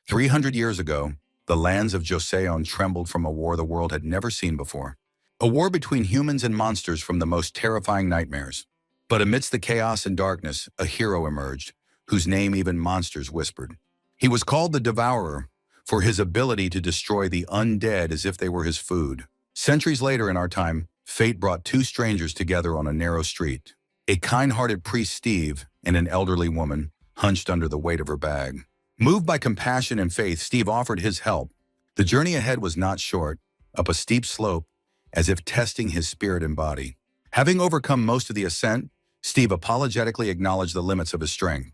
300 years ago, the lands of Joseon trembled from a war the world had never seen before. A war between humans and monsters from the most terrifying nightmares. But amidst the chaos and darkness, a hero emerged, whose name even monsters whispered. He was called the Devourer, for his ability to destroy the undead as if they were his food. Centuries later in our time, fate brought two strangers together on a narrow street. A kind-hearted priest, Steve, and an elderly woman, hunched under the weight of her bag. Moved by compassion and faith, Steve offered his help. The journey ahead was not short, up a steep slope, as if testing his spirit and body. Having overcome most of the ascent, Steve apologetically acknowledged the limits of his strength.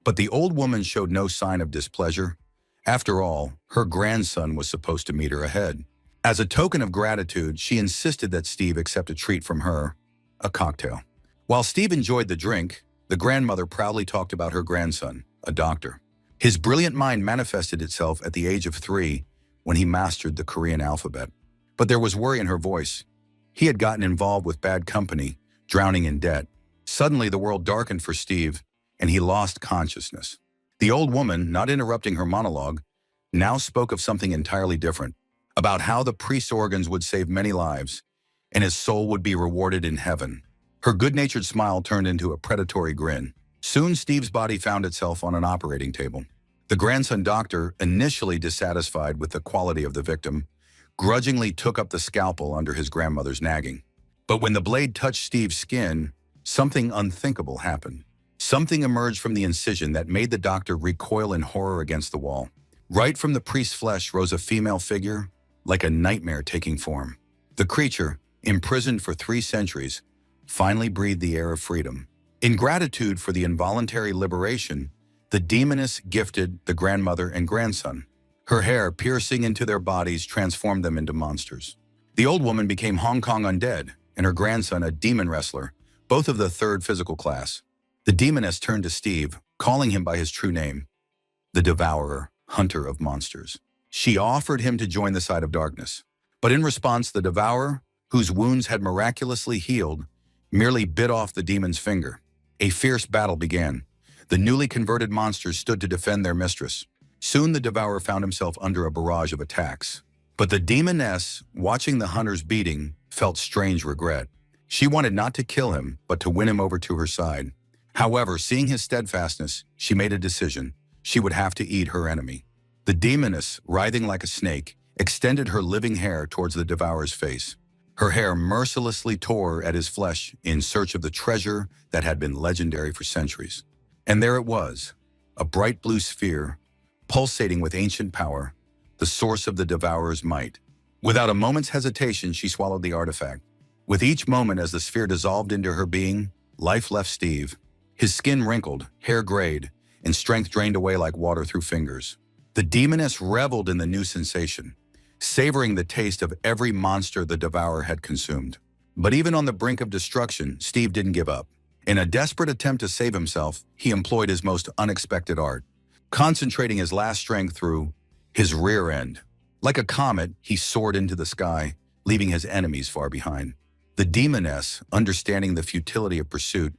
But the old woman showed no sign of displeasure. After all, her grandson was supposed to meet her ahead. As a token of gratitude, she insisted that Steve accept a treat from her, a cocktail. While Steve enjoyed the drink, the grandmother proudly talked about her grandson, a doctor. His brilliant mind manifested itself at the age of 3 when he mastered the Korean alphabet. But there was worry in her voice. He had gotten involved with bad company, drowning in debt. Suddenly, the world darkened for Steve, and he lost consciousness. The old woman, not interrupting her monologue, now spoke of something entirely different, about how the priest's organs would save many lives, and his soul would be rewarded in heaven. Her good-natured smile turned into a predatory grin. Soon, Steve's body found itself on an operating table. The grandson doctor, initially dissatisfied with the quality of the victim, grudgingly took up the scalpel under his grandmother's nagging. But when the blade touched Steve's skin, something unthinkable happened. Something emerged from the incision that made the doctor recoil in horror against the wall. Right from the priest's flesh rose a female figure, like a nightmare taking form. The creature, imprisoned for 3 centuries, finally breathed the air of freedom. In gratitude for the involuntary liberation, the demoness gifted the grandmother and grandson. Her hair, piercing into their bodies, transformed them into monsters. The old woman became Hong Kong undead, and her grandson a demon wrestler, both of the 3rd physical class. The demoness turned to Steve, calling him by his true name, the Devourer, Hunter of Monsters. She offered him to join the side of darkness. But in response, the Devourer, whose wounds had miraculously healed, merely bit off the demon's finger. A fierce battle began. The newly converted monsters stood to defend their mistress. Soon the Devourer found himself under a barrage of attacks. But the demoness, watching the hunter's beating, felt strange regret. She wanted not to kill him, but to win him over to her side. However, seeing his steadfastness, she made a decision. She would have to eat her enemy. The demoness, writhing like a snake, extended her living hair towards the Devourer's face. Her hair mercilessly tore at his flesh in search of the treasure that had been legendary for centuries. And there it was, a bright blue sphere, pulsating with ancient power, the source of the Devourer's might. Without a moment's hesitation, she swallowed the artifact. With each moment as the sphere dissolved into her being, life left Steve. His skin wrinkled, hair grayed, and strength drained away like water through fingers. The demoness reveled in the new sensation, savoring the taste of every monster the Devourer had consumed. But even on the brink of destruction, Steve didn't give up. In a desperate attempt to save himself, he employed his most unexpected art, concentrating his last strength through his rear end. Like a comet, he soared into the sky, leaving his enemies far behind. The demoness, understanding the futility of pursuit,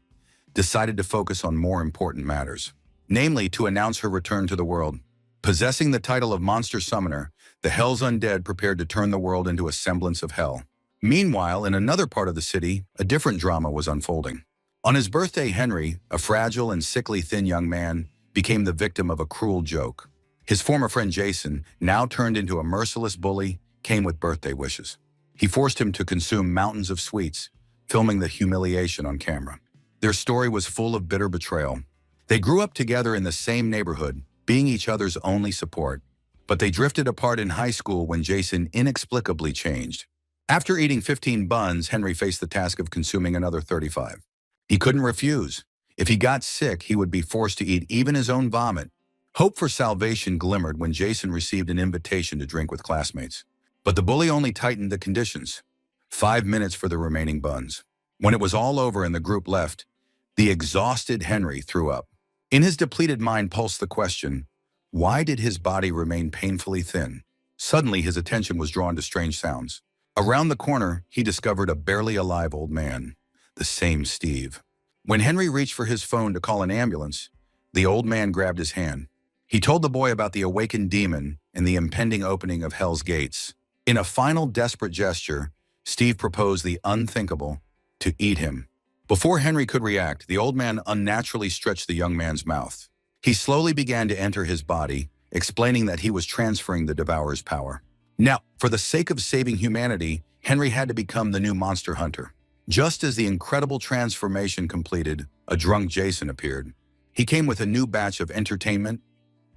decided to focus on more important matters, namely to announce her return to the world. Possessing the title of Monster Summoner, the Hell's Undead prepared to turn the world into a semblance of hell. Meanwhile, in another part of the city, a different drama was unfolding. On his birthday, Henry, a fragile and sickly thin young man, became the victim of a cruel joke. His former friend Jason, now turned into a merciless bully, came with birthday wishes. He forced him to consume mountains of sweets, filming the humiliation on camera. Their story was full of bitter betrayal. They grew up together in the same neighborhood, being each other's only support. But they drifted apart in high school when Jason inexplicably changed. After eating 15 buns, Henry faced the task of consuming another 35. He couldn't refuse. If he got sick, he would be forced to eat even his own vomit. Hope for salvation glimmered when Jason received an invitation to drink with classmates. But the bully only tightened the conditions. 5 minutes for the remaining buns. When it was all over and the group left, the exhausted Henry threw up. In his depleted mind pulsed the question, why did his body remain painfully thin? Suddenly, his attention was drawn to strange sounds. Around the corner, he discovered a barely alive old man, the same Steve. When Henry reached for his phone to call an ambulance, the old man grabbed his hand. He told the boy about the awakened demon and the impending opening of Hell's gates. In a final desperate gesture, Steve proposed the unthinkable: to eat him. Before Henry could react, the old man unnaturally stretched the young man's mouth. He slowly began to enter his body, explaining that he was transferring the Devourer's power. Now, for the sake of saving humanity, Henry had to become the new monster hunter. Just as the incredible transformation completed, a drunk Jason appeared. He came with a new batch of entertainment,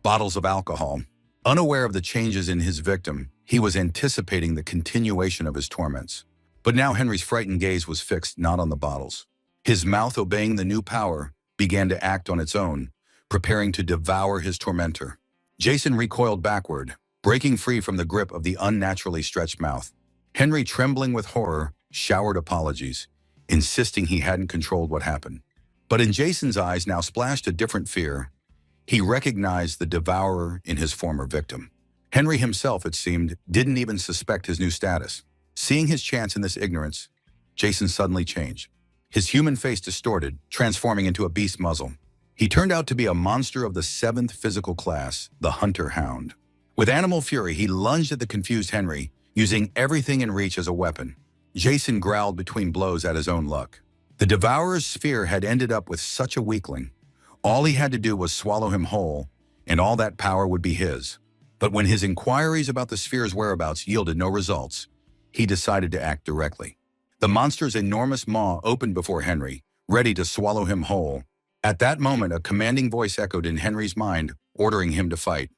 bottles of alcohol. Unaware of the changes in his victim, he was anticipating the continuation of his torments. But now Henry's frightened gaze was fixed not on the bottles. His mouth, obeying the new power, began to act on its own, preparing to devour his tormentor. Jason recoiled backward, breaking free from the grip of the unnaturally stretched mouth. Henry, trembling with horror, showered apologies, insisting he hadn't controlled what happened. But in Jason's eyes now splashed a different fear. He recognized the devourer in his former victim. Henry himself, it seemed, didn't even suspect his new status. Seeing his chance in this ignorance, Jason suddenly changed. His human face distorted, transforming into a beast muzzle. He turned out to be a monster of the 7th physical class, the Hunter Hound. With animal fury, he lunged at the confused Henry, using everything in reach as a weapon. Jason growled between blows at his own luck. The Devourer's sphere had ended up with such a weakling. All he had to do was swallow him whole, and all that power would be his. But when his inquiries about the sphere's whereabouts yielded no results, he decided to act directly. The monster's enormous maw opened before Henry, ready to swallow him whole. At that moment, a commanding voice echoed in Henry's mind, ordering him to fight.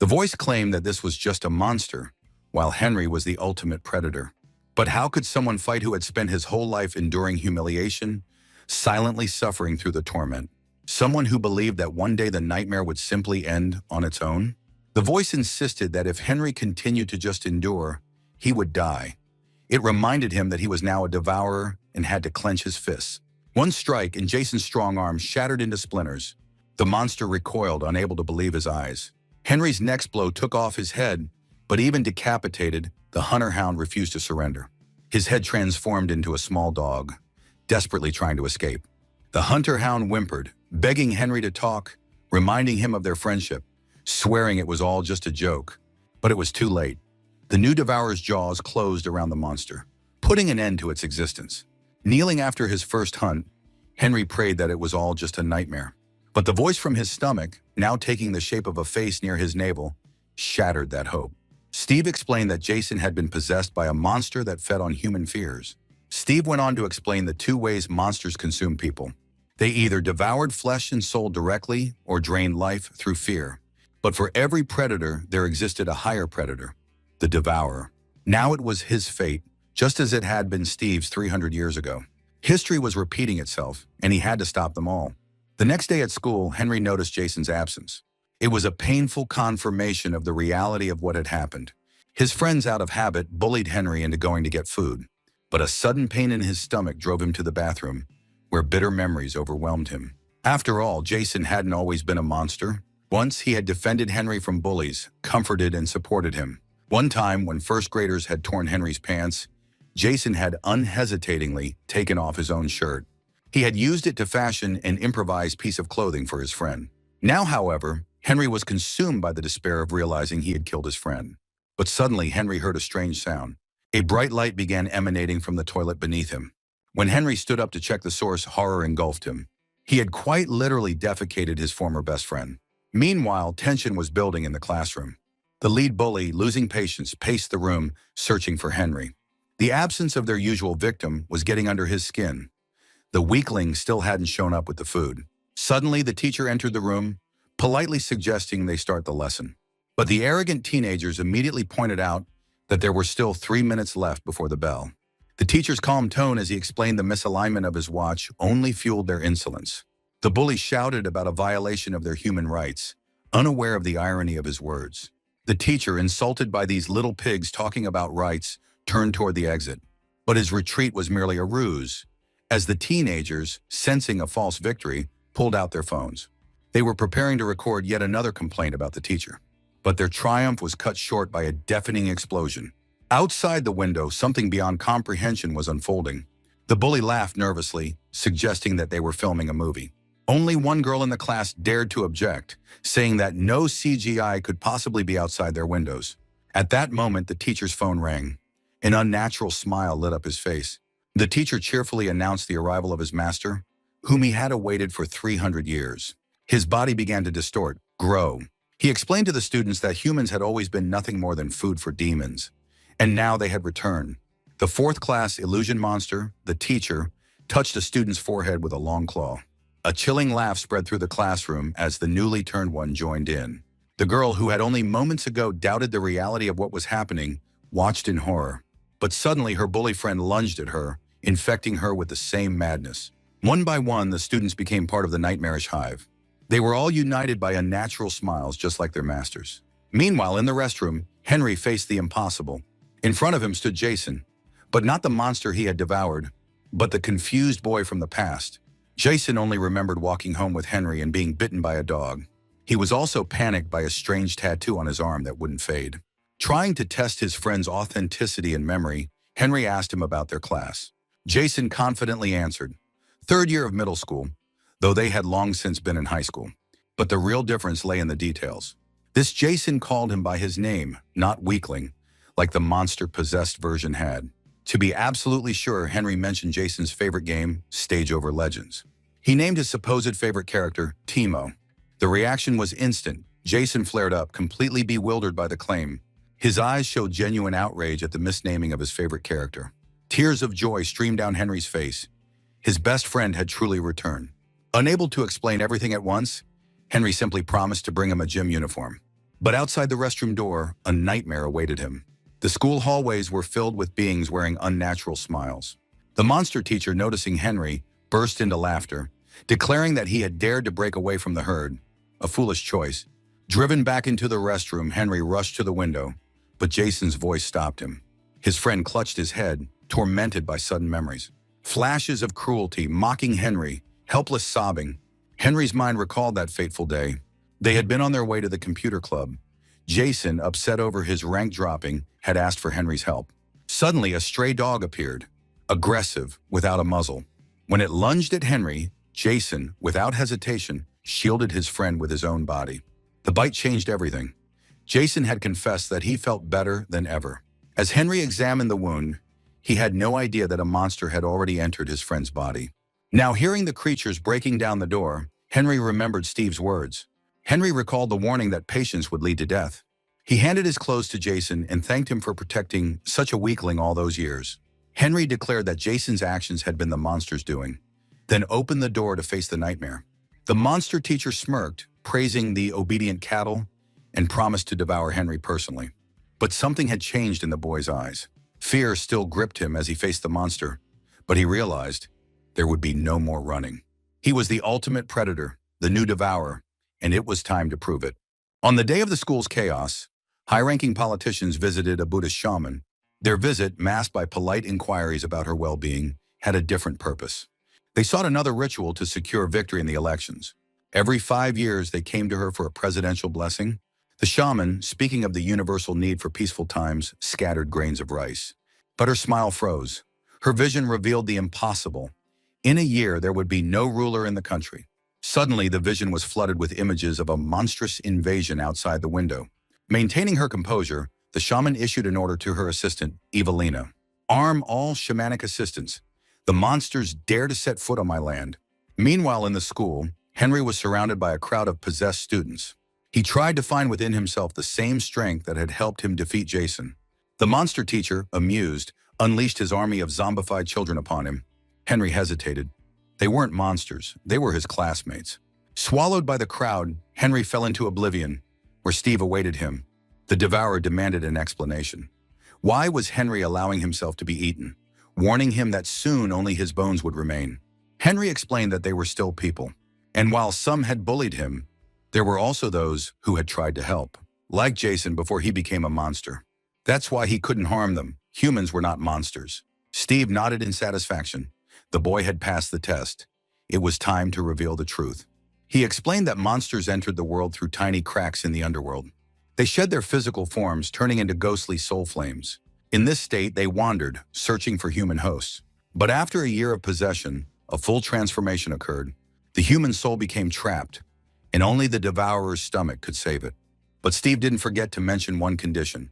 The voice claimed that this was just a monster, while Henry was the ultimate predator. But how could someone fight who had spent his whole life enduring humiliation, silently suffering through the torment? Someone who believed that one day the nightmare would simply end on its own? The voice insisted that if Henry continued to just endure, he would die. It reminded him that he was now a devourer and had to clench his fists. One strike, and Jason's strong arm shattered into splinters. The monster recoiled, unable to believe his eyes. Henry's next blow took off his head, but even decapitated, the Hunter Hound refused to surrender. His head transformed into a small dog, desperately trying to escape. The Hunter Hound whimpered, begging Henry to talk, reminding him of their friendship, swearing it was all just a joke. But it was too late. The new Devourer's jaws closed around the monster, putting an end to its existence. Kneeling after his first hunt, Henry prayed that it was all just a nightmare. But the voice from his stomach, now taking the shape of a face near his navel, shattered that hope. Steve explained that Jason had been possessed by a monster that fed on human fears. Steve went on to explain the two ways monsters consume people. They either devoured flesh and soul directly or drained life through fear. But for every predator, there existed a higher predator, the devourer. Now it was his fate, just as it had been Steve's 300 years ago. History was repeating itself, and he had to stop them all. The next day at school, Henry noticed Jason's absence. It was a painful confirmation of the reality of what had happened. His friends, out of habit, bullied Henry into going to get food. But a sudden pain in his stomach drove him to the bathroom, where bitter memories overwhelmed him. After all, Jason hadn't always been a monster. Once he had defended Henry from bullies, comforted and supported him. One time, when first graders had torn Henry's pants, Jason had unhesitatingly taken off his own shirt. He had used it to fashion an improvised piece of clothing for his friend. Now, however, Henry was consumed by the despair of realizing he had killed his friend. But suddenly, Henry heard a strange sound. A bright light began emanating from the toilet beneath him. When Henry stood up to check the source, horror engulfed him. He had quite literally defecated his former best friend. Meanwhile, tension was building in the classroom. The lead bully, losing patience, paced the room, searching for Henry. The absence of their usual victim was getting under his skin. The weakling still hadn't shown up with the food. Suddenly, the teacher entered the room, politely suggesting they start the lesson. But the arrogant teenagers immediately pointed out that there were still 3 minutes left before the bell. The teacher's calm tone as he explained the misalignment of his watch only fueled their insolence. The bully shouted about a violation of their human rights, unaware of the irony of his words. The teacher, insulted by these little pigs talking about rights, turned toward the exit. But his retreat was merely a ruse, as the teenagers, sensing a false victory, pulled out their phones. They were preparing to record yet another complaint about the teacher. But their triumph was cut short by a deafening explosion. Outside the window, something beyond comprehension was unfolding. The bully laughed nervously, suggesting that they were filming a movie. Only one girl in the class dared to object, saying that no CGI could possibly be outside their windows. At that moment, the teacher's phone rang. An unnatural smile lit up his face. The teacher cheerfully announced the arrival of his master, whom he had awaited for 300 years. His body began to distort, grow. He explained to the students that humans had always been nothing more than food for demons, and now they had returned. The fourth class illusion monster, the teacher, touched a student's forehead with a long claw. A chilling laugh spread through the classroom as the newly turned one joined in. The girl, who had only moments ago doubted the reality of what was happening, watched in horror. But suddenly her bully friend lunged at her, infecting her with the same madness. One by one, the students became part of the nightmarish hive. They were all united by unnatural smiles, just like their masters. Meanwhile, in the restroom, Henry faced the impossible. In front of him stood Jason, but not the monster he had devoured, but the confused boy from the past. Jason only remembered walking home with Henry and being bitten by a dog. He was also panicked by a strange tattoo on his arm that wouldn't fade. Trying to test his friend's authenticity and memory, Henry asked him about their class. Jason confidently answered, "Third year of middle school," though they had long since been in high school. But the real difference lay in the details. This Jason called him by his name, not weakling, like the monster-possessed version had. To be absolutely sure, Henry mentioned Jason's favorite game, Stage Over Legends. He named his supposed favorite character, Timo. The reaction was instant. Jason flared up, completely bewildered by the claim. His eyes showed genuine outrage at the misnaming of his favorite character. Tears of joy streamed down Henry's face. His best friend had truly returned. Unable to explain everything at once, Henry simply promised to bring him a gym uniform. But outside the restroom door, a nightmare awaited him. The school hallways were filled with beings wearing unnatural smiles. The monster teacher, noticing Henry, burst into laughter, declaring that he had dared to break away from the herd. A foolish choice. Driven back into the restroom, Henry rushed to the window, but Jason's voice stopped him. His friend clutched his head, tormented by sudden memories. Flashes of cruelty, mocking Henry, helpless sobbing. Henry's mind recalled that fateful day. They had been on their way to the computer club. Jason, upset over his rank dropping, had asked for Henry's help. Suddenly, a stray dog appeared, aggressive, without a muzzle. When it lunged at Henry, Jason, without hesitation, shielded his friend with his own body. The bite changed everything. Jason had confessed that he felt better than ever. As Henry examined the wound, he had no idea that a monster had already entered his friend's body. Now, hearing the creatures breaking down the door, Henry remembered Steve's words. Henry recalled the warning that patience would lead to death. He handed his clothes to Jason and thanked him for protecting such a weakling all those years. Henry declared that Jason's actions had been the monster's doing, then opened the door to face the nightmare. The monster teacher smirked, praising the obedient cattle, and promised to devour Henry personally. But something had changed in the boy's eyes. Fear still gripped him as he faced the monster, but he realized there would be no more running. He was the ultimate predator, the new devourer, and it was time to prove it. On the day of the school's chaos, high-ranking politicians visited a Buddhist shaman. Their visit, masked by polite inquiries about her well-being, had a different purpose. They sought another ritual to secure victory in the elections. Every 5 years, they came to her for a presidential blessing. The shaman, speaking of the universal need for peaceful times, scattered grains of rice. But her smile froze. Her vision revealed the impossible. In a year, there would be no ruler in the country. Suddenly, the vision was flooded with images of a monstrous invasion outside the window. Maintaining her composure, the shaman issued an order to her assistant, Evelina. "Arm all shamanic assistants. The monsters dare to set foot on my land." Meanwhile, in the school, Henry was surrounded by a crowd of possessed students. He tried to find within himself the same strength that had helped him defeat Jason. The monster teacher, amused, unleashed his army of zombified children upon him. Henry hesitated. They weren't monsters, they were his classmates. Swallowed by the crowd, Henry fell into oblivion, where Steve awaited him. The devourer demanded an explanation. Why was Henry allowing himself to be eaten, warning him that soon only his bones would remain? Henry explained that they were still people, and while some had bullied him, there were also those who had tried to help, like Jason before he became a monster. That's why he couldn't harm them. Humans were not monsters. Steve nodded in satisfaction. The boy had passed the test. It was time to reveal the truth. He explained that monsters entered the world through tiny cracks in the underworld. They shed their physical forms, turning into ghostly soul flames. In this state, they wandered, searching for human hosts. But after a year of possession, a full transformation occurred. The human soul became trapped, and only the Devourer's stomach could save it. But Steve didn't forget to mention one condition.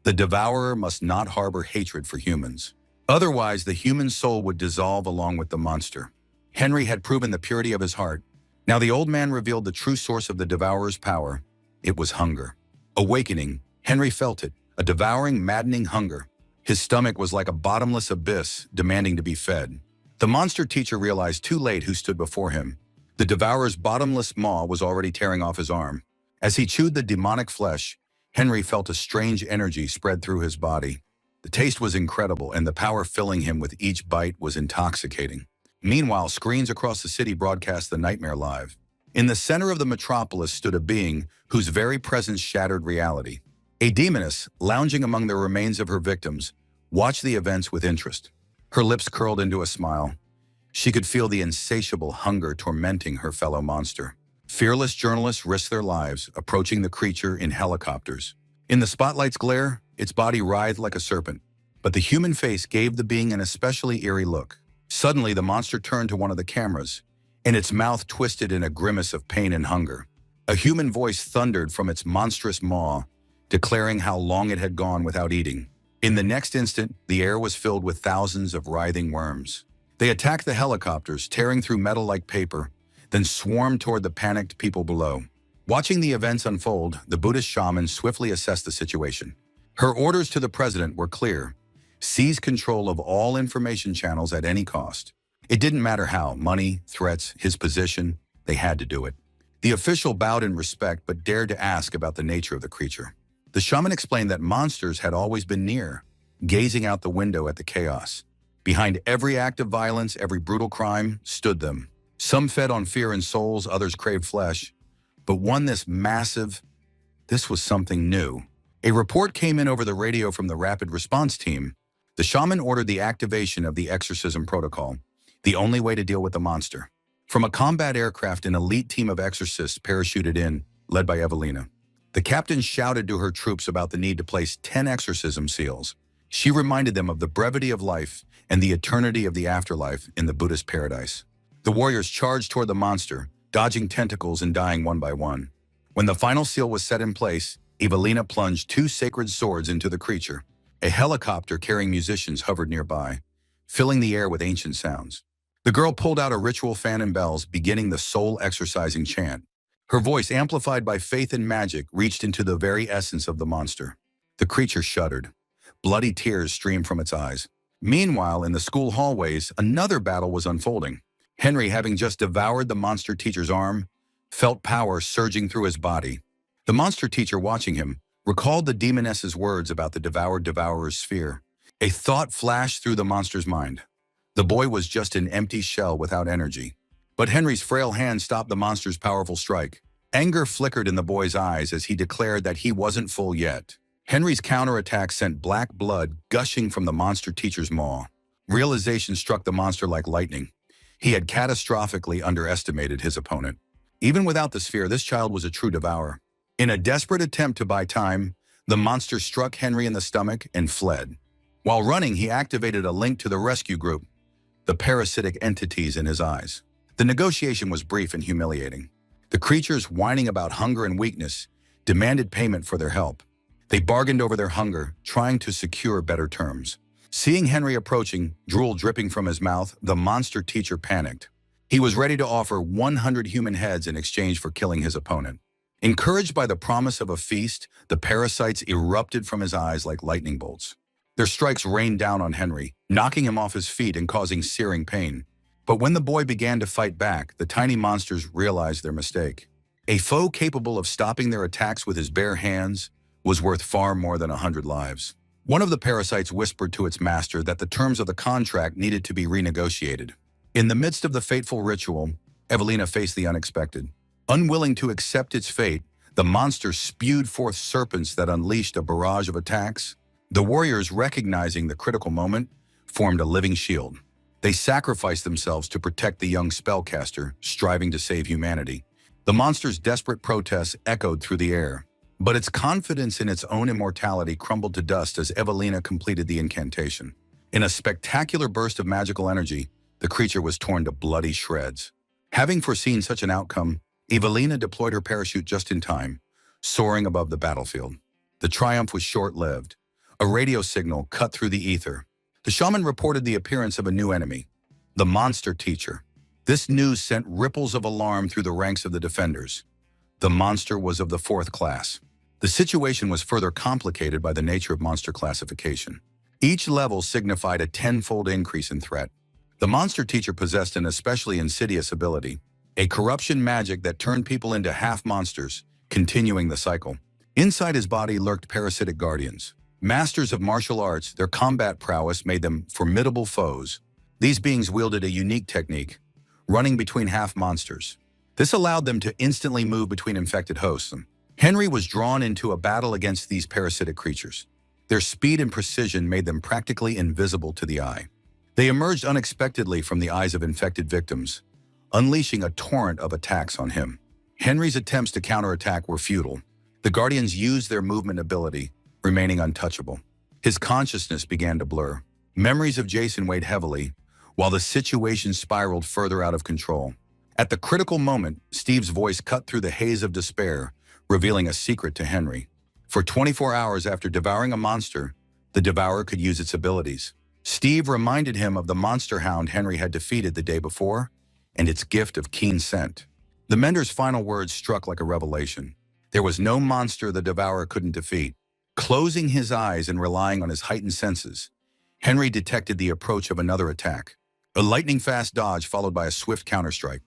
The Devourer must not harbor hatred for humans. Otherwise, the human soul would dissolve along with the monster. Henry had proven the purity of his heart. Now the old man revealed the true source of the Devourer's power. It was hunger. Awakening, Henry felt it, a devouring, maddening hunger. His stomach was like a bottomless abyss, demanding to be fed. The monster teacher realized too late who stood before him. The Devourer's bottomless maw was already tearing off his arm. As he chewed the demonic flesh, Henry felt a strange energy spread through his body. The taste was incredible, and the power filling him with each bite was intoxicating. Meanwhile, screens across the city broadcast the nightmare live. In the center of the metropolis stood a being whose very presence shattered reality. A demoness, lounging among the remains of her victims, watched the events with interest. Her lips curled into a smile. She could feel the insatiable hunger tormenting her fellow monster. Fearless journalists risked their lives, approaching the creature in helicopters. In the spotlight's glare, its body writhed like a serpent. But the human face gave the being an especially eerie look. Suddenly, the monster turned to one of the cameras, and its mouth twisted in a grimace of pain and hunger. A human voice thundered from its monstrous maw, declaring how long it had gone without eating. In the next instant, the air was filled with thousands of writhing worms. They attacked the helicopters, tearing through metal like paper, then swarmed toward the panicked people below. Watching the events unfold, the Buddhist shaman swiftly assessed the situation. Her orders to the president were clear: seize control of all information channels at any cost. It didn't matter how, money, threats, his position, they had to do it. The official bowed in respect but dared to ask about the nature of the creature. The shaman explained that monsters had always been near, gazing out the window at the chaos. Behind every act of violence, every brutal crime, stood them. Some fed on fear and souls, others craved flesh. But one this was something new. A report came in over the radio from the rapid response team. The shaman ordered the activation of the exorcism protocol, the only way to deal with the monster. From a combat aircraft, an elite team of exorcists parachuted in, led by Evelina. The captain shouted to her troops about the need to place 10 exorcism seals. She reminded them of the brevity of life and the eternity of the afterlife in the Buddhist paradise. The warriors charged toward the monster, dodging tentacles and dying one by one. When the final seal was set in place, Evelina plunged 2 sacred swords into the creature. A helicopter carrying musicians hovered nearby, filling the air with ancient sounds. The girl pulled out a ritual fan and bells, beginning the soul-exorcising chant. Her voice, amplified by faith and magic, reached into the very essence of the monster. The creature shuddered. Bloody tears streamed from its eyes. Meanwhile, in the school hallways, another battle was unfolding. Henry, having just devoured the monster teacher's arm, felt power surging through his body. The monster teacher, watching him, recalled the demoness's words about the devoured devourer's sphere. A thought flashed through the monster's mind. The boy was just an empty shell without energy. But Henry's frail hand stopped the monster's powerful strike. Anger flickered in the boy's eyes as he declared that he wasn't full yet. Henry's counterattack sent black blood gushing from the monster teacher's maw. Realization struck the monster like lightning. He had catastrophically underestimated his opponent. Even without the sphere, this child was a true devourer. In a desperate attempt to buy time, the monster struck Henry in the stomach and fled. While running, he activated a link to the rescue group, the parasitic entities in his eyes. The negotiation was brief and humiliating. The creatures, whining about hunger and weakness, demanded payment for their help. They bargained over their hunger, trying to secure better terms. Seeing Henry approaching, drool dripping from his mouth, the monster teacher panicked. He was ready to offer 100 human heads in exchange for killing his opponent. Encouraged by the promise of a feast, the parasites erupted from his eyes like lightning bolts. Their strikes rained down on Henry, knocking him off his feet and causing searing pain. But when the boy began to fight back, the tiny monsters realized their mistake. A foe capable of stopping their attacks with his bare hands was worth far more than 100 lives. One of the parasites whispered to its master that the terms of the contract needed to be renegotiated. In the midst of the fateful ritual, Evelina faced the unexpected. Unwilling to accept its fate, the monster spewed forth serpents that unleashed a barrage of attacks. The warriors, recognizing the critical moment, formed a living shield. They sacrificed themselves to protect the young spellcaster, striving to save humanity. The monster's desperate protests echoed through the air, but its confidence in its own immortality crumbled to dust as Evelina completed the incantation. In a spectacular burst of magical energy, the creature was torn to bloody shreds. Having foreseen such an outcome, Evelina deployed her parachute just in time, soaring above the battlefield. The triumph was short-lived. A radio signal cut through the ether. The shaman reported the appearance of a new enemy, the monster teacher. This news sent ripples of alarm through the ranks of the defenders. The monster was of the 4th class. The situation was further complicated by the nature of monster classification. Each level signified a 10-fold increase in threat. The monster teacher possessed an especially insidious ability, a corruption magic that turned people into half-monsters, continuing the cycle. Inside his body lurked parasitic guardians. Masters of martial arts, their combat prowess made them formidable foes. These beings wielded a unique technique, running between half-monsters. This allowed them to instantly move between infected hosts. Henry was drawn into a battle against these parasitic creatures. Their speed and precision made them practically invisible to the eye. They emerged unexpectedly from the eyes of infected victims, unleashing a torrent of attacks on him. Henry's attempts to counterattack were futile. The Guardians used their movement ability, remaining untouchable. His consciousness began to blur. Memories of Jason weighed heavily, while the situation spiraled further out of control. At the critical moment, Steve's voice cut through the haze of despair, revealing a secret to Henry. For 24 hours after devouring a monster, the devourer could use its abilities. Steve reminded him of the monster hound Henry had defeated the day before, and its gift of keen scent. The mentor's final words struck like a revelation. There was no monster the devourer couldn't defeat. Closing his eyes and relying on his heightened senses, Henry detected the approach of another attack. A lightning-fast dodge followed by a swift counterstrike.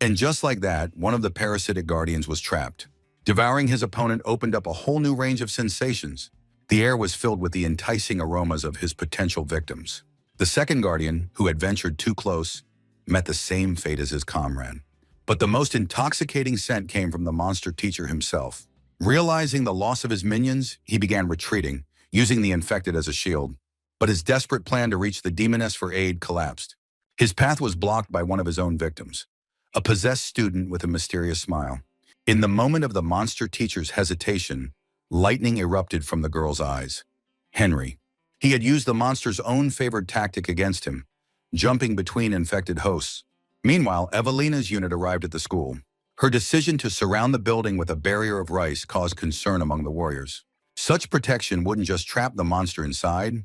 And just like that, one of the parasitic guardians was trapped. Devouring his opponent opened up a whole new range of sensations. The air was filled with the enticing aromas of his potential victims. The second guardian, who had ventured too close, met the same fate as his comrade. But the most intoxicating scent came from the monster teacher himself. Realizing the loss of his minions, he began retreating, using the infected as a shield. But his desperate plan to reach the demoness for aid collapsed. His path was blocked by one of his own victims, a possessed student with a mysterious smile. In the moment of the monster teacher's hesitation, lightning erupted from the girl's eyes. Henry. He had used the monster's own favored tactic against him, jumping between infected hosts. Meanwhile, Evelina's unit arrived at the school. Her decision to surround the building with a barrier of rice caused concern among the warriors. Such protection wouldn't just trap the monster inside,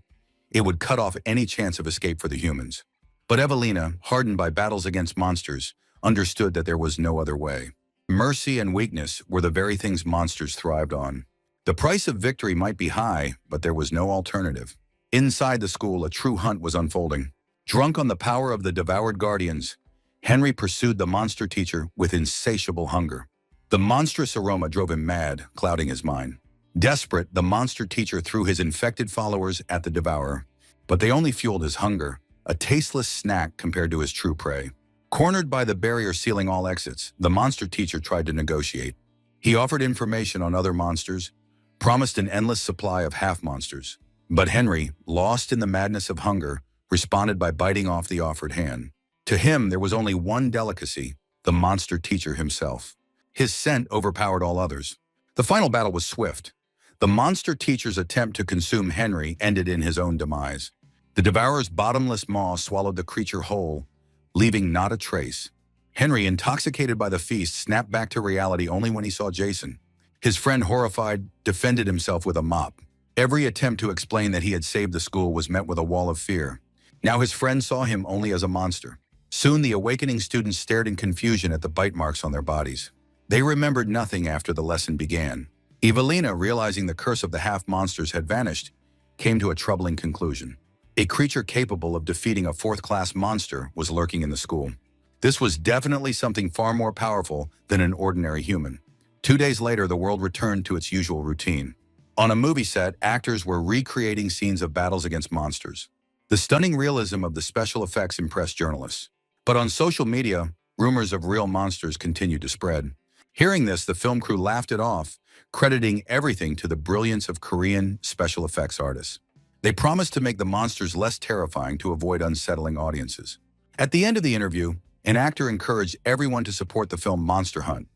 it would cut off any chance of escape for the humans. But Evelina, hardened by battles against monsters, understood that there was no other way. Mercy and weakness were the very things monsters thrived on. The price of victory might be high, but there was no alternative. Inside the school, a true hunt was unfolding. Drunk on the power of the devoured guardians, Henry pursued the monster teacher with insatiable hunger. The monstrous aroma drove him mad, clouding his mind. Desperate, the monster teacher threw his infected followers at the devourer, but they only fueled his hunger, a tasteless snack compared to his true prey. Cornered by the barrier sealing all exits, the monster teacher tried to negotiate. He offered information on other monsters, promised an endless supply of half-monsters. But Henry, lost in the madness of hunger, responded by biting off the offered hand. To him, there was only one delicacy, the monster teacher himself. His scent overpowered all others. The final battle was swift. The monster teacher's attempt to consume Henry ended in his own demise. The devourer's bottomless maw swallowed the creature whole, leaving not a trace. Henry, intoxicated by the feast, snapped back to reality only when he saw Jason. His friend, horrified, defended himself with a mop. Every attempt to explain that he had saved the school was met with a wall of fear. Now his friend saw him only as a monster. Soon the awakening students stared in confusion at the bite marks on their bodies. They remembered nothing after the lesson began. Evelina, realizing the curse of the half-monsters had vanished, came to a troubling conclusion. A creature capable of defeating a 4th-class monster was lurking in the school. This was definitely something far more powerful than an ordinary human. 2 days later, the world returned to its usual routine. On a movie set, actors were recreating scenes of battles against monsters. The stunning realism of the special effects impressed journalists. But on social media, rumors of real monsters continued to spread. Hearing this, the film crew laughed it off, crediting everything to the brilliance of Korean special effects artists. They promised to make the monsters less terrifying to avoid unsettling audiences. At the end of the interview, an actor encouraged everyone to support the film Monster Hunt,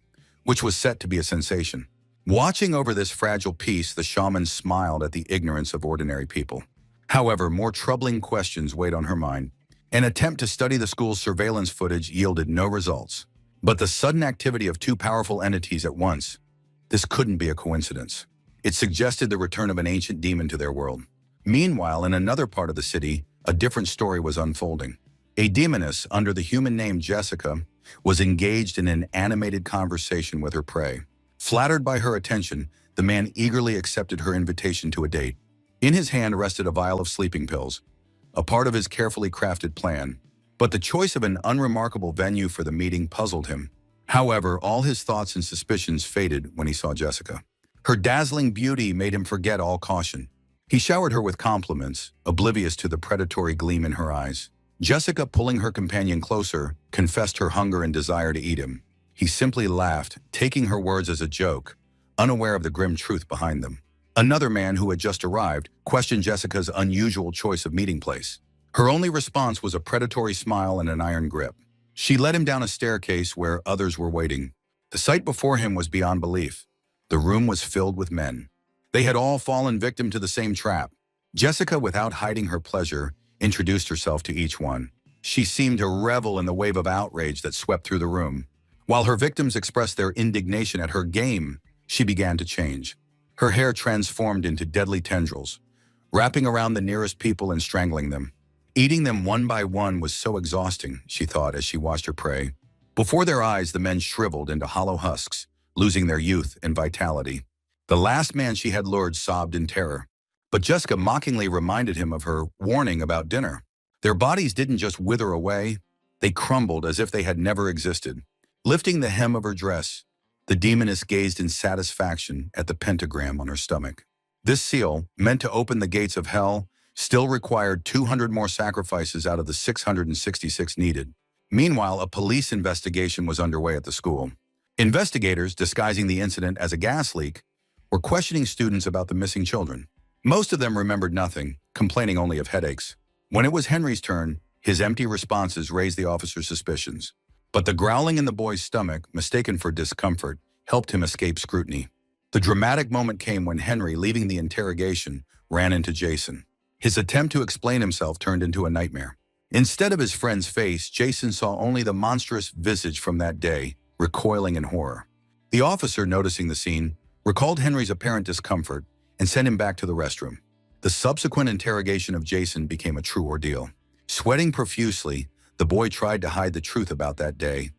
which was set to be a sensation. Watching over this fragile piece, the shaman smiled at the ignorance of ordinary people. However, more troubling questions weighed on her mind. An attempt to study the school's surveillance footage yielded no results. But the sudden activity of two powerful entities at once, this couldn't be a coincidence. It suggested the return of an ancient demon to their world. Meanwhile, in another part of the city, a different story was unfolding. A demoness under the human name Jessica was engaged in an animated conversation with her prey. Flattered by her attention, the man eagerly accepted her invitation to a date. In his hand rested a vial of sleeping pills, a part of his carefully crafted plan. But the choice of an unremarkable venue for the meeting puzzled him. However, all his thoughts and suspicions faded when he saw Jessica. Her dazzling beauty made him forget all caution. He showered her with compliments, oblivious to the predatory gleam in her eyes. Jessica, pulling her companion closer, confessed her hunger and desire to eat him. He simply laughed, taking her words as a joke, unaware of the grim truth behind them. Another man who had just arrived questioned Jessica's unusual choice of meeting place. Her only response was a predatory smile and an iron grip. She led him down a staircase where others were waiting. The sight before him was beyond belief. The room was filled with men. They had all fallen victim to the same trap. Jessica, without hiding her pleasure, introduced herself to each one. She seemed to revel in the wave of outrage that swept through the room. While her victims expressed their indignation at her game, she began to change. Her hair transformed into deadly tendrils, wrapping around the nearest people and strangling them. Eating them one by one was so exhausting, she thought as she watched her prey. Before their eyes, the men shriveled into hollow husks, losing their youth and vitality. The last man she had lured sobbed in terror. But Jessica mockingly reminded him of her warning about dinner. Their bodies didn't just wither away, they crumbled as if they had never existed. Lifting the hem of her dress, the demoness gazed in satisfaction at the pentagram on her stomach. This seal, meant to open the gates of hell, still required 200 more sacrifices out of the 666 needed. Meanwhile, a police investigation was underway at the school. Investigators, disguising the incident as a gas leak, were questioning students about the missing children. Most of them remembered nothing, complaining only of headaches. When it was Henry's turn, his empty responses raised the officer's suspicions. But the growling in the boy's stomach, mistaken for discomfort, helped him escape scrutiny. The dramatic moment came when Henry, leaving the interrogation, ran into Jason. His attempt to explain himself turned into a nightmare. Instead of his friend's face, Jason saw only the monstrous visage from that day, recoiling in horror. The officer, noticing the scene, recalled Henry's apparent discomfort and sent him back to the restroom. The subsequent interrogation of Jason became a true ordeal. Sweating profusely, the boy tried to hide the truth about that day.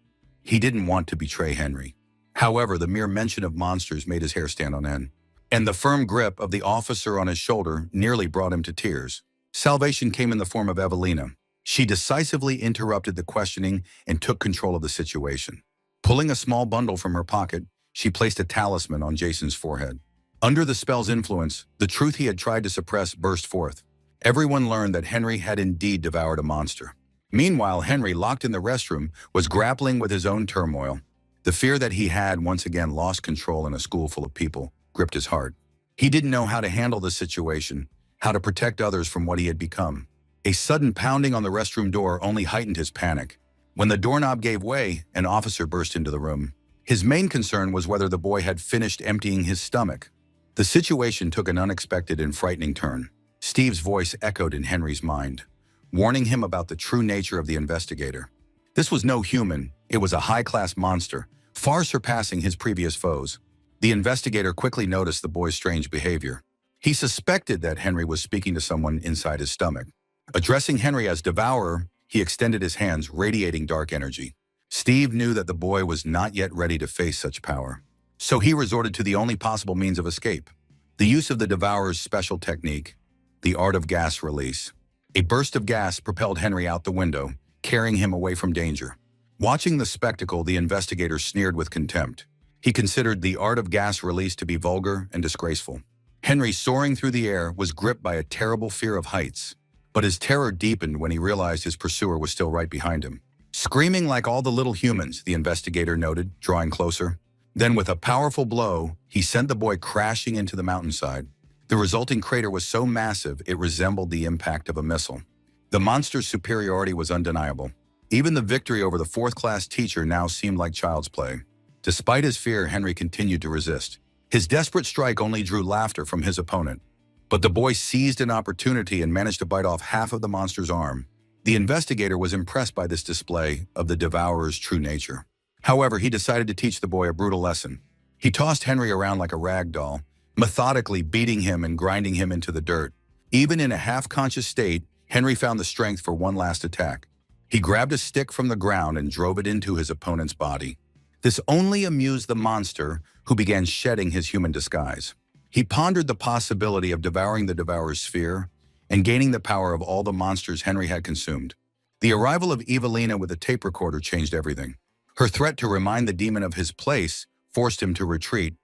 He didn't want to betray Henry. However, the mere mention of monsters made his hair stand on end. And the firm grip of the officer on his shoulder nearly brought him to tears. Salvation came in the form of Evelina. She decisively interrupted the questioning and took control of the situation. Pulling a small bundle from her pocket, she placed a talisman on Jason's forehead. Under the spell's influence, the truth he had tried to suppress burst forth. Everyone learned that Henry had indeed devoured a monster. Meanwhile, Henry, locked in the restroom, was grappling with his own turmoil. The fear that he had once again lost control in a school full of people gripped his heart. He didn't know how to handle the situation, how to protect others from what he had become. A sudden pounding on the restroom door only heightened his panic. When the doorknob gave way, an officer burst into the room. His main concern was whether the boy had finished emptying his stomach. The situation took an unexpected and frightening turn. Steve's voice echoed in Henry's mind, warning him about the true nature of the investigator. This was no human, it was a high-class monster, far surpassing his previous foes. The investigator quickly noticed the boy's strange behavior. He suspected that Henry was speaking to someone inside his stomach. Addressing Henry as devourer, he extended his hands, radiating dark energy. Steve knew that the boy was not yet ready to face such power. So he resorted to the only possible means of escape, the use of the devourer's special technique, the art of gas release. A burst of gas propelled Henry out the window, carrying him away from danger. Watching the spectacle, the investigator sneered with contempt. He considered the art of gas release to be vulgar and disgraceful. Henry, soaring through the air, was gripped by a terrible fear of heights. But his terror deepened when he realized his pursuer was still right behind him. Screaming like all the little humans, the investigator noted, drawing closer. Then, with a powerful blow, he sent the boy crashing into the mountainside. The resulting crater was so massive it resembled the impact of a missile. The monster's superiority was undeniable. Even the victory over the fourth-class teacher now seemed like child's play. Despite his fear, Henry continued to resist. His desperate strike only drew laughter from his opponent. But the boy seized an opportunity and managed to bite off half of the monster's arm. The investigator was impressed by this display of the devourer's true nature. However, he decided to teach the boy a brutal lesson. He tossed Henry around like a rag doll, methodically beating him and grinding him into the dirt. Even in a half-conscious state, Henry found the strength for one last attack. He grabbed a stick from the ground and drove it into his opponent's body. This only amused the monster, who began shedding his human disguise. He pondered the possibility of devouring the devourer's sphere and gaining the power of all the monsters Henry had consumed. The arrival of Evelina with a tape recorder changed everything. Her threat to remind the demon of his place forced him to retreat,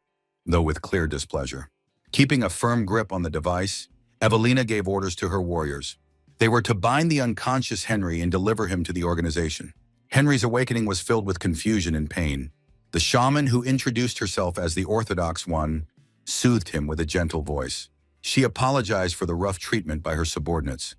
though with clear displeasure. Keeping a firm grip on the device, Evelina gave orders to her warriors. They were to bind the unconscious Henry and deliver him to the organization. Henry's awakening was filled with confusion and pain. The shaman, who introduced herself as the Orthodox One, soothed him with a gentle voice. She apologized for the rough treatment by her subordinates,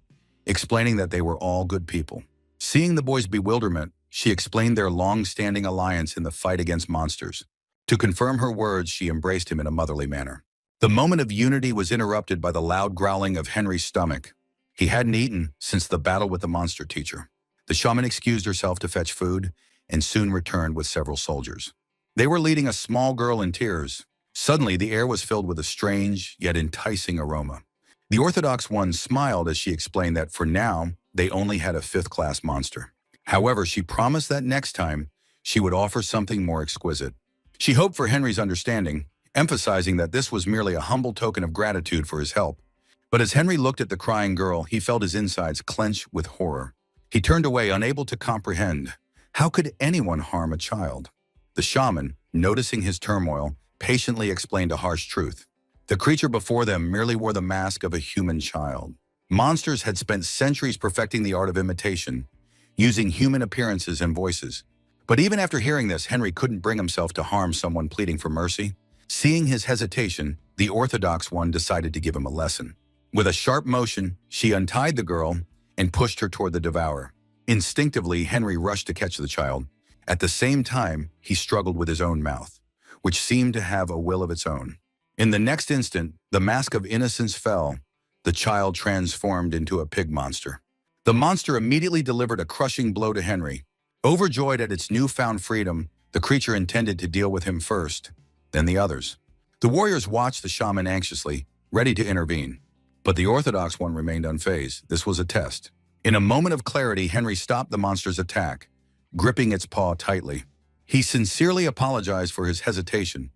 explaining that they were all good people. Seeing the boy's bewilderment, she explained their long-standing alliance in the fight against monsters. To confirm her words, she embraced him in a motherly manner. The moment of unity was interrupted by the loud growling of Henry's stomach. He hadn't eaten since the battle with the monster teacher. The shaman excused herself to fetch food and soon returned with several soldiers. They were leading a small girl in tears. Suddenly, the air was filled with a strange yet enticing aroma. The Orthodox One smiled as she explained that for now, they only had a fifth-class monster. However, she promised that next time, she would offer something more exquisite. She hoped for Henry's understanding, emphasizing that this was merely a humble token of gratitude for his help. But as Henry looked at the crying girl, he felt his insides clench with horror. He turned away, unable to comprehend. How could anyone harm a child? The shaman, noticing his turmoil, patiently explained a harsh truth. The creature before them merely wore the mask of a human child. Monsters had spent centuries perfecting the art of imitation, using human appearances and voices. But even after hearing this, Henry couldn't bring himself to harm someone pleading for mercy. Seeing his hesitation, the Orthodox One decided to give him a lesson. With a sharp motion, she untied the girl and pushed her toward the devourer. Instinctively, Henry rushed to catch the child. At the same time, he struggled with his own mouth, which seemed to have a will of its own. In the next instant, the mask of innocence fell. The child transformed into a pig monster. The monster immediately delivered a crushing blow to Henry. Overjoyed at its newfound freedom, the creature intended to deal with him first, then the others. The warriors watched the shaman anxiously, ready to intervene. But the Orthodox One remained unfazed. This was a test. In a moment of clarity, Henry stopped the monster's attack, gripping its paw tightly. He sincerely apologized for his hesitation,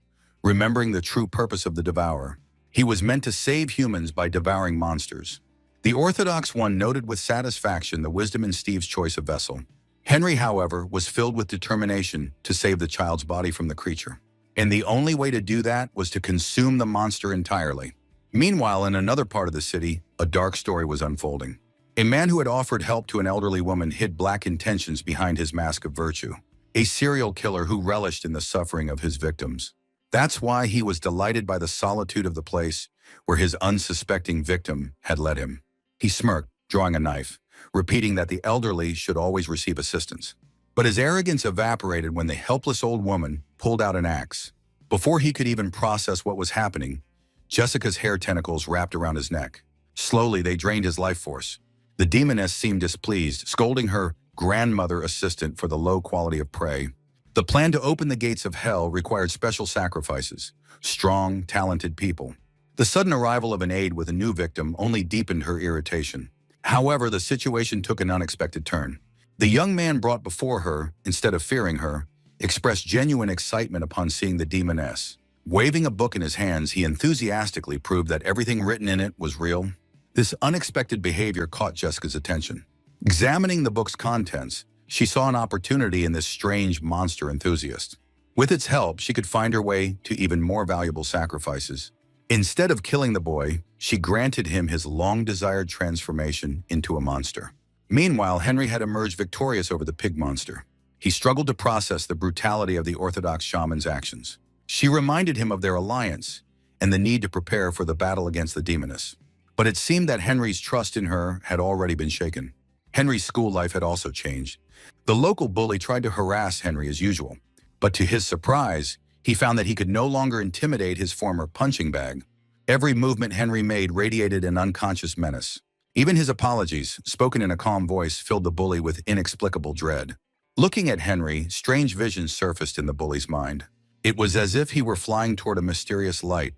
remembering the true purpose of the devourer. He was meant to save humans by devouring monsters. The Orthodox One noted with satisfaction the wisdom in Steve's choice of vessel. Henry, however, was filled with determination to save the child's body from the creature. And the only way to do that was to consume the monster entirely. Meanwhile, in another part of the city, a dark story was unfolding. A man who had offered help to an elderly woman hid black intentions behind his mask of virtue. A serial killer who relished in the suffering of his victims. That's why he was delighted by the solitude of the place where his unsuspecting victim had led him. He smirked, drawing a knife, repeating that the elderly should always receive assistance. But his arrogance evaporated when the helpless old woman pulled out an axe. Before he could even process what was happening, Jessica's hair tentacles wrapped around his neck. Slowly, they drained his life force. The demoness seemed displeased, scolding her grandmother assistant for the low quality of prey. The plan to open the gates of hell required special sacrifices, strong, talented people. The sudden arrival of an aide with a new victim only deepened her irritation. However, the situation took an unexpected turn. The young man brought before her, instead of fearing her, expressed genuine excitement upon seeing the demoness. Waving a book in his hands, he enthusiastically proved that everything written in it was real. This unexpected behavior caught Jessica's attention. Examining the book's contents, she saw an opportunity in this strange monster enthusiast. With its help, she could find her way to even more valuable sacrifices. Instead of killing the boy, she granted him his long-desired transformation into a monster. Meanwhile, Henry had emerged victorious over the pig monster. He struggled to process the brutality of the Orthodox shaman's actions. She reminded him of their alliance and the need to prepare for the battle against the demoness. But it seemed that Henry's trust in her had already been shaken. Henry's school life had also changed. The local bully tried to harass Henry as usual, but to his surprise, he found that he could no longer intimidate his former punching bag. Every movement Henry made radiated an unconscious menace. Even his apologies, spoken in a calm voice, filled the bully with inexplicable dread. Looking at Henry, strange visions surfaced in the bully's mind. It was as if he were flying toward a mysterious light,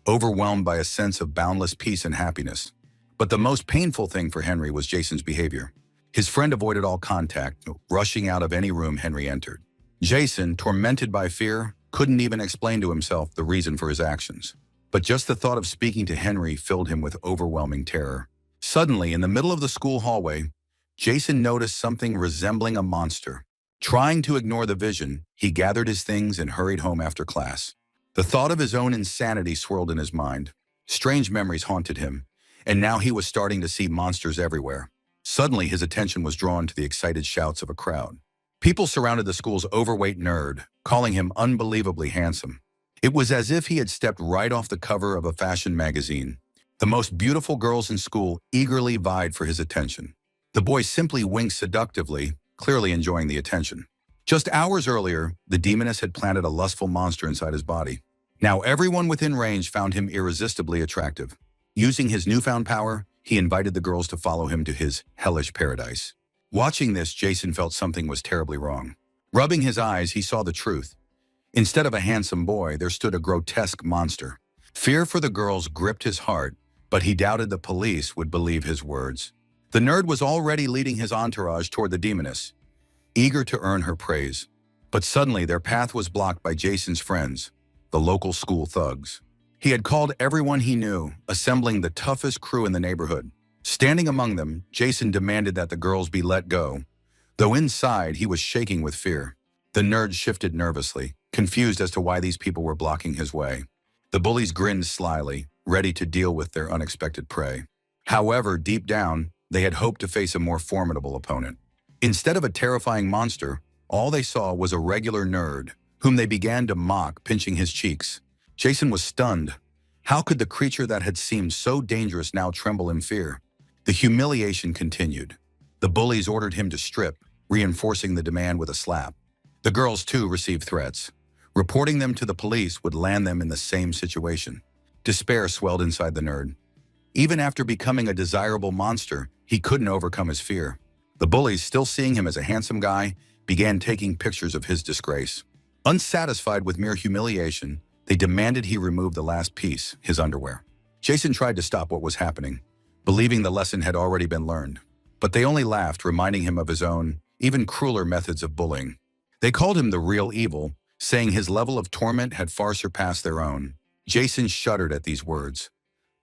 overwhelmed by a sense of boundless peace and happiness. But the most painful thing for Henry was Jason's behavior. His friend avoided all contact, rushing out of any room Henry entered. Jason, tormented by fear, couldn't even explain to himself the reason for his actions. But just the thought of speaking to Henry filled him with overwhelming terror. Suddenly, in the middle of the school hallway, Jason noticed something resembling a monster. Trying to ignore the vision, he gathered his things and hurried home after class. The thought of his own insanity swirled in his mind. Strange memories haunted him, and now he was starting to see monsters everywhere. Suddenly, his attention was drawn to the excited shouts of a crowd. People surrounded the school's overweight nerd, calling him unbelievably handsome. It was as if he had stepped right off the cover of a fashion magazine. The most beautiful girls in school eagerly vied for his attention. The boy simply winked seductively, clearly enjoying the attention. Just hours earlier, the demoness had planted a lustful monster inside his body. Now everyone within range found him irresistibly attractive. Using his newfound power, he invited the girls to follow him to his hellish paradise. Watching this, Jason felt something was terribly wrong. Rubbing his eyes, he saw the truth. Instead of a handsome boy, there stood a grotesque monster. Fear for the girls gripped his heart, but he doubted the police would believe his words. The nerd was already leading his entourage toward the demoness, eager to earn her praise. But suddenly their path was blocked by Jason's friends, the local school thugs. He had called everyone he knew, assembling the toughest crew in the neighborhood. Standing among them, Jason demanded that the girls be let go, though inside he was shaking with fear. The nerd shifted nervously, confused as to why these people were blocking his way. The bullies grinned slyly, ready to deal with their unexpected prey. However, deep down, they had hoped to face a more formidable opponent. Instead of a terrifying monster, all they saw was a regular nerd, whom they began to mock, pinching his cheeks. Jason was stunned. How could the creature that had seemed so dangerous now tremble in fear? The humiliation continued. The bullies ordered him to strip, reinforcing the demand with a slap. The girls, too, received threats. Reporting them to the police would land them in the same situation. Despair swelled inside the nerd. Even after becoming a desirable monster, he couldn't overcome his fear. The bullies, still seeing him as a handsome guy, began taking pictures of his disgrace. Unsatisfied with mere humiliation, they demanded he remove the last piece, his underwear. Jason tried to stop what was happening, believing the lesson had already been learned. But they only laughed, reminding him of his own, even crueler methods of bullying. They called him the real evil, saying his level of torment had far surpassed their own. Jason shuddered at these words.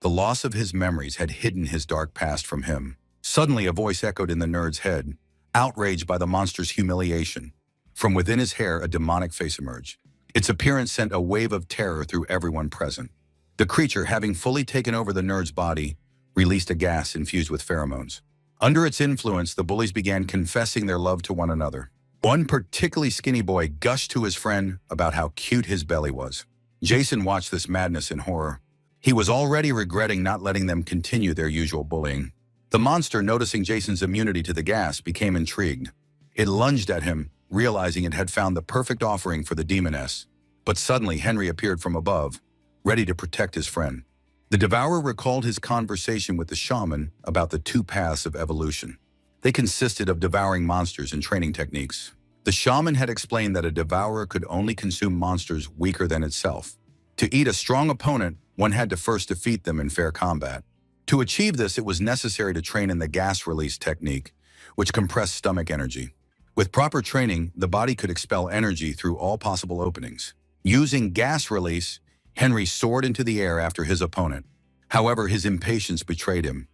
The loss of his memories had hidden his dark past from him. Suddenly, a voice echoed in the nerd's head, outraged by the monster's humiliation. From within his hair, a demonic face emerged. Its appearance sent a wave of terror through everyone present. The creature, having fully taken over the nerd's body, released a gas infused with pheromones. Under its influence, the bullies began confessing their love to one another. One particularly skinny boy gushed to his friend about how cute his belly was. Jason watched this madness in horror. He was already regretting not letting them continue their usual bullying. The monster, noticing Jason's immunity to the gas, became intrigued. It lunged at him, realizing it had found the perfect offering for the demoness. But suddenly, Henry appeared from above, ready to protect his friend. The devourer recalled his conversation with the shaman about the two paths of evolution. They consisted of devouring monsters and training techniques. The shaman had explained that a devourer could only consume monsters weaker than itself. To eat a strong opponent, one had to first defeat them in fair combat. To achieve this, it was necessary to train in the gas release technique, which compressed stomach energy. With proper training, the body could expel energy through all possible openings. Using gas release, Henry soared into the air after his opponent. However, his impatience betrayed him.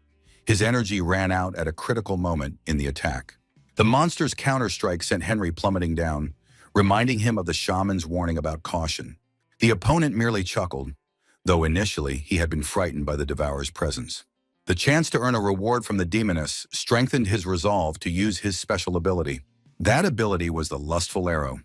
His energy ran out at a critical moment in the attack. The monster's counterstrike sent Henry plummeting down, reminding him of the shaman's warning about caution. The opponent merely chuckled, though initially he had been frightened by the devourer's presence. The chance to earn a reward from the demoness strengthened his resolve to use his special ability. That ability was the lustful arrow.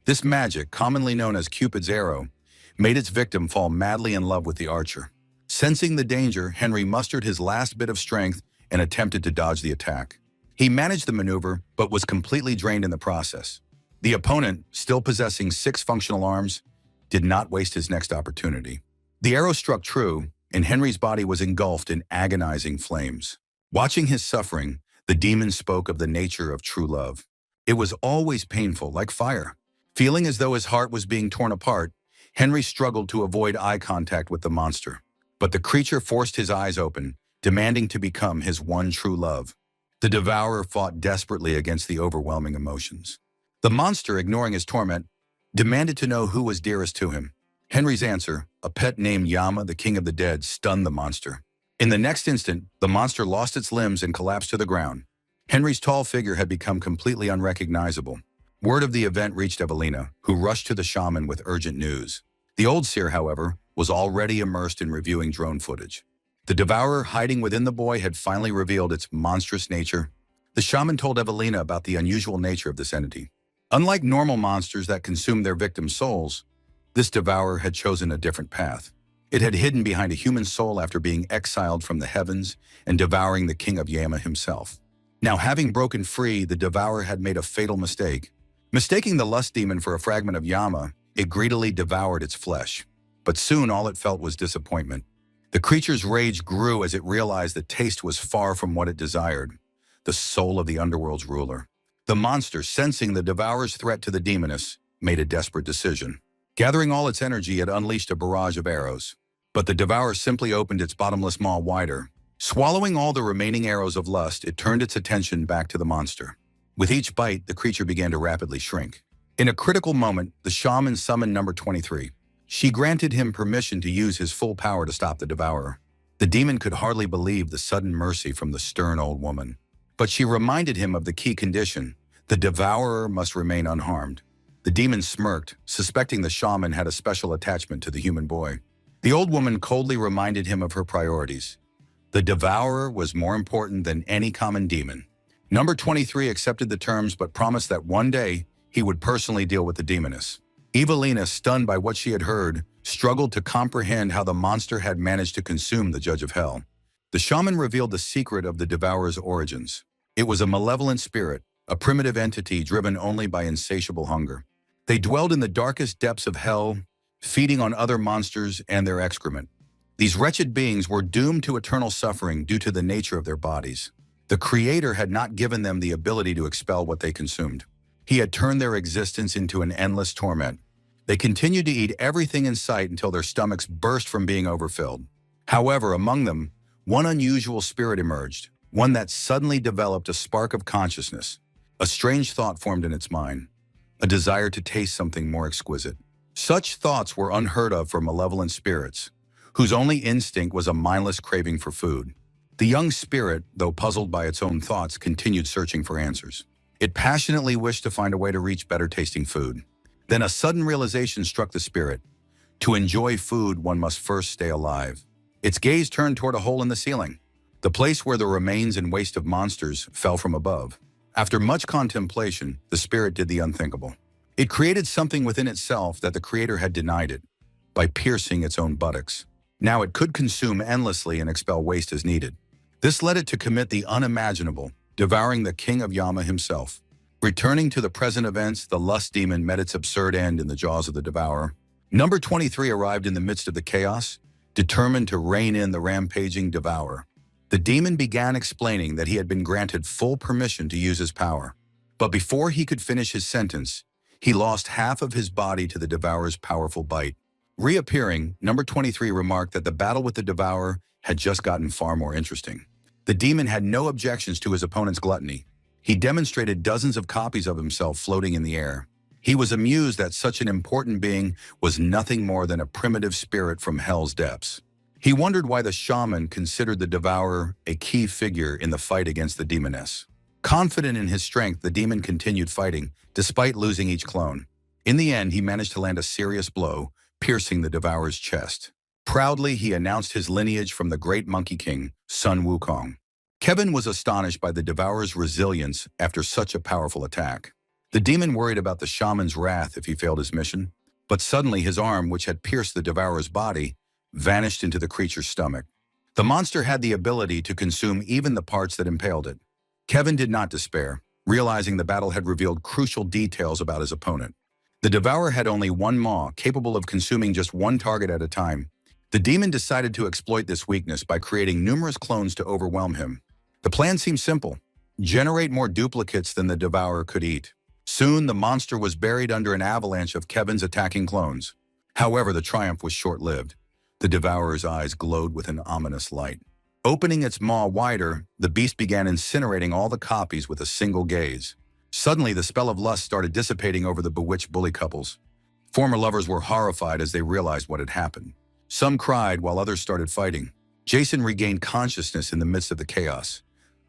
This magic, commonly known as Cupid's arrow, made its victim fall madly in love with the archer. Sensing the danger, Henry mustered his last bit of strength and attempted to dodge the attack. He managed the maneuver, but was completely drained in the process. The opponent, still possessing 6 functional arms, did not waste his next opportunity. The arrow struck true, and Henry's body was engulfed in agonizing flames. Watching his suffering, the demon spoke of the nature of true love. It was always painful, like fire. Feeling as though his heart was being torn apart, Henry struggled to avoid eye contact with the monster. But the creature forced his eyes open, demanding to become his one true love. The devourer fought desperately against the overwhelming emotions. The monster, ignoring his torment, demanded to know who was dearest to him. Henry's answer, a pet named Yama, the king of the dead, stunned the monster. In the next instant, the monster lost its limbs and collapsed to the ground. Henry's tall figure had become completely unrecognizable. Word of the event reached Evelina, who rushed to the shaman with urgent news. The old seer, however, was already immersed in reviewing drone footage. The devourer hiding within the boy had finally revealed its monstrous nature. The shaman told Evelina about the unusual nature of this entity. Unlike normal monsters that consume their victims' souls, this devourer had chosen a different path. It had hidden behind a human soul after being exiled from the heavens and devouring the king of Yama himself. Now, having broken free, the devourer had made a fatal mistake. Mistaking the lust demon for a fragment of Yama, it greedily devoured its flesh. But soon all it felt was disappointment. The creature's rage grew as it realized the taste was far from what it desired, the soul of the underworld's ruler. The monster, sensing the devourer's threat to the demoness, made a desperate decision. Gathering all its energy, it unleashed a barrage of arrows. But the devourer simply opened its bottomless maw wider. Swallowing all the remaining arrows of lust, it turned its attention back to the monster. With each bite, the creature began to rapidly shrink. In a critical moment, the shaman summoned number 23. She granted him permission to use his full power to stop the devourer. The demon could hardly believe the sudden mercy from the stern old woman. But she reminded him of the key condition: the devourer must remain unharmed. The demon smirked, suspecting the shaman had a special attachment to the human boy. The old woman coldly reminded him of her priorities. The devourer was more important than any common demon. Number 23 accepted the terms but promised that one day he would personally deal with the demoness. Evelina, stunned by what she had heard, struggled to comprehend how the monster had managed to consume the judge of hell. The shaman revealed the secret of the devourer's origins. It was a malevolent spirit, a primitive entity driven only by insatiable hunger. They dwelled in the darkest depths of hell, feeding on other monsters and their excrement. These wretched beings were doomed to eternal suffering due to the nature of their bodies. The Creator had not given them the ability to expel what they consumed. He had turned their existence into an endless torment. They continued to eat everything in sight until their stomachs burst from being overfilled. However, among them, one unusual spirit emerged, one that suddenly developed a spark of consciousness. A strange thought formed in its mind, a desire to taste something more exquisite. Such thoughts were unheard of for malevolent spirits, whose only instinct was a mindless craving for food. The young spirit, though puzzled by its own thoughts, continued searching for answers. It passionately wished to find a way to reach better-tasting food. Then a sudden realization struck the spirit. To enjoy food, one must first stay alive. Its gaze turned toward a hole in the ceiling, the place where the remains and waste of monsters fell from above. After much contemplation, the spirit did the unthinkable. It created something within itself that the Creator had denied it, by piercing its own buttocks. Now it could consume endlessly and expel waste as needed. This led it to commit the unimaginable, devouring the king of Yama himself. Returning to the present events, the lust demon met its absurd end in the jaws of the devourer. Number 23 arrived in the midst of the chaos, determined to rein in the rampaging devourer. The demon began explaining that he had been granted full permission to use his power. But before he could finish his sentence, he lost half of his body to the devourer's powerful bite. Reappearing, number 23 remarked that the battle with the devourer had just gotten far more interesting. The demon had no objections to his opponent's gluttony. He demonstrated dozens of copies of himself floating in the air. He was amused that such an important being was nothing more than a primitive spirit from hell's depths. He wondered why the shaman considered the devourer a key figure in the fight against the demoness. Confident in his strength, the demon continued fighting, despite losing each clone. In the end, he managed to land a serious blow, piercing the devourer's chest. Proudly, he announced his lineage from the great Monkey King, Sun Wukong. Kevin was astonished by the devourer's resilience after such a powerful attack. The demon worried about the shaman's wrath if he failed his mission, but suddenly his arm, which had pierced the devourer's body, vanished into the creature's stomach. The monster had the ability to consume even the parts that impaled it. Kevin did not despair, realizing the battle had revealed crucial details about his opponent. The devourer had only one maw, capable of consuming just one target at a time. The demon decided to exploit this weakness by creating numerous clones to overwhelm him. The plan seemed simple: generate more duplicates than the devourer could eat. Soon, the monster was buried under an avalanche of Kevin's attacking clones. However, the triumph was short-lived. The devourer's eyes glowed with an ominous light. Opening its maw wider, the beast began incinerating all the copies with a single gaze. Suddenly, the spell of lust started dissipating over the bewitched bully couples. Former lovers were horrified as they realized what had happened. Some cried while others started fighting. Jason regained consciousness in the midst of the chaos,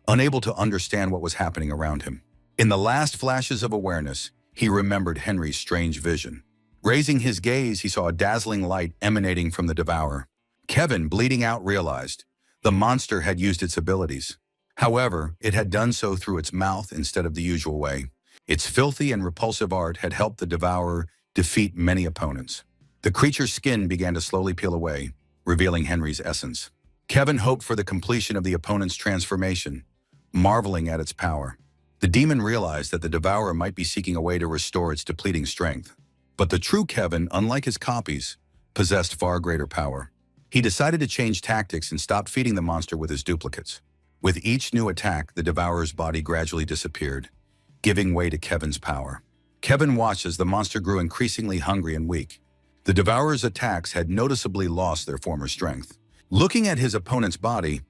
unable to understand what was happening around him. In the last flashes of awareness, he remembered Henry's strange vision. Raising his gaze, he saw a dazzling light emanating from the devourer. Kevin, bleeding out, realized the monster had used its abilities. However, it had done so through its mouth instead of the usual way. Its filthy and repulsive art had helped the devourer defeat many opponents. The creature's skin began to slowly peel away, revealing Henry's essence. Kevin hoped for the completion of the opponent's transformation, marveling at its power. The demon realized that the devourer might be seeking a way to restore its depleting strength. But the true Kevin, unlike his copies, possessed far greater power. He decided to change tactics and stop feeding the monster with his duplicates. With each new attack, the devourer's body gradually disappeared, giving way to Kevin's power. Kevin watched as the monster grew increasingly hungry and weak. The devourer's attacks had noticeably lost their former strength. Looking at his opponent's body,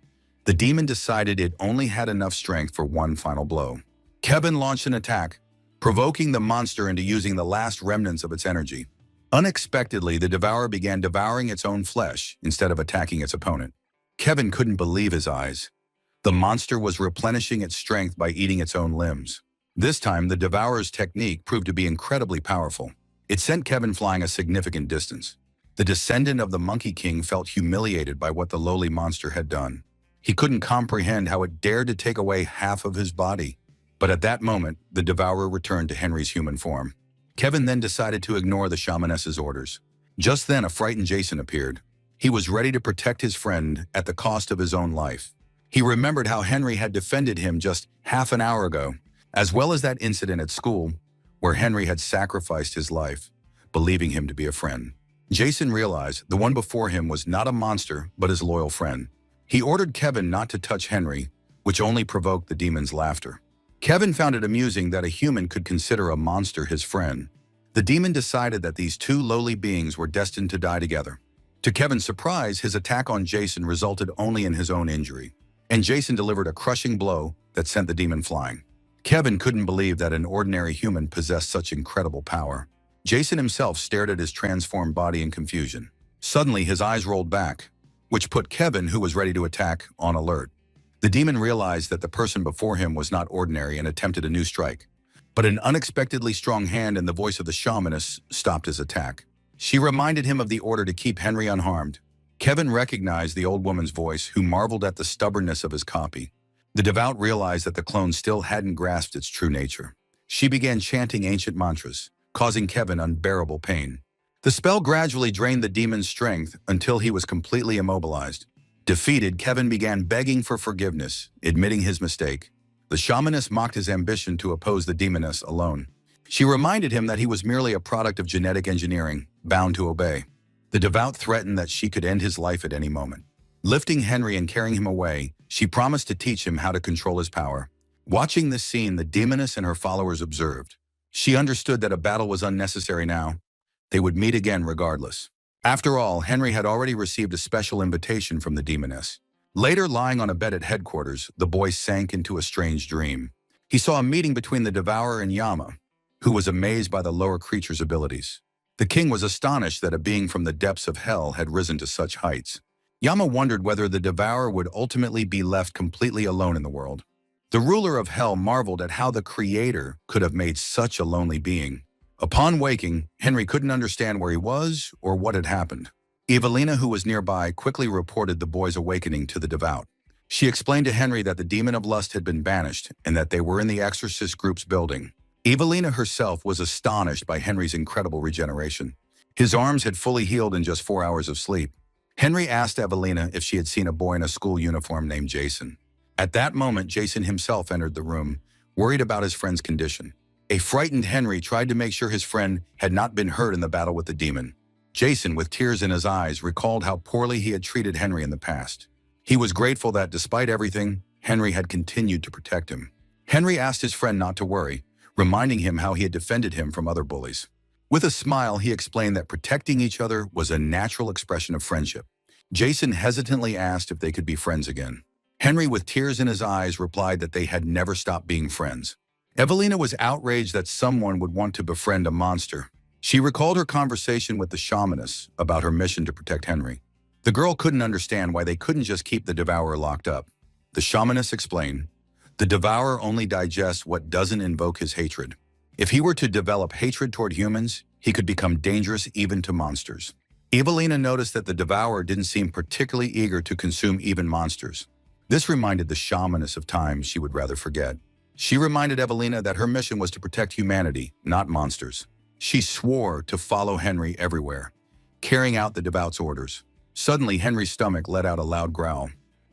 the demon decided it only had enough strength for one final blow. Kevin launched an attack, provoking the monster into using the last remnants of its energy. Unexpectedly, the devourer began devouring its own flesh instead of attacking its opponent. Kevin couldn't believe his eyes. The monster was replenishing its strength by eating its own limbs. This time, the devourer's technique proved to be incredibly powerful. It sent Kevin flying a significant distance. The descendant of the Monkey King felt humiliated by what the lowly monster had done. He couldn't comprehend how it dared to take away half of his body. But at that moment, the devourer returned to Henry's human form. Kevin then decided to ignore the shamaness's orders. Just then, a frightened Jason appeared. He was ready to protect his friend at the cost of his own life. He remembered how Henry had defended him just half an hour ago, as well as that incident at school where Henry had sacrificed his life, believing him to be a friend. Jason realized the one before him was not a monster, but his loyal friend. He ordered Kevin not to touch Henry, which only provoked the demon's laughter. Kevin found it amusing that a human could consider a monster his friend. The demon decided that these two lowly beings were destined to die together. To Kevin's surprise, his attack on Jason resulted only in his own injury, and Jason delivered a crushing blow that sent the demon flying. Kevin couldn't believe that an ordinary human possessed such incredible power. Jason himself stared at his transformed body in confusion. Suddenly, his eyes rolled back, which put Kevin, who was ready to attack, on alert. The demon realized that the person before him was not ordinary and attempted a new strike. But an unexpectedly strong hand and the voice of the shamaness stopped his attack. She reminded him of the order to keep Henry unharmed. Kevin recognized the old woman's voice, who marveled at the stubbornness of his copy. The devout realized that the clone still hadn't grasped its true nature. She began chanting ancient mantras, causing Kevin unbearable pain. The spell gradually drained the demon's strength until he was completely immobilized. Defeated, Kevin began begging for forgiveness, admitting his mistake. The shamaness mocked his ambition to oppose the demoness alone. She reminded him that he was merely a product of genetic engineering, bound to obey. The devout threatened that she could end his life at any moment. Lifting Henry and carrying him away, she promised to teach him how to control his power. Watching this scene, the demoness and her followers observed. She understood that a battle was unnecessary now. They would meet again regardless. After all, Henry had already received a special invitation from the demoness. Later, lying on a bed at headquarters, the boy sank into a strange dream. He saw a meeting between the devourer and Yama, who was amazed by the lower creature's abilities. The king was astonished that a being from the depths of hell had risen to such heights. Yama wondered whether the devourer would ultimately be left completely alone in the world. The ruler of hell marveled at how the creator could have made such a lonely being. Upon waking, Henry couldn't understand where he was or what had happened. Evelina, who was nearby, quickly reported the boy's awakening to the devout. She explained to Henry that the demon of lust had been banished and that they were in the exorcist group's building. Evelina herself was astonished by Henry's incredible regeneration. His arms had fully healed in just 4 hours of sleep. Henry asked Evelina if she had seen a boy in a school uniform named Jason. At that moment, Jason himself entered the room, worried about his friend's condition. A frightened Henry tried to make sure his friend had not been hurt in the battle with the demon. Jason, with tears in his eyes, recalled how poorly he had treated Henry in the past. He was grateful that, despite everything, Henry had continued to protect him. Henry asked his friend not to worry, reminding him how he had defended him from other bullies. With a smile, he explained that protecting each other was a natural expression of friendship. Jason hesitantly asked if they could be friends again. Henry, with tears in his eyes, replied that they had never stopped being friends. Evelina was outraged that someone would want to befriend a monster. She recalled her conversation with the shamaness about her mission to protect Henry. The girl couldn't understand why they couldn't just keep the devourer locked up. The shamaness explained, "The devourer only digests what doesn't invoke his hatred. If he were to develop hatred toward humans, he could become dangerous even to monsters." Evelina noticed that the devourer didn't seem particularly eager to consume even monsters. This reminded the shamaness of times she would rather forget. She reminded Evelina that her mission was to protect humanity, not monsters. She swore to follow Henry everywhere, carrying out the devout's orders. Suddenly, Henry's stomach let out a loud growl.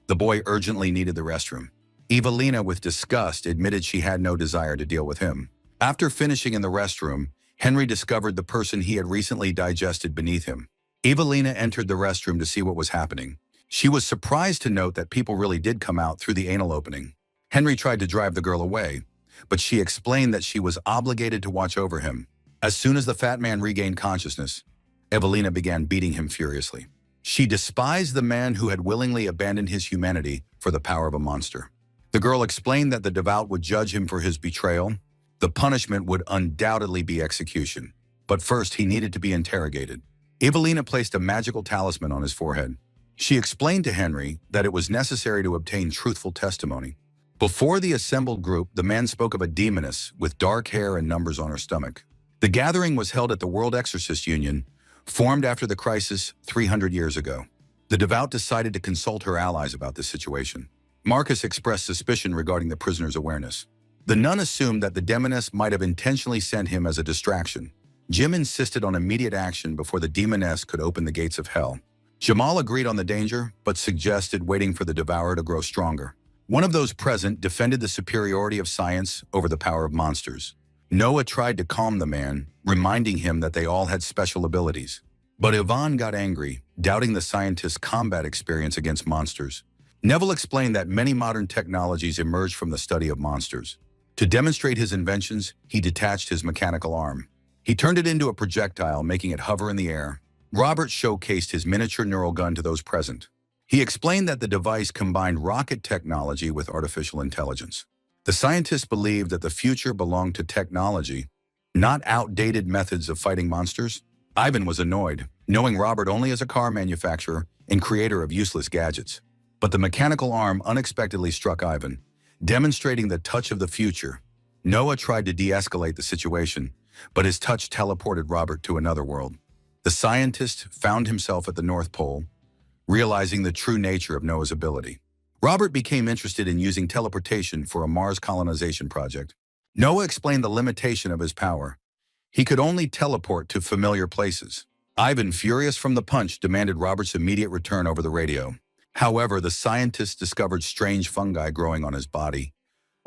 The boy urgently needed the restroom. Evelina, with disgust, admitted she had no desire to deal with him. After finishing in the restroom, Henry discovered the person he had recently digested beneath him. Evelina entered the restroom to see what was happening. She was surprised to note that people really did come out through the anal opening. Henry tried to drive the girl away, but she explained that she was obligated to watch over him. As soon as the fat man regained consciousness, Evelina began beating him furiously. She despised the man who had willingly abandoned his humanity for the power of a monster. The girl explained that the devout would judge him for his betrayal. The punishment would undoubtedly be execution, but first he needed to be interrogated. Evelina placed a magical talisman on his forehead. She explained to Henry that it was necessary to obtain truthful testimony. Before the assembled group, the man spoke of a demoness with dark hair and numbers on her stomach. The gathering was held at the World Exorcist Union, formed after the crisis 300 years ago. The devout decided to consult her allies about this situation. Marcus expressed suspicion regarding the prisoner's awareness. The nun assumed that the demoness might have intentionally sent him as a distraction. Jim insisted on immediate action before the demoness could open the gates of hell. Jamal agreed on the danger, but suggested waiting for the devourer to grow stronger. One of those present defended the superiority of science over the power of monsters. Noah tried to calm the man, reminding him that they all had special abilities. But Yvonne got angry, doubting the scientist's combat experience against monsters. Neville explained that many modern technologies emerged from the study of monsters. To demonstrate his inventions, he detached his mechanical arm. He turned it into a projectile, making it hover in the air. Robert showcased his miniature neural gun to those present. He explained that the device combined rocket technology with artificial intelligence. The scientists believed that the future belonged to technology, not outdated methods of fighting monsters. Ivan was annoyed, knowing Robert only as a car manufacturer and creator of useless gadgets. But the mechanical arm unexpectedly struck Ivan, demonstrating the touch of the future. Noah tried to de-escalate the situation, but his touch teleported Robert to another world. The scientist found himself at the North Pole, realizing the true nature of Noah's ability. Robert became interested in using teleportation for a Mars colonization project. Noah explained the limitation of his power. He could only teleport to familiar places. Ivan, furious from the punch, demanded Robert's immediate return over the radio. However, the scientists discovered strange fungi growing on his body,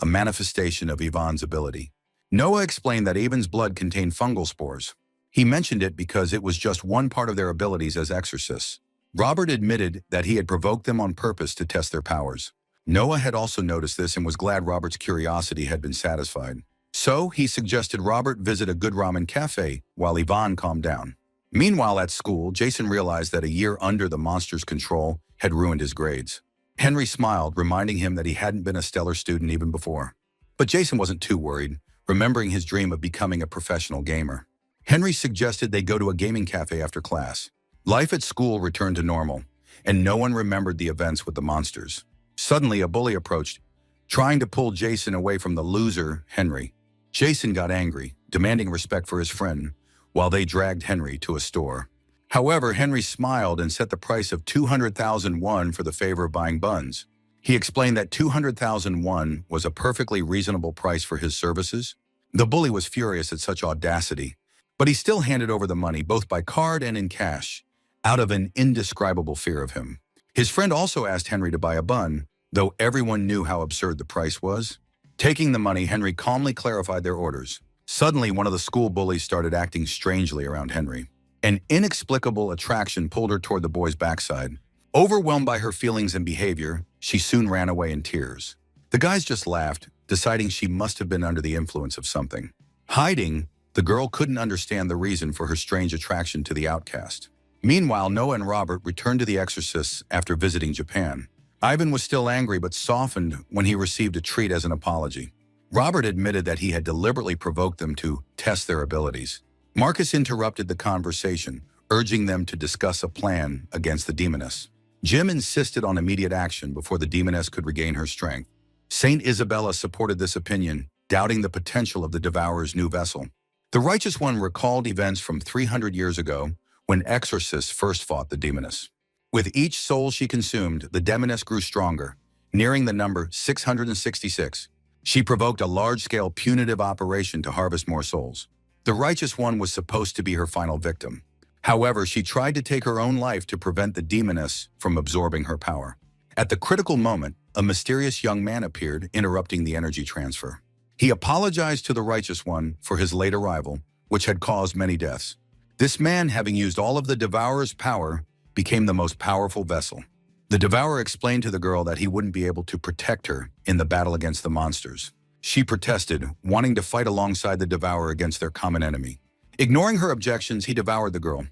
a manifestation of Ivan's ability. Noah explained that Ivan's blood contained fungal spores. He mentioned it because it was just one part of their abilities as exorcists. Robert admitted that he had provoked them on purpose to test their powers. Noah had also noticed this and was glad Robert's curiosity had been satisfied. So, he suggested Robert visit a good ramen cafe while Ivan calmed down. Meanwhile, at school, Jason realized that a year under the monster's control had ruined his grades. Henry smiled, reminding him that he hadn't been a stellar student even before. But Jason wasn't too worried, remembering his dream of becoming a professional gamer. Henry suggested they go to a gaming cafe after class. Life at school returned to normal, and no one remembered the events with the monsters. Suddenly, a bully approached, trying to pull Jason away from the loser, Henry. Jason got angry, demanding respect for his friend, while they dragged Henry to a store. However, Henry smiled and set the price of 200,000 won for the favor of buying buns. He explained that 200,000 won was a perfectly reasonable price for his services. The bully was furious at such audacity, but he still handed over the money both by card and in cash, out of an indescribable fear of him. His friend also asked Henry to buy a bun, though everyone knew how absurd the price was. Taking the money, Henry calmly clarified their orders. Suddenly, one of the school bullies started acting strangely around Henry. An inexplicable attraction pulled her toward the boy's backside. Overwhelmed by her feelings and behavior, she soon ran away in tears. The guys just laughed, deciding she must have been under the influence of something. Hiding, the girl couldn't understand the reason for her strange attraction to the outcast. Meanwhile, Noah and Robert returned to the exorcists after visiting Japan. Ivan was still angry but softened when he received a treat as an apology. Robert admitted that he had deliberately provoked them to test their abilities. Marcus interrupted the conversation, urging them to discuss a plan against the demoness. Jim insisted on immediate action before the demoness could regain her strength. Saint Isabella supported this opinion, doubting the potential of the Devourer's new vessel. The Righteous One recalled events from 300 years ago when exorcists first fought the demoness. With each soul she consumed, the demoness grew stronger, nearing the number 666. She provoked a large-scale punitive operation to harvest more souls. The Righteous One was supposed to be her final victim. However, she tried to take her own life to prevent the demoness from absorbing her power. At the critical moment, a mysterious young man appeared, interrupting the energy transfer. He apologized to the Righteous One for his late arrival, which had caused many deaths. This man, having used all of the Devourer's power, became the most powerful vessel. The Devourer explained to the girl that he wouldn't be able to protect her in the battle against the monsters. She protested, wanting to fight alongside the Devourer against their common enemy. Ignoring her objections, he devoured the girl,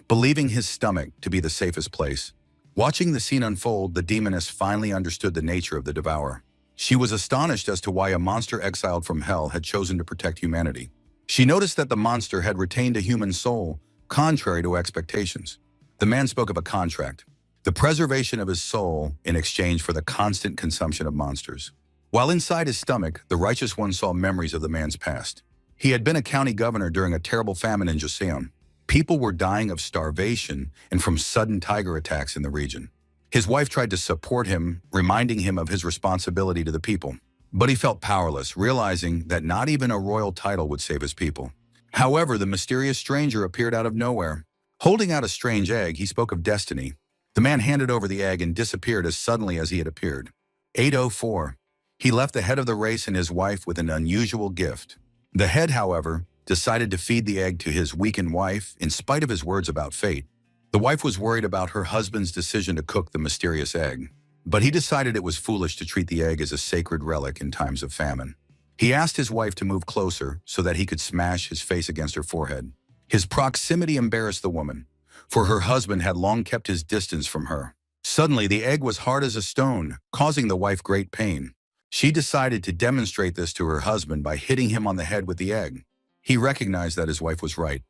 believing his stomach to be the safest place. Watching the scene unfold, the demoness finally understood the nature of the Devourer. She was astonished as to why a monster exiled from hell had chosen to protect humanity. She noticed that the monster had retained a human soul, contrary to expectations. The man spoke of a contract, the preservation of his soul in exchange for the constant consumption of monsters. While inside his stomach, the Righteous One saw memories of the man's past. He had been a county governor during a terrible famine in Joseon. People were dying of starvation and from sudden tiger attacks in the region. His wife tried to support him, reminding him of his responsibility to the people. But he felt powerless, realizing that not even a royal title would save his people. However, the mysterious stranger appeared out of nowhere. Holding out a strange egg, he spoke of destiny. The man handed over the egg and disappeared as suddenly as he had appeared. 8:04. He left the head of the race and his wife with an unusual gift. The head, however, decided to feed the egg to his weakened wife in spite of his words about fate. The wife was worried about her husband's decision to cook the mysterious egg, but he decided it was foolish to treat the egg as a sacred relic in times of famine. He asked his wife to move closer so that he could smash his face against her forehead. His proximity embarrassed the woman, for her husband had long kept his distance from her. Suddenly, the egg was hard as a stone, causing the wife great pain. She decided to demonstrate this to her husband by hitting him on the head with the egg. He recognized that his wife was right.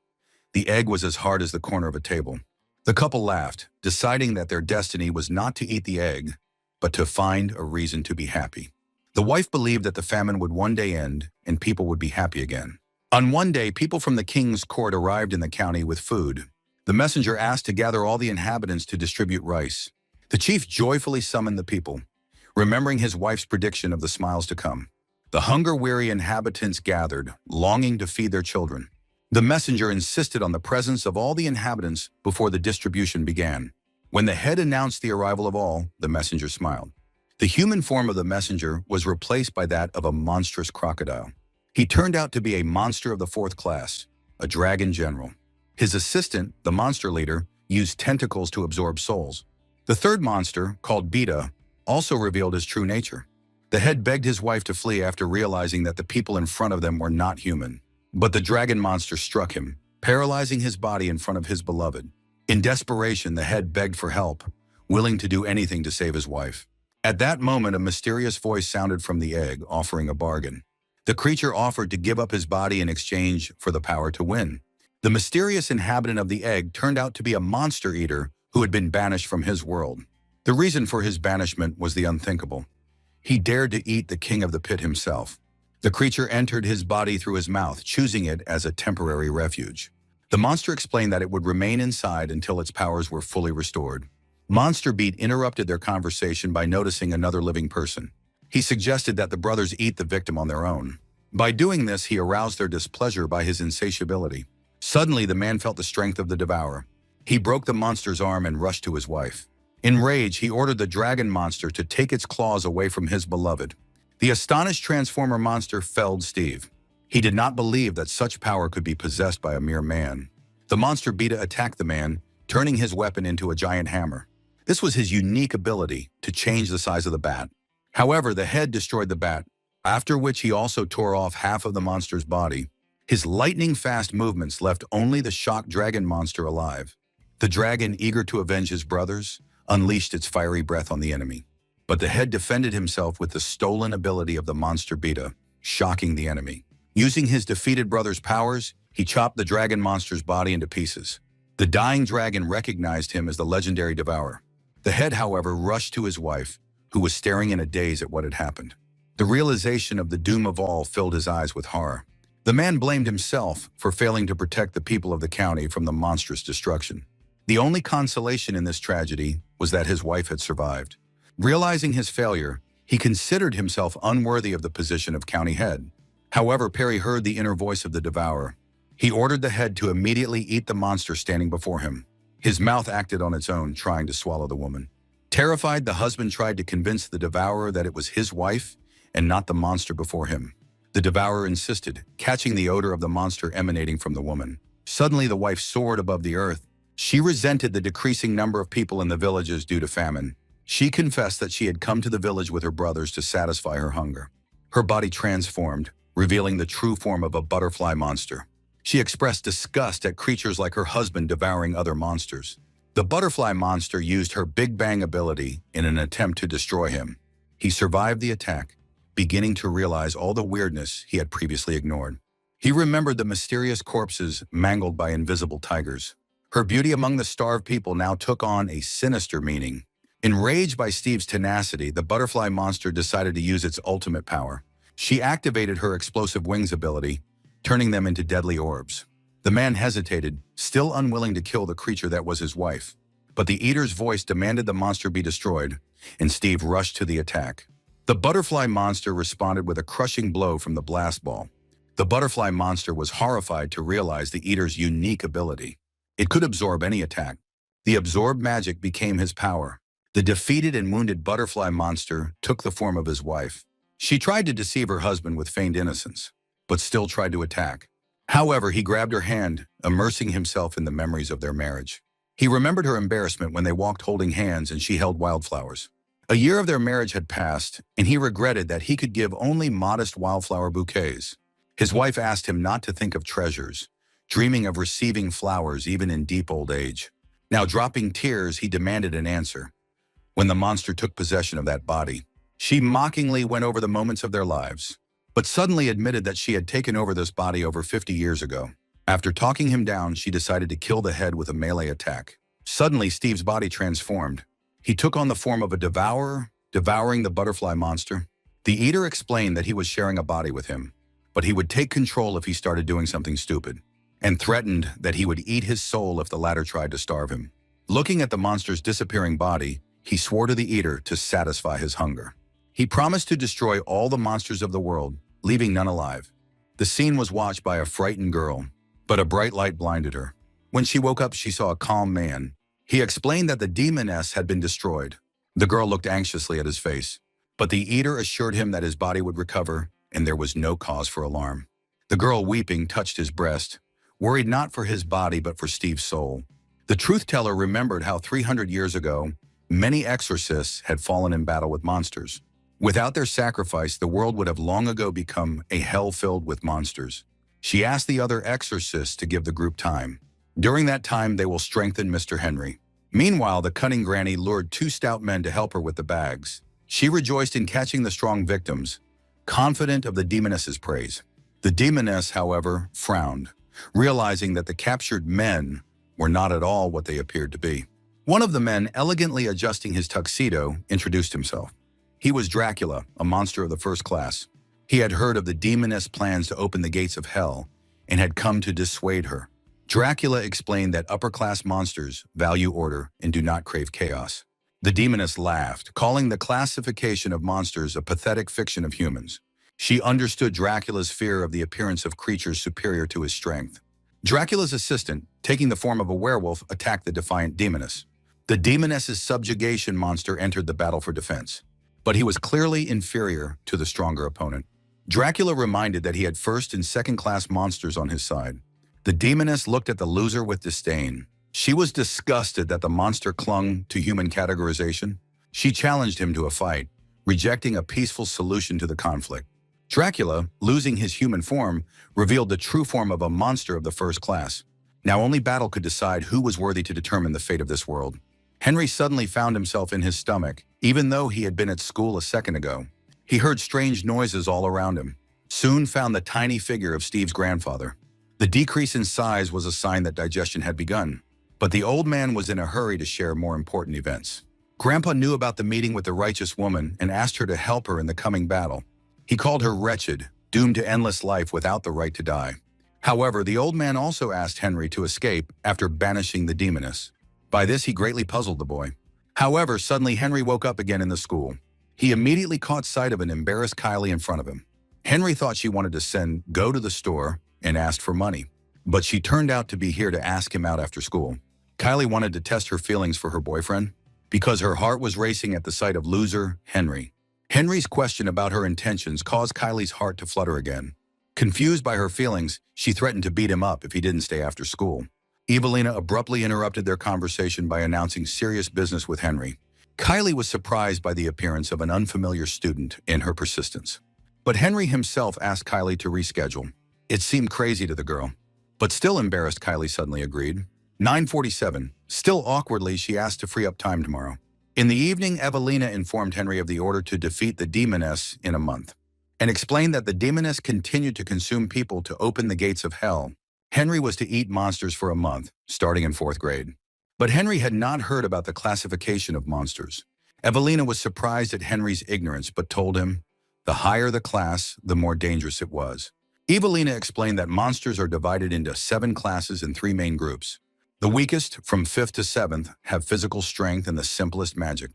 The egg was as hard as the corner of a table. The couple laughed, deciding that their destiny was not to eat the egg, but to find a reason to be happy. The wife believed that the famine would one day end and people would be happy again. On one day, people from the king's court arrived in the county with food. The messenger asked to gather all the inhabitants to distribute rice. The chief joyfully summoned the people, remembering his wife's prediction of the smiles to come. The hunger-weary inhabitants gathered, longing to feed their children. The messenger insisted on the presence of all the inhabitants before the distribution began. When the head announced the arrival of all, the messenger smiled. The human form of the messenger was replaced by that of a monstrous crocodile. He turned out to be a monster of the fourth class, a dragon general. His assistant, the monster leader, used tentacles to absorb souls. The third monster, called Beta, also revealed his true nature. The head begged his wife to flee after realizing that the people in front of them were not human. But the dragon monster struck him, paralyzing his body in front of his beloved. In desperation, the head begged for help, willing to do anything to save his wife. At that moment, a mysterious voice sounded from the egg, offering a bargain. The creature offered to give up his body in exchange for the power to win. The mysterious inhabitant of the egg turned out to be a monster eater who had been banished from his world. The reason for his banishment was the unthinkable. He dared to eat the king of the pit himself. The creature entered his body through his mouth, choosing it as a temporary refuge. The monster explained that it would remain inside until its powers were fully restored. Monster Beat interrupted their conversation by noticing another living person. He suggested that the brothers eat the victim on their own. By doing this, he aroused their displeasure by his insatiability. Suddenly, the man felt the strength of the devourer. He broke the monster's arm and rushed to his wife. In rage, he ordered the dragon monster to take its claws away from his beloved. The astonished Transformer monster felled Steve. He did not believe that such power could be possessed by a mere man. The monster Beta attacked the man, turning his weapon into a giant hammer. This was his unique ability to change the size of the bat. However, the head destroyed the bat, after which he also tore off half of the monster's body. His lightning-fast movements left only the shocked dragon monster alive. The dragon, eager to avenge his brothers, unleashed its fiery breath on the enemy. But the head defended himself with the stolen ability of the monster Beta, shocking the enemy. Using his defeated brother's powers, he chopped the dragon monster's body into pieces. The dying dragon recognized him as the legendary devourer. The head, however, rushed to his wife, who was staring in a daze at what had happened. The realization of the doom of all filled his eyes with horror. The man blamed himself for failing to protect the people of the county from the monstrous destruction. The only consolation in this tragedy was that his wife had survived. Realizing his failure, he considered himself unworthy of the position of county head. However, Perry heard the inner voice of the devourer. He ordered the head to immediately eat the monster standing before him. His mouth acted on its own, trying to swallow the woman. Terrified, the husband tried to convince the devourer that it was his wife and not the monster before him. The devourer insisted, catching the odor of the monster emanating from the woman. Suddenly, the wife soared above the earth. She resented the decreasing number of people in the villages due to famine. She confessed that she had come to the village with her brothers to satisfy her hunger. Her body transformed, revealing the true form of a butterfly monster. She expressed disgust at creatures like her husband devouring other monsters. The butterfly monster used her Big Bang ability in an attempt to destroy him. He survived the attack, beginning to realize all the weirdness he had previously ignored. He remembered the mysterious corpses mangled by invisible tigers. Her beauty among the starved people now took on a sinister meaning. Enraged by Steve's tenacity, the butterfly monster decided to use its ultimate power. She activated her explosive wings ability, turning them into deadly orbs. The man hesitated, still unwilling to kill the creature that was his wife. But the eater's voice demanded the monster be destroyed, and Steve rushed to the attack. The butterfly monster responded with a crushing blow from the blast ball. The butterfly monster was horrified to realize the eater's unique ability. It could absorb any attack. The absorbed magic became his power. The defeated and wounded butterfly monster took the form of his wife. She tried to deceive her husband with feigned innocence, but still tried to attack. However, he grabbed her hand, immersing himself in the memories of their marriage. He remembered her embarrassment when they walked holding hands and she held wildflowers. A year of their marriage had passed, and he regretted that he could give only modest wildflower bouquets. His wife asked him not to think of treasures, dreaming of receiving flowers even in deep old age. Now, dropping tears, he demanded an answer. When the monster took possession of that body, she mockingly went over the moments of their lives, but suddenly admitted that she had taken over this body over 50 years ago. After talking him down, she decided to kill the head with a melee attack. Suddenly, Steve's body transformed. He took on the form of a devourer, devouring the butterfly monster. The eater explained that he was sharing a body with him, but he would take control if he started doing something stupid, and threatened that he would eat his soul if the latter tried to starve him. Looking at the monster's disappearing body, he swore to the eater to satisfy his hunger. He promised to destroy all the monsters of the world, leaving none alive. The scene was watched by a frightened girl, but a bright light blinded her. When she woke up, she saw a calm man. He explained that the demoness had been destroyed. The girl looked anxiously at his face, but the eater assured him that his body would recover and there was no cause for alarm. The girl, weeping, touched his breast, worried not for his body but for Steve's soul. The truth-teller remembered how 300 years ago, many exorcists had fallen in battle with monsters. Without their sacrifice, the world would have long ago become a hell filled with monsters. She asked the other exorcists to give the group time. During that time, they will strengthen Mr. Henry. Meanwhile, the cunning granny lured two stout men to help her with the bags. She rejoiced in catching the strong victims, confident of the demoness's praise. The demoness, however, frowned, realizing that the captured men were not at all what they appeared to be. One of the men, elegantly adjusting his tuxedo, introduced himself. He was Dracula, a monster of the first class. He had heard of the demoness' plans to open the gates of hell and had come to dissuade her. Dracula explained that upper-class monsters value order and do not crave chaos. The demoness laughed, calling the classification of monsters a pathetic fiction of humans. She understood Dracula's fear of the appearance of creatures superior to his strength. Dracula's assistant, taking the form of a werewolf, attacked the defiant demoness. The demoness's subjugation monster entered the battle for defense, but he was clearly inferior to the stronger opponent. Dracula reminded that he had first and second-class monsters on his side. The demoness looked at the loser with disdain. She was disgusted that the monster clung to human categorization. She challenged him to a fight, rejecting a peaceful solution to the conflict. Dracula, losing his human form, revealed the true form of a monster of the first class. Now only battle could decide who was worthy to determine the fate of this world. Henry suddenly found himself in his stomach, even though he had been at school a second ago. He heard strange noises all around him. Soon found the tiny figure of Steve's grandfather. The decrease in size was a sign that digestion had begun. But the old man was in a hurry to share more important events. Grandpa knew about the meeting with the righteous woman and asked her to help her in the coming battle. He called her wretched, doomed to endless life without the right to die. However, the old man also asked Henry to escape after banishing the demoness. By this, he greatly puzzled the boy. However, suddenly Henry woke up again in the school. He immediately caught sight of an embarrassed Kylie in front of him. Henry thought she wanted to go to the store and asked for money, but she turned out to be here to ask him out after school. Kylie wanted to test her feelings for her boyfriend because her heart was racing at the sight of loser Henry. Henry's question about her intentions caused Kylie's heart to flutter again. Confused by her feelings, she threatened to beat him up if he didn't stay after school. Evelina abruptly interrupted their conversation by announcing serious business with Henry. Kylie was surprised by the appearance of an unfamiliar student and her persistence. But Henry himself asked Kylie to reschedule. It seemed crazy to the girl, but still embarrassed, Kylie suddenly agreed. 9:47. Still awkwardly, she asked to free up time tomorrow. In the evening, Evelina informed Henry of the order to defeat the demoness in a month, and explained that the demoness continued to consume people to open the gates of hell. Henry was to eat monsters for a month, starting in 4th grade. But Henry had not heard about the classification of monsters. Evelina was surprised at Henry's ignorance, but told him, the higher the class, the more dangerous it was. Evelina explained that monsters are divided into 7 classes and 3 main groups. The weakest, from 5th to 7th, have physical strength and the simplest magic.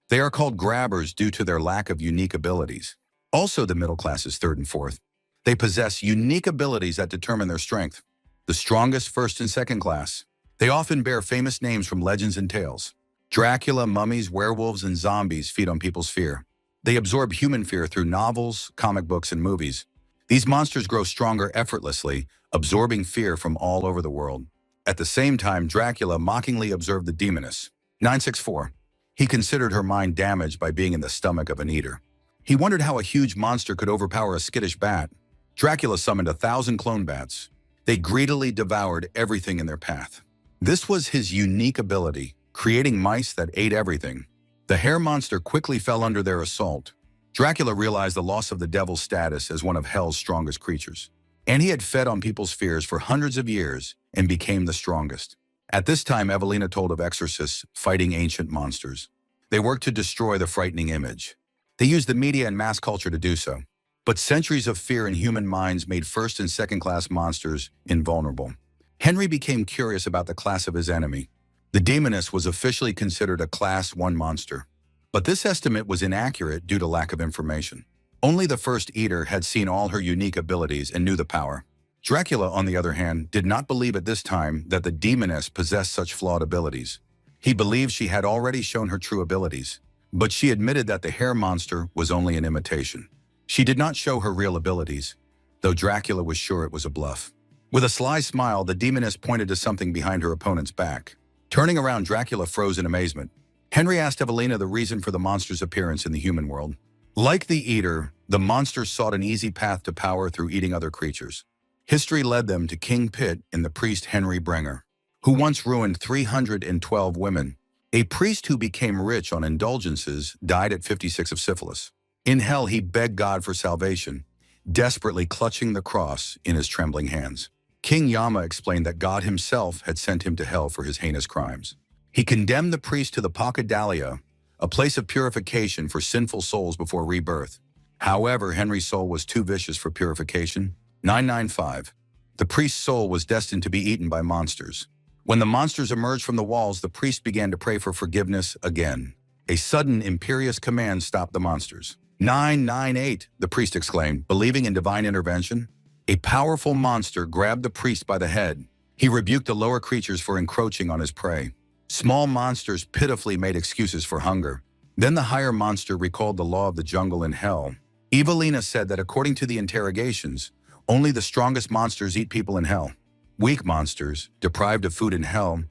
They are called grabbers due to their lack of unique abilities. Also, the middle classes, 3rd and 4th. They possess unique abilities that determine their strength. The strongest 1st and 2nd class. They often bear famous names from legends and tales. Dracula, mummies, werewolves, and zombies feed on people's fear. They absorb human fear through novels, comic books, and movies. These monsters grow stronger effortlessly, absorbing fear from all over the world. At the same time, Dracula mockingly observed the demoness. 964. He considered her mind damaged by being in the stomach of an eater. He wondered how a huge monster could overpower a skittish bat. Dracula summoned 1,000 clone bats. They greedily devoured everything in their path. This was his unique ability, creating mice that ate everything. The hair monster quickly fell under their assault. Dracula realized the loss of the devil's status as one of hell's strongest creatures. And he had fed on people's fears for hundreds of years and became the strongest. At this time, Evelina told of exorcists fighting ancient monsters. They worked to destroy the frightening image. They used the media and mass culture to do so. But centuries of fear in human minds made 1st and 2nd class monsters invulnerable. Henry became curious about the class of his enemy. The demoness was officially considered a Class 1 monster. But this estimate was inaccurate due to lack of information. Only the first eater had seen all her unique abilities and knew the power. Dracula, on the other hand, did not believe at this time that the demoness possessed such flawed abilities. He believed she had already shown her true abilities, but she admitted that the hair monster was only an imitation. She did not show her real abilities, though Dracula was sure it was a bluff. With a sly smile, the demoness pointed to something behind her opponent's back. Turning around, Dracula froze in amazement. Henry asked Evelina the reason for the monster's appearance in the human world. Like the eater, the monsters sought an easy path to power through eating other creatures. History led them to King Pitt and the priest Henry Bringer, who once ruined 312 women. A priest who became rich on indulgences died at 56 of syphilis. In hell, he begged God for salvation, desperately clutching the cross in his trembling hands. King Yama explained that God himself had sent him to hell for his heinous crimes. He condemned the priest to the Pacadalia, a place of purification for sinful souls before rebirth. However, Henry's soul was too vicious for purification. 995. The priest's soul was destined to be eaten by monsters. When the monsters emerged from the walls, the priest began to pray for forgiveness again. A sudden, imperious command stopped the monsters. 998, the priest exclaimed, believing in divine intervention. A powerful monster grabbed the priest by the head. He rebuked the lower creatures for encroaching on his prey. Small monsters pitifully made excuses for hunger. Then the higher monster recalled the law of the jungle in hell. Evelina said that according to the interrogations, only the strongest monsters eat people in hell. Weak monsters, deprived of food in hell,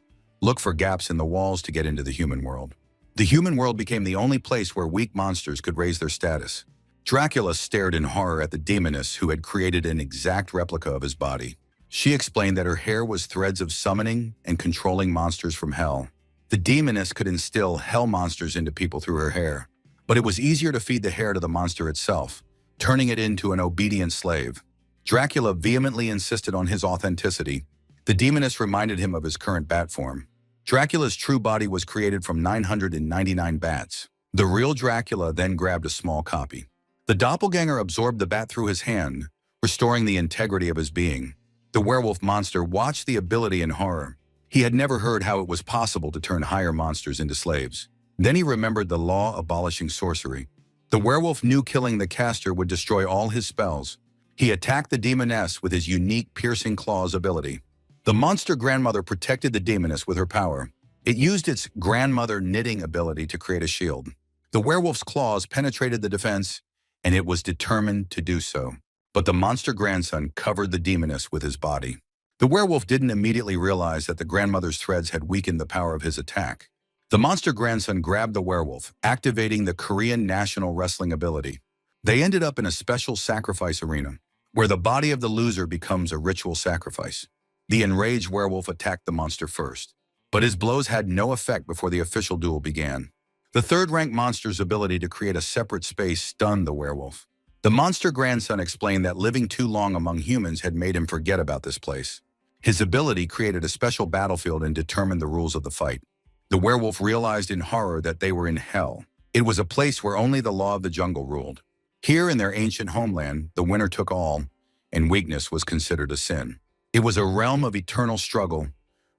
look for gaps in the walls to get into the human world. The human world became the only place where weak monsters could raise their status. Dracula stared in horror at the demoness who had created an exact replica of his body. She explained that her hair was threads of summoning and controlling monsters from hell. The demoness could instill hell monsters into people through her hair, but it was easier to feed the hair to the monster itself, turning it into an obedient slave. Dracula vehemently insisted on his authenticity. The demoness reminded him of his current bat form. Dracula's true body was created from 999 bats. The real Dracula then grabbed a small copy. The doppelganger absorbed the bat through his hand, restoring the integrity of his being. The werewolf monster watched the ability in horror. He had never heard how it was possible to turn higher monsters into slaves. Then he remembered the law abolishing sorcery. The werewolf knew killing the caster would destroy all his spells. He attacked the demoness with his unique piercing claws ability. The monster grandmother protected the demoness with her power. It used its grandmother knitting ability to create a shield. The werewolf's claws penetrated the defense, and it was determined to do so. But the monster grandson covered the demoness with his body. The werewolf didn't immediately realize that the grandmother's threads had weakened the power of his attack. The monster grandson grabbed the werewolf, activating the Korean national wrestling ability. They ended up in a special sacrifice arena, where the body of the loser becomes a ritual sacrifice. The enraged werewolf attacked the monster first, but his blows had no effect before the official duel began. The third-ranked monster's ability to create a separate space stunned the werewolf. The monster grandson explained that living too long among humans had made him forget about this place. His ability created a special battlefield and determined the rules of the fight. The werewolf realized in horror that they were in hell. It was a place where only the law of the jungle ruled. Here in their ancient homeland, the winner took all, and weakness was considered a sin. It was a realm of eternal struggle,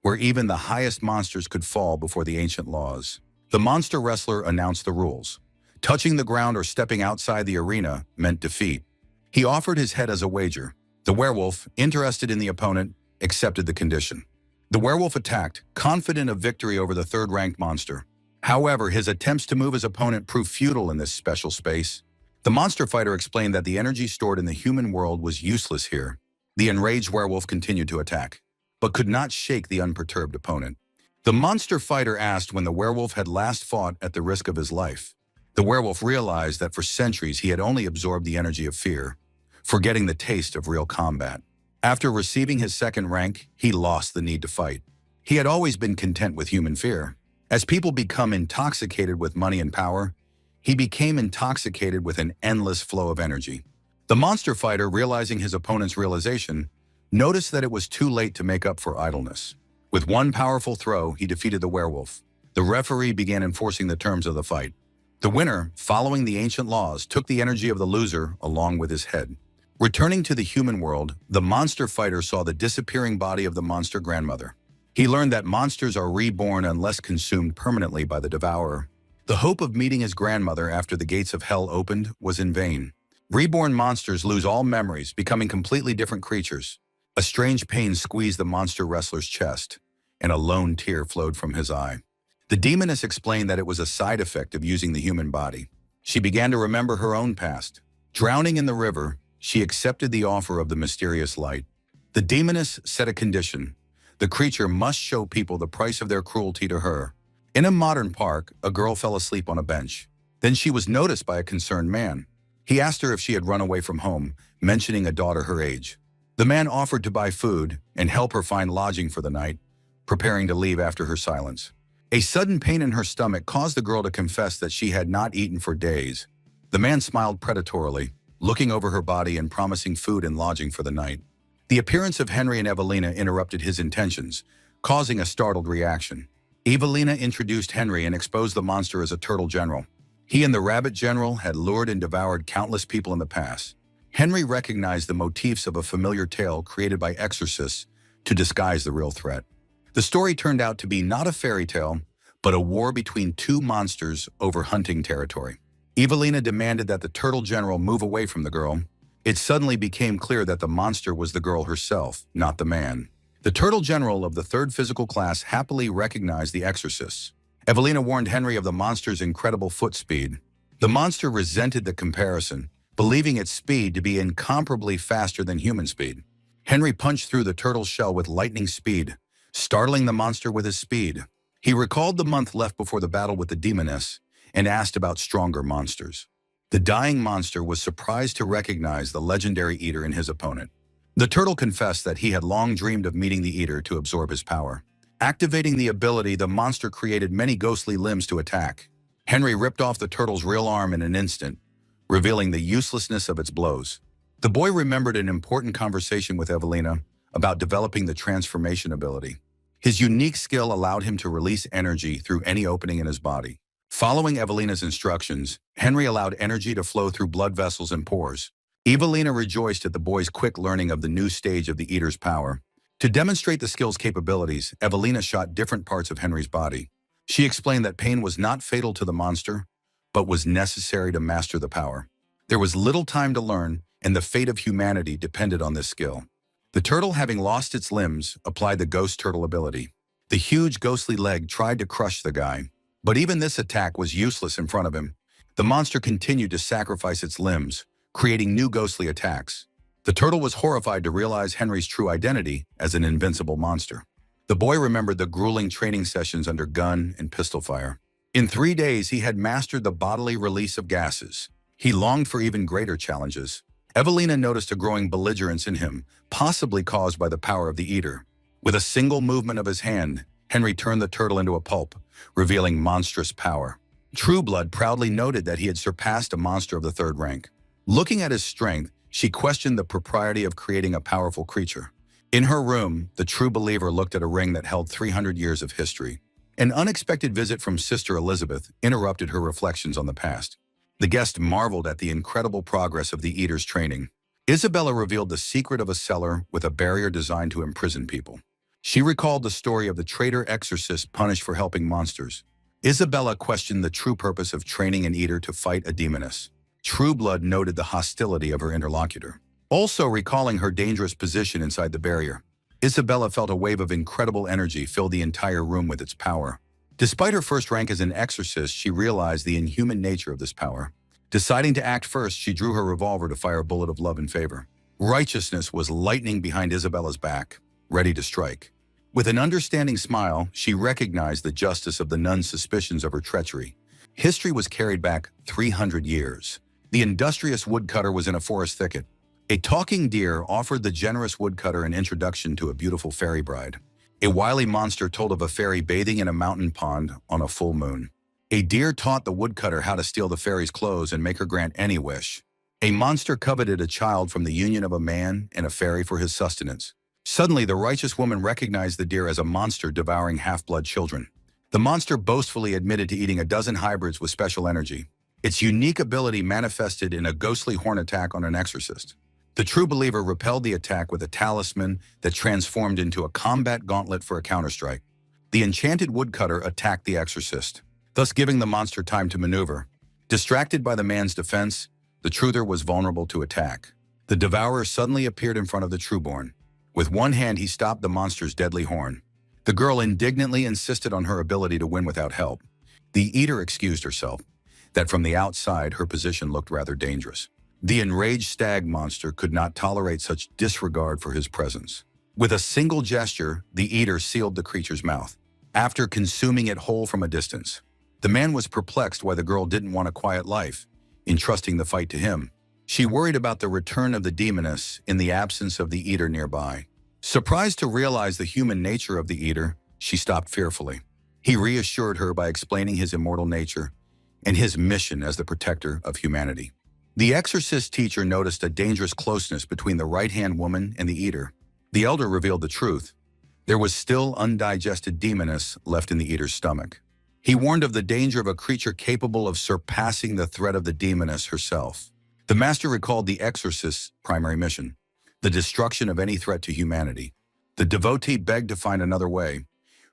where even the highest monsters could fall before the ancient laws. The monster wrestler announced the rules. Touching the ground or stepping outside the arena meant defeat. He offered his head as a wager. The werewolf, interested in the opponent, accepted the condition. The werewolf attacked, confident of victory over the third-ranked monster. However, his attempts to move his opponent proved futile in this special space. The monster fighter explained that the energy stored in the human world was useless here. The enraged werewolf continued to attack, but could not shake the unperturbed opponent. The monster fighter asked when the werewolf had last fought at the risk of his life. The werewolf realized that for centuries he had only absorbed the energy of fear, forgetting the taste of real combat. After receiving his second rank, he lost the need to fight. He had always been content with human fear. As people become intoxicated with money and power, he became intoxicated with an endless flow of energy. The monster fighter, realizing his opponent's realization, noticed that it was too late to make up for idleness. With one powerful throw, he defeated the werewolf. The referee began enforcing the terms of the fight. The winner, following the ancient laws, took the energy of the loser along with his head. Returning to the human world, the monster fighter saw the disappearing body of the monster grandmother. He learned that monsters are reborn unless consumed permanently by the devourer. The hope of meeting his grandmother after the gates of hell opened was in vain. Reborn monsters lose all memories, becoming completely different creatures. A strange pain squeezed the monster wrestler's chest, and a lone tear flowed from his eye. The demoness explained that it was a side effect of using the human body. She began to remember her own past. Drowning in the river, she accepted the offer of the mysterious light. The demoness set a condition. The creature must show people the price of their cruelty to her. In a modern park, a girl fell asleep on a bench. Then she was noticed by a concerned man. He asked her if she had run away from home, mentioning a daughter her age. The man offered to buy food and help her find lodging for the night, preparing to leave after her silence. A sudden pain in her stomach caused the girl to confess that she had not eaten for days. The man smiled predatorily, looking over her body and promising food and lodging for the night. The appearance of Henry and Evelina interrupted his intentions, causing a startled reaction. Evelina introduced Henry and exposed the monster as a turtle general. He and the rabbit general had lured and devoured countless people in the past. Henry recognized the motifs of a familiar tale created by exorcists to disguise the real threat. The story turned out to be not a fairy tale, but a war between two monsters over hunting territory. Evelina demanded that the turtle general move away from the girl. It suddenly became clear that the monster was the girl herself, not the man. The turtle general of the third physical class happily recognized the exorcists. Evelina warned Henry of the monster's incredible foot speed. The monster resented the comparison, believing its speed to be incomparably faster than human speed. Henry punched through the turtle's shell with lightning speed, startling the monster with his speed. He recalled the month left before the battle with the demoness and asked about stronger monsters. The dying monster was surprised to recognize the legendary eater in his opponent. The turtle confessed that he had long dreamed of meeting the eater to absorb his power. Activating the ability, the monster created many ghostly limbs to attack. Henry ripped off the turtle's real arm in an instant, revealing the uselessness of its blows. The boy remembered an important conversation with Evelina about developing the transformation ability. His unique skill allowed him to release energy through any opening in his body. Following Evelina's instructions, Henry allowed energy to flow through blood vessels and pores. Evelina rejoiced at the boy's quick learning of the new stage of the eater's power. To demonstrate the skill's capabilities, Evelina shot different parts of Henry's body. She explained that pain was not fatal to the monster, but was necessary to master the power. There was little time to learn, and the fate of humanity depended on this skill. The turtle, having lost its limbs, applied the ghost turtle ability. The huge ghostly leg tried to crush the guy, but even this attack was useless in front of him. The monster continued to sacrifice its limbs, creating new ghostly attacks. The turtle was horrified to realize Henry's true identity as an invincible monster. The boy remembered the grueling training sessions under gun and pistol fire. In 3 days, he had mastered the bodily release of gases. He longed for even greater challenges. Evelina noticed a growing belligerence in him, possibly caused by the power of the eater. With a single movement of his hand, Henry turned the turtle into a pulp, revealing monstrous power. True Blood proudly noted that he had surpassed a monster of the 3rd rank. Looking at his strength, she questioned the propriety of creating a powerful creature. In her room, the true believer looked at a ring that held 300 years of history. An unexpected visit from Sister Elizabeth interrupted her reflections on the past. The guest marveled at the incredible progress of the eater's training. Isabella revealed the secret of a cellar with a barrier designed to imprison people. She recalled the story of the traitor exorcist punished for helping monsters. Isabella questioned the true purpose of training an eater to fight a demoness. True Blood noted the hostility of her interlocutor, also recalling her dangerous position inside the barrier. Isabella felt a wave of incredible energy fill the entire room with its power. Despite her first rank as an exorcist, she realized the inhuman nature of this power. Deciding to act first, she drew her revolver to fire a bullet of love and favor. Righteousness was lightning behind Isabella's back, ready to strike. With an understanding smile, she recognized the justice of the nun's suspicions of her treachery. History was carried back 300 years. The industrious woodcutter was in a forest thicket. A talking deer offered the generous woodcutter an introduction to a beautiful fairy bride. A wily monster told of a fairy bathing in a mountain pond on a full moon. A deer taught the woodcutter how to steal the fairy's clothes and make her grant any wish. A monster coveted a child from the union of a man and a fairy for his sustenance. Suddenly, the righteous woman recognized the deer as a monster devouring half-blood children. The monster boastfully admitted to eating a dozen hybrids with special energy. Its unique ability manifested in a ghostly horn attack on an exorcist. The true believer repelled the attack with a talisman that transformed into a combat gauntlet for a counterstrike. The enchanted woodcutter attacked the exorcist, thus giving the monster time to maneuver. Distracted by the man's defense, the truther was vulnerable to attack. The devourer suddenly appeared in front of the trueborn. With one hand, he stopped the monster's deadly horn. The girl indignantly insisted on her ability to win without help. The eater excused herself, that from the outside her position looked rather dangerous. The enraged stag monster could not tolerate such disregard for his presence. With a single gesture, the eater sealed the creature's mouth, after consuming it whole from a distance. The man was perplexed why the girl didn't want a quiet life, entrusting the fight to him. She worried about the return of the demoness in the absence of the eater nearby. Surprised to realize the human nature of the eater, she stopped fearfully. He reassured her by explaining his immortal nature and his mission as the protector of humanity. The exorcist teacher noticed a dangerous closeness between the right-hand woman and the eater. The elder revealed the truth. There was still undigested demoness left in the eater's stomach. He warned of the danger of a creature capable of surpassing the threat of the demoness herself. The master recalled the exorcist's primary mission, the destruction of any threat to humanity. The devotee begged to find another way,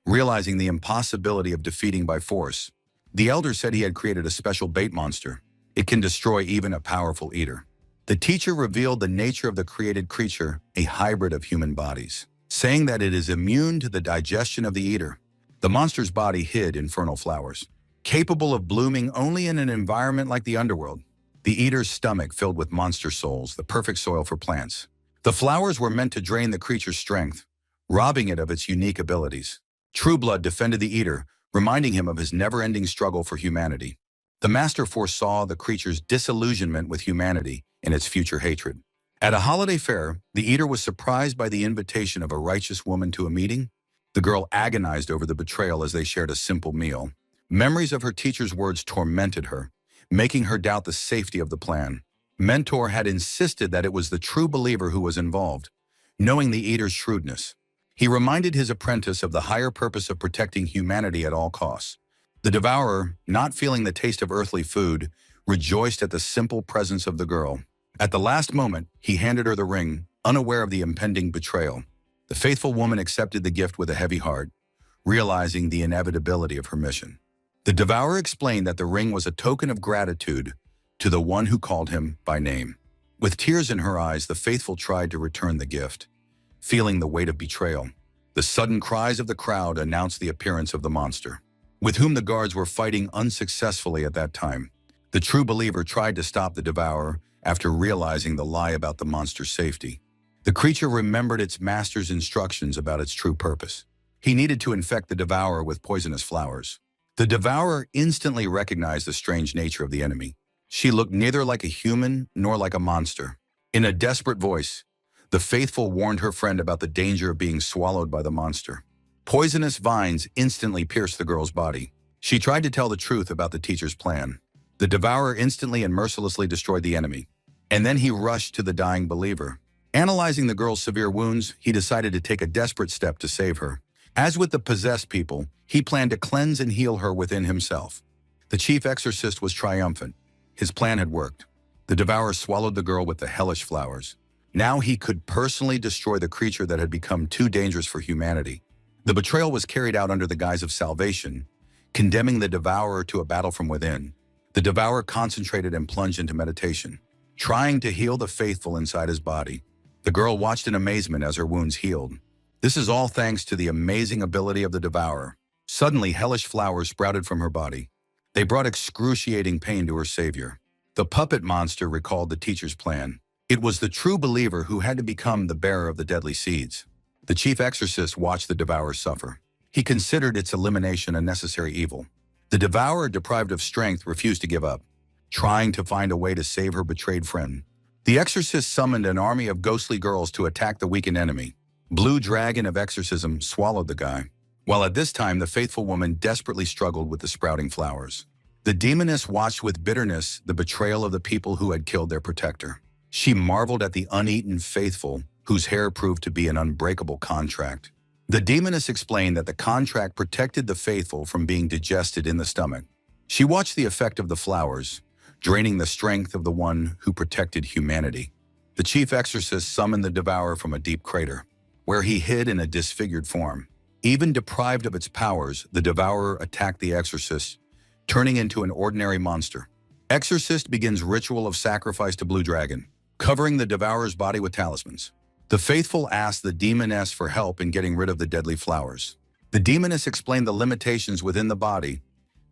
realizing the impossibility of defeating by force. The elder said he had created a special bait monster. It can destroy even a powerful eater. The teacher revealed the nature of the created creature, a hybrid of human bodies, saying that it is immune to the digestion of the eater. The monster's body hid infernal flowers, capable of blooming only in an environment like the underworld. The eater's stomach filled with monster souls, the perfect soil for plants. The flowers were meant to drain the creature's strength, robbing it of its unique abilities. True Blood defended the Eater, reminding him of his never-ending struggle for humanity. The Master foresaw the creature's disillusionment with humanity and its future hatred. At a holiday fair, the Eater was surprised by the invitation of a righteous woman to a meeting. The girl agonized over the betrayal as they shared a simple meal. Memories of her teacher's words tormented her, making her doubt the safety of the plan. Mentor had insisted that it was the true believer who was involved. Knowing the Eater's shrewdness, he reminded his apprentice of the higher purpose of protecting humanity at all costs. The Devourer, not feeling the taste of earthly food, rejoiced at the simple presence of the girl. At the last moment, he handed her the ring, unaware of the impending betrayal. The faithful woman accepted the gift with a heavy heart, realizing the inevitability of her mission. The Devourer explained that the ring was a token of gratitude to the one who called him by name. With tears in her eyes, the faithful tried to return the gift, feeling the weight of betrayal. The sudden cries of the crowd announced the appearance of the monster, with whom the guards were fighting unsuccessfully at that time. The true believer tried to stop the Devourer after realizing the lie about the monster's safety. The creature remembered its master's instructions about its true purpose. He needed to infect the Devourer with poisonous flowers. The Devourer instantly recognized the strange nature of the enemy. She looked neither like a human nor like a monster. In a desperate voice, the faithful warned her friend about the danger of being swallowed by the monster. Poisonous vines instantly pierced the girl's body. She tried to tell the truth about the teacher's plan. The Devourer instantly and mercilessly destroyed the enemy. And then he rushed to the dying believer. Analyzing the girl's severe wounds, he decided to take a desperate step to save her. As with the possessed people, he planned to cleanse and heal her within himself. The chief exorcist was triumphant. His plan had worked. The Devourer swallowed the girl with the hellish flowers. Now he could personally destroy the creature that had become too dangerous for humanity. The betrayal was carried out under the guise of salvation, condemning the Devourer to a battle from within. The Devourer concentrated and plunged into meditation, trying to heal the faithful inside his body. The girl watched in amazement as her wounds healed. This is all thanks to the amazing ability of the Devourer. Suddenly, hellish flowers sprouted from her body. They brought excruciating pain to her savior. The puppet monster recalled the teacher's plan. It was the true believer who had to become the bearer of the deadly seeds. The chief exorcist watched the Devourer suffer. He considered its elimination a necessary evil. The Devourer, deprived of strength, refused to give up, trying to find a way to save her betrayed friend. The exorcist summoned an army of ghostly girls to attack the weakened enemy. Blue Dragon of Exorcism swallowed the guy, while at this time the faithful woman desperately struggled with the sprouting flowers. The demoness watched with bitterness the betrayal of the people who had killed their protector. She marveled at the uneaten faithful, whose hair proved to be an unbreakable contract. The demoness explained that the contract protected the faithful from being digested in the stomach. She watched the effect of the flowers, draining the strength of the one who protected humanity. The chief exorcist summoned the Devourer from a deep crater, where he hid in a disfigured form. Even deprived of its powers, the Devourer attacked the exorcist, turning into an ordinary monster. Exorcist begins ritual of sacrifice to Blue Dragon, covering the Devourer's body with talismans. The faithful asked the demoness for help in getting rid of the deadly flowers. The demoness explained the limitations within the body,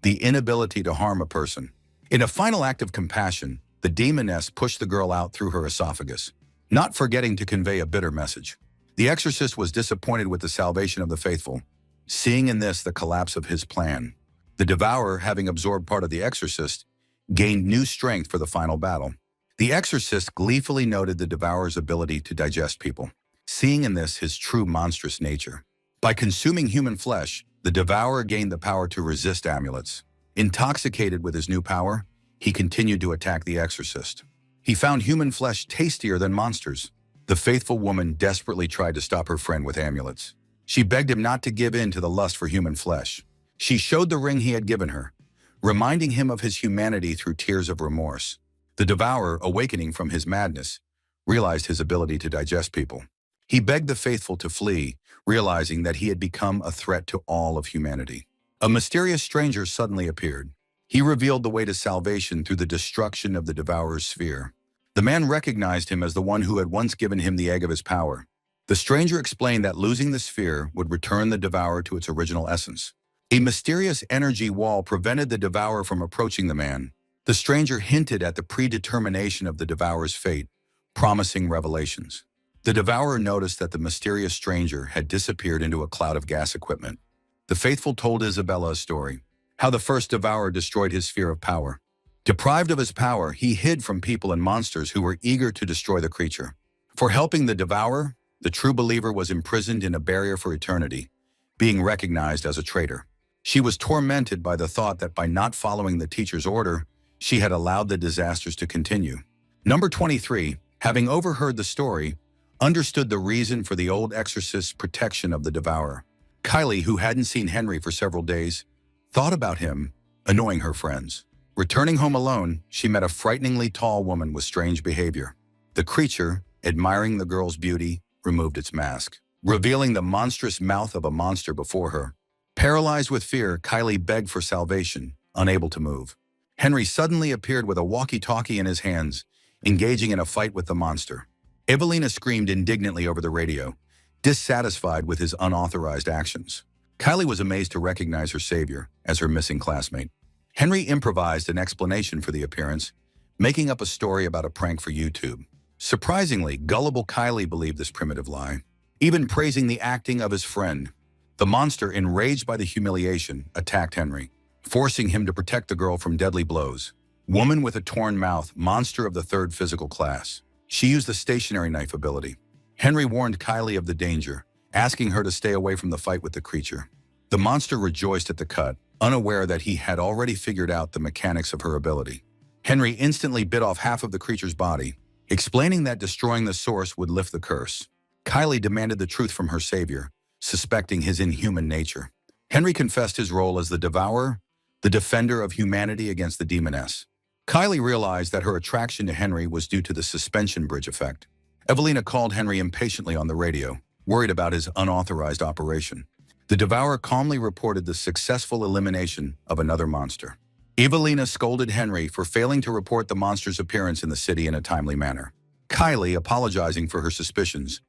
the inability to harm a person. In a final act of compassion, the demoness pushed the girl out through her esophagus, not forgetting to convey a bitter message. The exorcist was disappointed with the salvation of the faithful, seeing in this the collapse of his plan. The Devourer, having absorbed part of the exorcist, gained new strength for the final battle. The exorcist gleefully noted the Devourer's ability to digest people, seeing in this his true monstrous nature. By consuming human flesh, the Devourer gained the power to resist amulets. Intoxicated with his new power, he continued to attack the exorcist. He found human flesh tastier than monsters. The faithful woman desperately tried to stop her friend with amulets. She begged him not to give in to the lust for human flesh. She showed the ring he had given her, reminding him of his humanity through tears of remorse. The Devourer, awakening from his madness, realized his ability to digest people. He begged the faithful to flee, realizing that he had become a threat to all of humanity. A mysterious stranger suddenly appeared. He revealed the way to salvation through the destruction of the Devourer's sphere. The man recognized him as the one who had once given him the egg of his power. The stranger explained that losing the sphere would return the Devourer to its original essence. A mysterious energy wall prevented the Devourer from approaching the man. The stranger hinted at the predetermination of the Devourer's fate, promising revelations. The devourer noticed that the mysterious stranger had disappeared into a cloud of gas equipment. The faithful told Isabella a story, how the first devourer destroyed his sphere of power. Deprived of his power, he hid from people and monsters who were eager to destroy the creature. For helping the devourer, the true believer was imprisoned in a barrier for eternity, being recognized as a traitor. She was tormented by the thought that by not following the teacher's order, she had allowed the disasters to continue. Number 23, having overheard the story, understood the reason for the old exorcist's protection of the devourer. Kylie, who hadn't seen Henry for several days, thought about him, annoying her friends. Returning home alone, she met a frighteningly tall woman with strange behavior. The creature, admiring the girl's beauty, removed its mask, revealing the monstrous mouth of a monster before her. Paralyzed with fear, Kylie begged for salvation, unable to move. Henry suddenly appeared with a walkie-talkie in his hands, engaging in a fight with the monster. Evelina screamed indignantly over the radio, dissatisfied with his unauthorized actions. Kylie was amazed to recognize her savior as her missing classmate. Henry improvised an explanation for the appearance, making up a story about a prank for YouTube. Surprisingly, gullible Kylie believed this primitive lie, even praising the acting of his friend. The monster, enraged by the humiliation, attacked Henry, forcing him to protect the girl from deadly blows. Woman with a torn mouth, monster of the third physical class. She used the stationary knife ability. Henry warned Kylie of the danger, asking her to stay away from the fight with the creature. The monster rejoiced at the cut, unaware that he had already figured out the mechanics of her ability. Henry instantly bit off half of the creature's body, explaining that destroying the source would lift the curse. Kylie demanded the truth from her savior, suspecting his inhuman nature. Henry confessed his role as the devourer, the defender of humanity against the demoness. Kylie realized that her attraction to Henry was due to the suspension bridge effect. Evelina called Henry impatiently on the radio, worried about his unauthorized operation. The devourer calmly reported the successful elimination of another monster. Evelina scolded Henry for failing to report the monster's appearance in the city in a timely manner. Kylie, apologizing for her suspicions,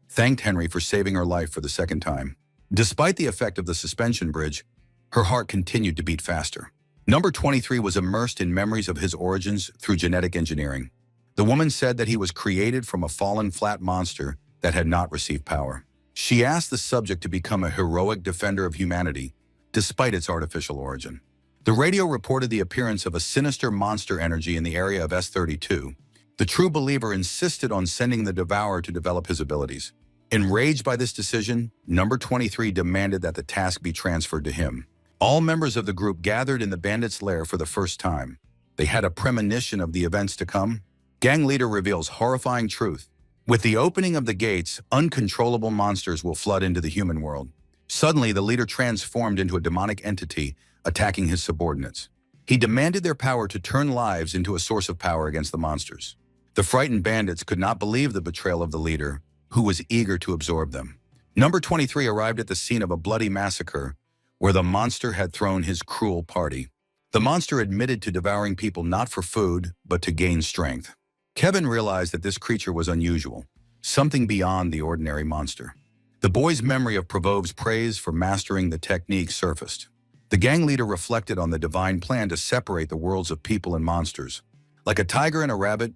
thanked Henry for saving her life for the second time. Despite the effect of the suspension bridge, her heart continued to beat faster. Number 23 was immersed in memories of his origins through genetic engineering. The woman said that he was created from a fallen flat monster that had not received power. She asked the subject to become a heroic defender of humanity, despite its artificial origin. The radio reported the appearance of a sinister monster energy in the area of S32. The true believer insisted on sending the devourer to develop his abilities. Enraged by this decision, Number 23 demanded that the task be transferred to him. All members of the group gathered in the bandits' lair for the first time. They had a premonition of the events to come. Gang leader reveals horrifying truth. With the opening of the gates, uncontrollable monsters will flood into the human world. Suddenly, the leader transformed into a demonic entity, attacking his subordinates. He demanded their power to turn lives into a source of power against the monsters. The frightened bandits could not believe the betrayal of the leader, who was eager to absorb them. Number 23 arrived at the scene of a bloody massacre where the monster had thrown his cruel party. The monster admitted to devouring people not for food, but to gain strength. Kevin realized that this creature was unusual, something beyond the ordinary monster. The boy's memory of Provov's praise for mastering the technique surfaced. The gang leader reflected on the divine plan to separate the worlds of people and monsters. Like a tiger and a rabbit,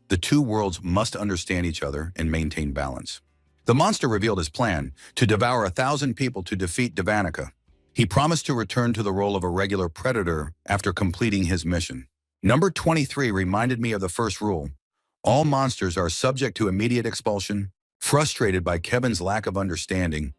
the two worlds must understand each other and maintain balance. The monster revealed his plan to devour 1,000 people to defeat Devanica. He promised to return to the role of a regular predator after completing his mission. Number 23 reminded me of the first rule. All monsters are subject to immediate expulsion. Frustrated by Kevin's lack of understanding,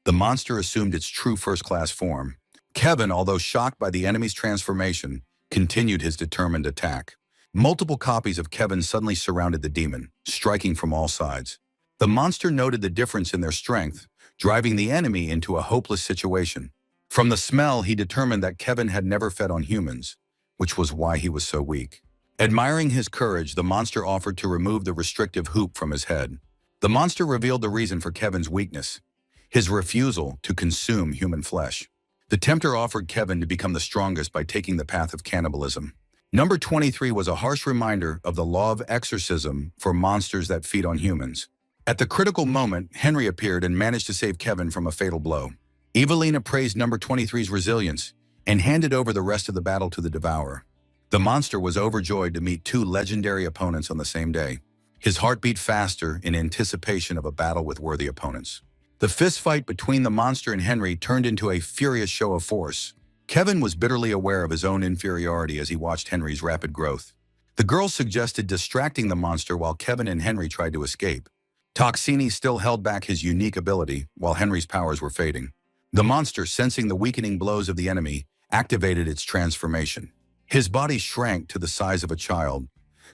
the monster assumed its true first-class form. Kevin, although shocked by the enemy's transformation, continued his determined attack. Multiple copies of Kevin suddenly surrounded the demon, striking from all sides. The monster noted the difference in their strength, driving the enemy into a hopeless situation. From the smell, he determined that Kevin had never fed on humans, which was why he was so weak. Admiring his courage, the monster offered to remove the restrictive hoop from his head. The monster revealed the reason for Kevin's weakness, his refusal to consume human flesh. The tempter offered Kevin to become the strongest by taking the path of cannibalism. Number 23 was a harsh reminder of the law of exorcism for monsters that feed on humans. At the critical moment, Henry appeared and managed to save Kevin from a fatal blow. Evelina praised Number 23's resilience and handed over the rest of the battle to the devourer. The monster was overjoyed to meet two legendary opponents on the same day. His heart beat faster in anticipation of a battle with worthy opponents. The fistfight between the monster and Henry turned into a furious show of force. Kevin was bitterly aware of his own inferiority as he watched Henry's rapid growth. The girls suggested distracting the monster while Kevin and Henry tried to escape. Toxini still held back his unique ability while Henry's powers were fading. The monster, sensing the weakening blows of the enemy, activated its transformation. His body shrank to the size of a child,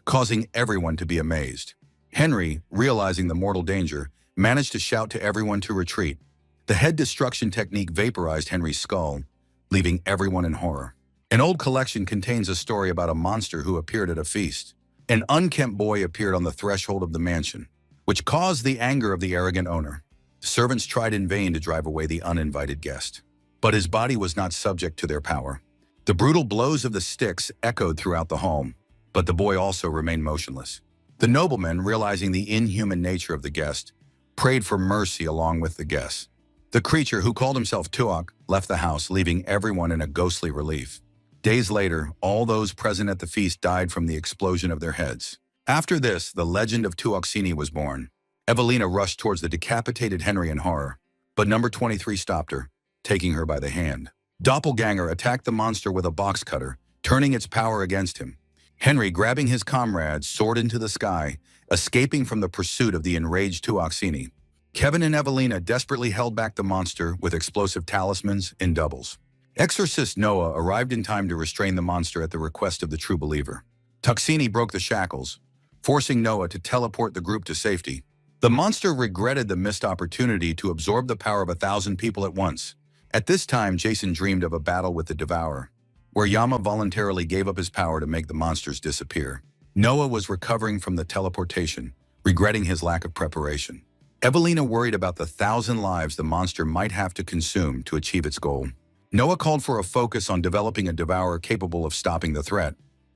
causing everyone to be amazed. Henry, realizing the mortal danger, managed to shout to everyone to retreat. The head destruction technique vaporized Henry's skull, leaving everyone in horror. An old collection contains a story about a monster who appeared at a feast. An unkempt boy appeared on the threshold of the mansion, which caused the anger of the arrogant owner. Servants tried in vain to drive away the uninvited guest, but his body was not subject to their power. The brutal blows of the sticks echoed throughout the home, but the boy also remained motionless. The nobleman, realizing the inhuman nature of the guest, prayed for mercy along with the guests. The creature, who called himself Tuok, left the house, leaving everyone in a ghostly relief. Days later, all those present at the feast died from the explosion of their heads. After this, the legend of Tuoksini was born. Evelina rushed towards the decapitated Henry in horror, but number 23 stopped her, taking her by the hand. Doppelganger attacked the monster with a box cutter, turning its power against him. Henry, grabbing his comrades, soared into the sky, escaping from the pursuit of the enraged Tuoksini. Kevin and Evelina desperately held back the monster with explosive talismans in doubles. Exorcist Noah arrived in time to restrain the monster at the request of the true believer. Toxini broke the shackles, forcing Noah to teleport the group to safety. The monster regretted the missed opportunity to absorb the power of 1,000 people at once. At this time, Jason dreamed of a battle with the Devourer, where Yama voluntarily gave up his power to make the monsters disappear. Noah was recovering from the teleportation, regretting his lack of preparation. Evelina worried about the 1,000 lives the monster might have to consume to achieve its goal. Noah called for a focus on developing a Devourer capable of stopping the threat.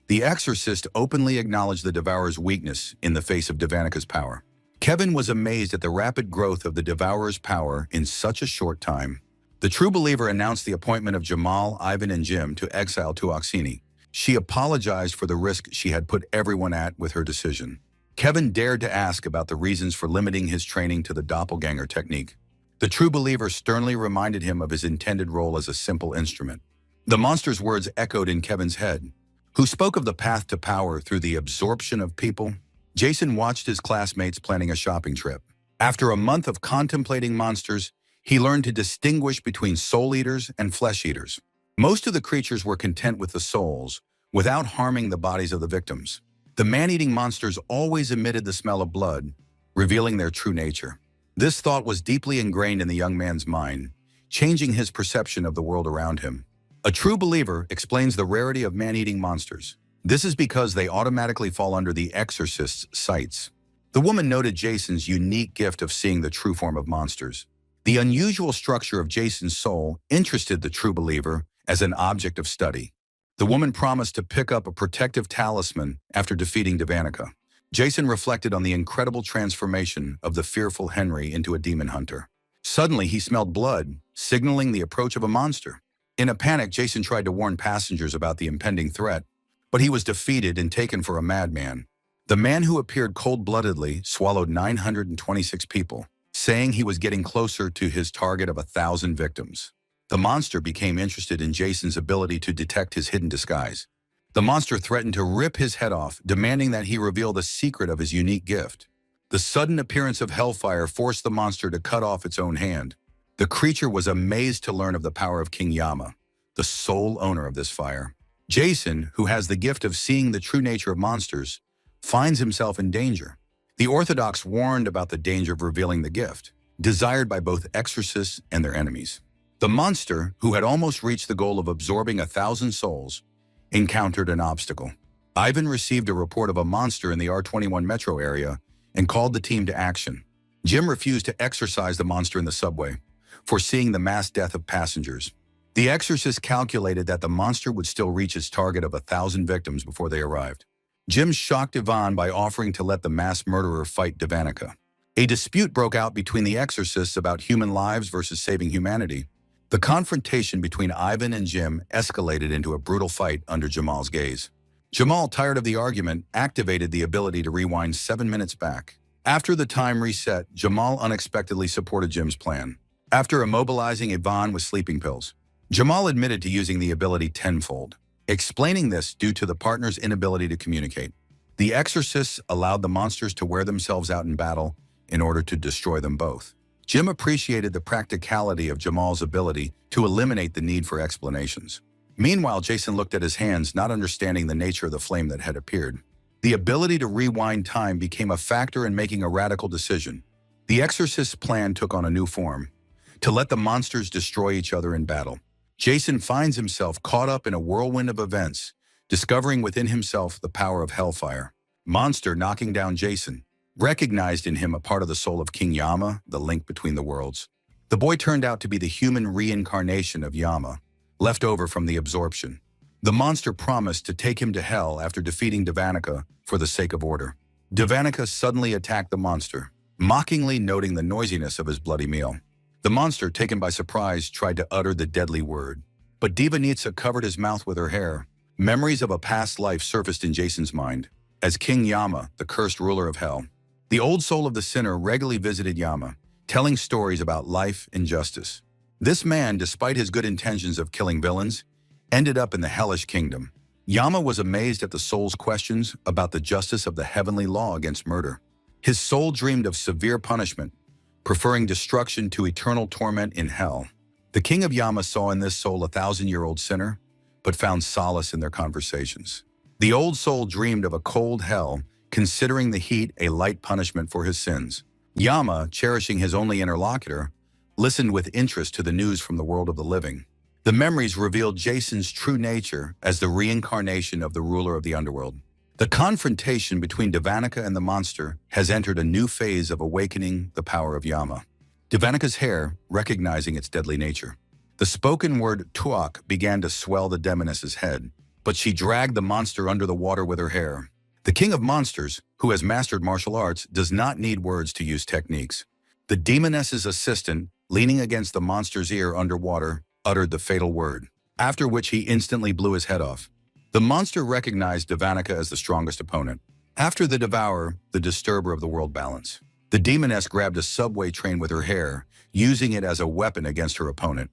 The Exorcist openly acknowledged the Devourer's weakness in the face of Devanica's power. Kevin was amazed at the rapid growth of the Devourer's power in such a short time. The true believer announced the appointment of Jamal, Ivan, and Jim to exile Tuoksini. She apologized for the risk she had put everyone at with her decision. Kevin dared to ask about the reasons for limiting his training to the doppelganger technique. The true believer sternly reminded him of his intended role as a simple instrument. The monster's words echoed in Kevin's head, who spoke of the path to power through the absorption of people. Jason watched his classmates planning a shopping trip. After a month of contemplating monsters, he learned to distinguish between soul eaters and flesh eaters. Most of the creatures were content with the souls, without harming the bodies of the victims. The man-eating monsters always emitted the smell of blood, revealing their true nature. This thought was deeply ingrained in the young man's mind, changing his perception of the world around him. A true believer explains the rarity of man-eating monsters. This is because they automatically fall under the exorcist's sights. The woman noted Jason's unique gift of seeing the true form of monsters. The unusual structure of Jason's soul interested the true believer as an object of study. The woman promised to pick up a protective talisman after defeating Devanica. Jason reflected on the incredible transformation of the fearful Henry into a demon hunter. Suddenly, he smelled blood, signaling the approach of a monster. In a panic, Jason tried to warn passengers about the impending threat, but he was defeated and taken for a madman. The man who appeared cold-bloodedly swallowed 926 people, saying he was getting closer to his target of 1,000 victims. The monster became interested in Jason's ability to detect his hidden disguise. The monster threatened to rip his head off, demanding that he reveal the secret of his unique gift. The sudden appearance of hellfire forced the monster to cut off its own hand. The creature was amazed to learn of the power of King Yama, the sole owner of this fire. Jason, who has the gift of seeing the true nature of monsters, finds himself in danger. The Orthodox warned about the danger of revealing the gift, desired by both exorcists and their enemies. The monster, who had almost reached the goal of absorbing 1,000 souls, encountered an obstacle. Ivan received a report of a monster in the R21 metro area and called the team to action. Jim refused to exorcise the monster in the subway, foreseeing the mass death of passengers. The exorcist calculated that the monster would still reach its target of 1,000 victims before they arrived. Jim shocked Ivan by offering to let the mass murderer fight Devanica. A dispute broke out between the exorcists about human lives versus saving humanity. The confrontation between Ivan and Jim escalated into a brutal fight under Jamal's gaze. Jamal, tired of the argument, activated the ability to rewind 7 minutes back. After the time reset, Jamal unexpectedly supported Jim's plan. After immobilizing Yvonne with sleeping pills, Jamal admitted to using the ability tenfold, explaining this due to the partner's inability to communicate. The exorcists allowed the monsters to wear themselves out in battle in order to destroy them both. Jim appreciated the practicality of Jamal's ability to eliminate the need for explanations. Meanwhile, Jason looked at his hands, not understanding the nature of the flame that had appeared. The ability to rewind time became a factor in making a radical decision. The exorcist's plan took on a new form, to let the monsters destroy each other in battle. Jason finds himself caught up in a whirlwind of events, discovering within himself the power of hellfire. Monster knocking down Jason, recognized in him a part of the soul of King Yama, the link between the worlds. The boy turned out to be the human reincarnation of Yama, left over from the absorption. The monster promised to take him to hell after defeating Devanika for the sake of order. Devanika suddenly attacked the monster, mockingly noting the noisiness of his bloody meal. The monster, taken by surprise, tried to utter the deadly word, but Devanitsa covered his mouth with her hair. Memories of a past life surfaced in Jason's mind, as King Yama, the cursed ruler of hell. The old soul of the sinner regularly visited Yama, telling stories about life and justice. This man, despite his good intentions of killing villains, ended up in the hellish kingdom. Yama was amazed at the soul's questions about the justice of the heavenly law against murder. His soul dreamed of severe punishment, preferring destruction to eternal torment in hell. The king of Yama saw in this soul a 1,000-year-old sinner, but found solace in their conversations. The old soul dreamed of a cold hell, considering the heat a light punishment for his sins. Yama, cherishing his only interlocutor, listened with interest to the news from the world of the living. The memories revealed Jason's true nature as the reincarnation of the ruler of the underworld. The confrontation between Devanika and the monster has entered a new phase of awakening the power of Yama. Devanika's hair, recognizing its deadly nature. The spoken word tuak began to swell the demoness's head, but she dragged the monster under the water with her hair. The king of monsters, who has mastered martial arts, does not need words to use techniques. The demoness's assistant, leaning against the monster's ear underwater, uttered the fatal word, after which he instantly blew his head off. The monster recognized Devanika as the strongest opponent. After the devourer, the disturber of the world balance, the demoness grabbed a subway train with her hair, using it as a weapon against her opponent.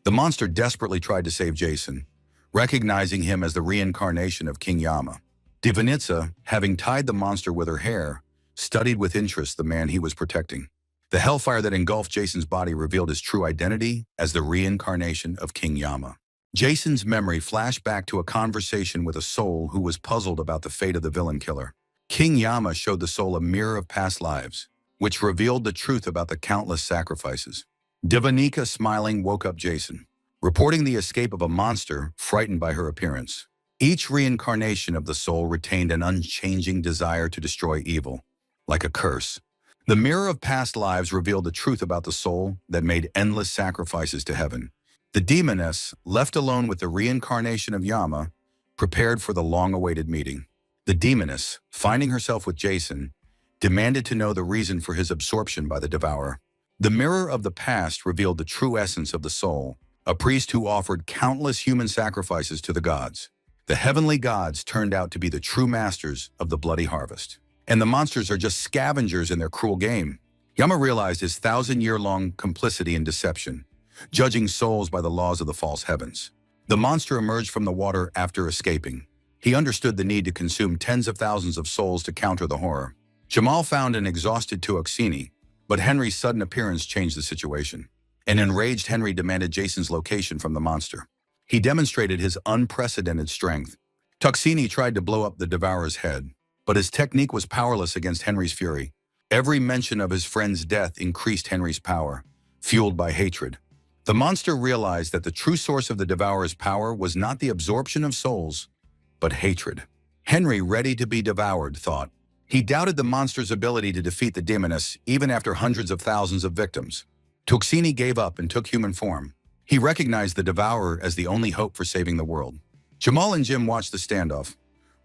The monster desperately tried to save Jason, recognizing him as the reincarnation of King Yama. Devanitsa, having tied the monster with her hair, studied with interest the man he was protecting. The hellfire that engulfed Jason's body revealed his true identity as the reincarnation of King Yama. Jason's memory flashed back to a conversation with a soul who was puzzled about the fate of the villain killer. King Yama showed the soul a mirror of past lives, which revealed the truth about the countless sacrifices. Devanika, smiling, woke up Jason, reporting the escape of a monster frightened by her appearance. Each reincarnation of the soul retained an unchanging desire to destroy evil, like a curse. The mirror of past lives revealed the truth about the soul that made endless sacrifices to heaven. The demoness, left alone with the reincarnation of Yama, prepared for the long-awaited meeting. The demoness, finding herself with Jason, demanded to know the reason for his absorption by the devourer. The mirror of the past revealed the true essence of the soul, a priest who offered countless human sacrifices to the gods. The heavenly gods turned out to be the true masters of the bloody harvest. And the monsters are just scavengers in their cruel game. Yama realized his 1,000-year-long complicity in deception, judging souls by the laws of the false heavens. The monster emerged from the water after escaping. He understood the need to consume tens of thousands of souls to counter the horror. Jamal found an exhausted Tuoxini, but Henry's sudden appearance changed the situation. An enraged Henry demanded Jason's location from the monster. He demonstrated his unprecedented strength. Tuxini tried to blow up the devourer's head, but his technique was powerless against Henry's fury. Every mention of his friend's death increased Henry's power, fueled by hatred. The monster realized that the true source of the devourer's power was not the absorption of souls, but hatred. Henry, ready to be devoured, thought. He doubted the monster's ability to defeat the demoness even after hundreds of thousands of victims. Tuxini gave up and took human form. He recognized the devourer as the only hope for saving the world. Jamal and Jim watched the standoff,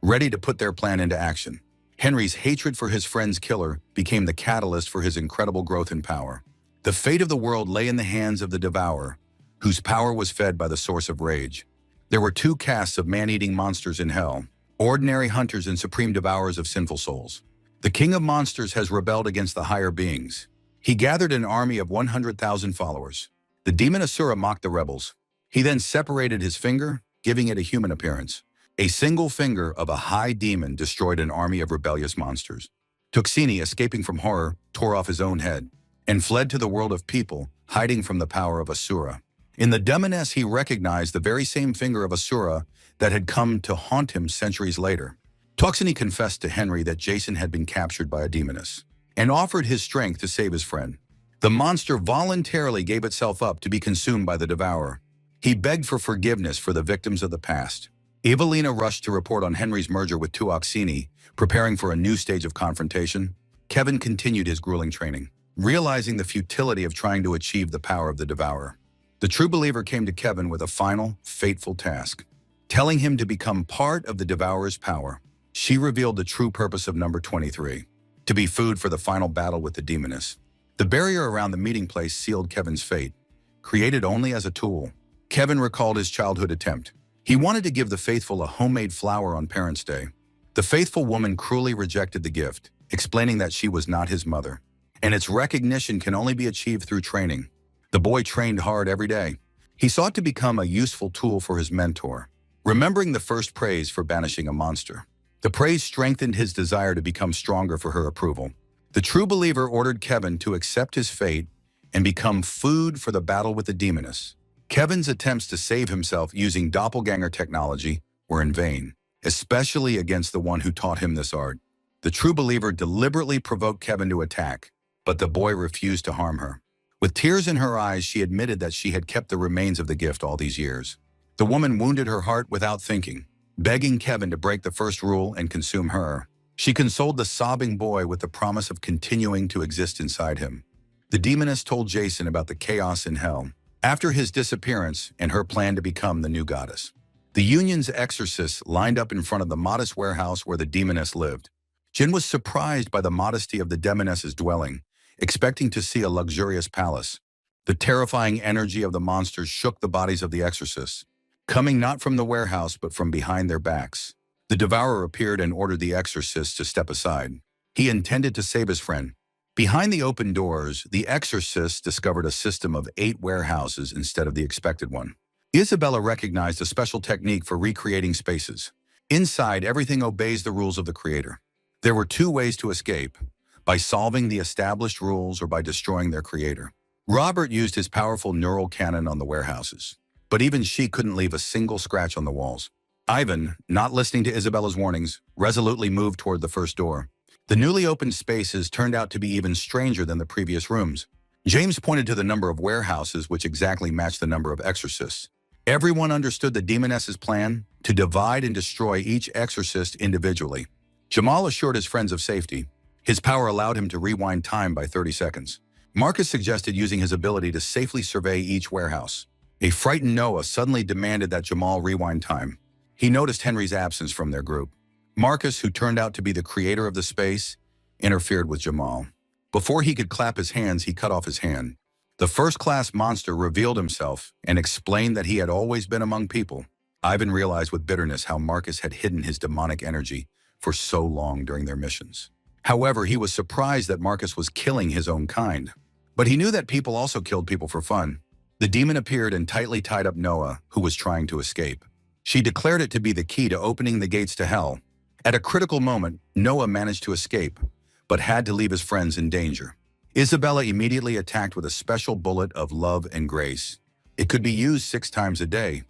ready to put their plan into action. Henry's hatred for his friend's killer became the catalyst for his incredible growth in power. The fate of the world lay in the hands of the devourer, whose power was fed by the source of rage. There were two castes of man-eating monsters in hell, ordinary hunters and supreme devourers of sinful souls. The king of monsters has rebelled against the higher beings. He gathered an army of 100,000 followers. The demon Asura mocked the rebels. He then separated his finger, giving it a human appearance. A single finger of a high demon destroyed an army of rebellious monsters. Tuxini, escaping from horror, tore off his own head and fled to the world of people, hiding from the power of Asura. In the demoness, he recognized the very same finger of Asura that had come to haunt him centuries later. Tuxini confessed to Henry that Jason had been captured by a demoness and offered his strength to save his friend. The monster voluntarily gave itself up to be consumed by the devourer. He begged for forgiveness for the victims of the past. Evelina rushed to report on Henry's merger with Tuxini, preparing for a new stage of confrontation. Kevin continued his grueling training, realizing the futility of trying to achieve the power of the devourer. The true believer came to Kevin with a final, fateful task, telling him to become part of the devourer's power. She revealed the true purpose of number 23, to be food for the final battle with the demoness. The barrier around the meeting place sealed Kevin's fate, created only as a tool. Kevin recalled his childhood attempt. He wanted to give the faithful a homemade flower on Parents' Day. The faithful woman cruelly rejected the gift, explaining that she was not his mother, and its recognition can only be achieved through training. The boy trained hard every day. He sought to become a useful tool for his mentor, remembering the first praise for banishing a monster. The praise strengthened his desire to become stronger for her approval. The true believer ordered Kevin to accept his fate and become food for the battle with the demoness. Kevin's attempts to save himself using doppelganger technology were in vain, especially against the one who taught him this art. The true believer deliberately provoked Kevin to attack, but the boy refused to harm her. With tears in her eyes, she admitted that she had kept the remains of the gift all these years. The woman wounded her heart without thinking, begging Kevin to break the first rule and consume her. She consoled the sobbing boy with the promise of continuing to exist inside him. The demoness told Jason about the chaos in hell after his disappearance and her plan to become the new goddess. The Union's exorcists lined up in front of the modest warehouse where the demoness lived. Jin was surprised by the modesty of the demoness's dwelling, expecting to see a luxurious palace. The terrifying energy of the monsters shook the bodies of the exorcists, coming not from the warehouse but from behind their backs. The devourer appeared and ordered the exorcists to step aside. He intended to save his friend. Behind the open doors, the exorcists discovered a system of 8 warehouses instead of the expected one. Isabella recognized a special technique for recreating spaces. Inside, everything obeys the rules of the creator. There were 2 ways to escape: by solving the established rules or by destroying their creator. Robert used his powerful neural cannon on the warehouses, but even she couldn't leave a single scratch on the walls. Ivan, not listening to Isabella's warnings, resolutely moved toward the first door. The newly opened spaces turned out to be even stranger than the previous rooms. James pointed to the number of warehouses, which exactly matched the number of exorcists. Everyone understood the demoness's plan to divide and destroy each exorcist individually. Jamal assured his friends of safety. His power allowed him to rewind time by 30 seconds. Marcus suggested using his ability to safely survey each warehouse. A frightened Noah suddenly demanded that Jamal rewind time. He noticed Henry's absence from their group. Marcus, who turned out to be the creator of the space, interfered with Jamal. Before he could clap his hands, he cut off his hand. The first-class monster revealed himself and explained that he had always been among people. Ivan realized with bitterness how Marcus had hidden his demonic energy for so long during their missions. However, he was surprised that Marcus was killing his own kind. But he knew that people also killed people for fun. The demon appeared and tightly tied up Noah, who was trying to escape. She declared it to be the key to opening the gates to hell. At a critical moment, Noah managed to escape, but had to leave his friends in danger. Isabella immediately attacked with a special bullet of love and grace. It could be used 6 times a day,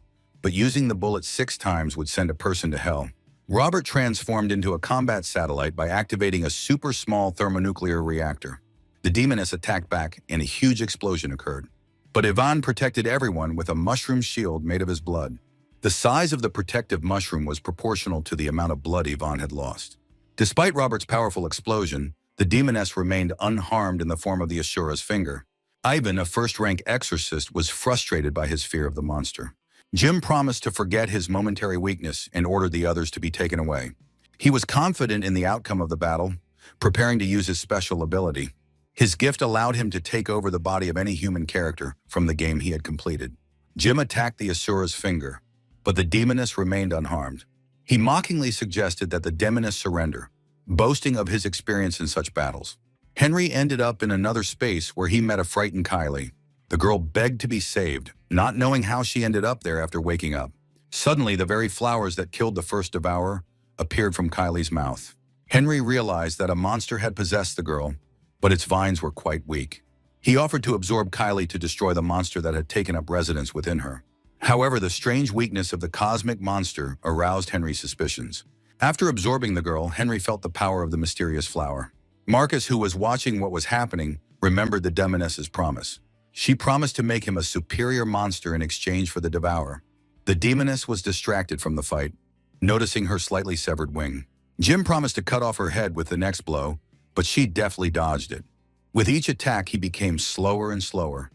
but using the bullet 6 times would send a person to hell. Robert transformed into a combat satellite by activating a super small thermonuclear reactor. The demoness attacked back and a huge explosion occurred. But Ivan protected everyone with a mushroom shield made of his blood. The size of the protective mushroom was proportional to the amount of blood Ivan had lost. Despite Robert's powerful explosion, the demoness remained unharmed in the form of the Asura's finger. Ivan, a first-rank exorcist, was frustrated by his fear of the monster. Jim promised to forget his momentary weakness and ordered the others to be taken away. He was confident in the outcome of the battle, preparing to use his special ability. His gift allowed him to take over the body of any human character from the game he had completed. Jim attacked the Asura's finger, but the demoness remained unharmed. He mockingly suggested that the demoness surrender, boasting of his experience in such battles. Henry ended up in another space where he met a frightened Kylie. The girl begged to be saved, not knowing how she ended up there after waking up. Suddenly, the very flowers that killed the first devourer appeared from Kylie's mouth. Henry realized that a monster had possessed the girl, but its vines were quite weak. He offered to absorb Kylie to destroy the monster that had taken up residence within her. However, the strange weakness of the cosmic monster aroused Henry's suspicions. After absorbing the girl, Henry felt the power of the mysterious flower. Marcus, who was watching what was happening, remembered the demoness's promise. She promised to make him a superior monster in exchange for the devourer. The demoness was distracted from the fight, noticing her slightly severed wing. Jim promised to cut off her head with the next blow, but she deftly dodged it. With each attack, he became slower and slower,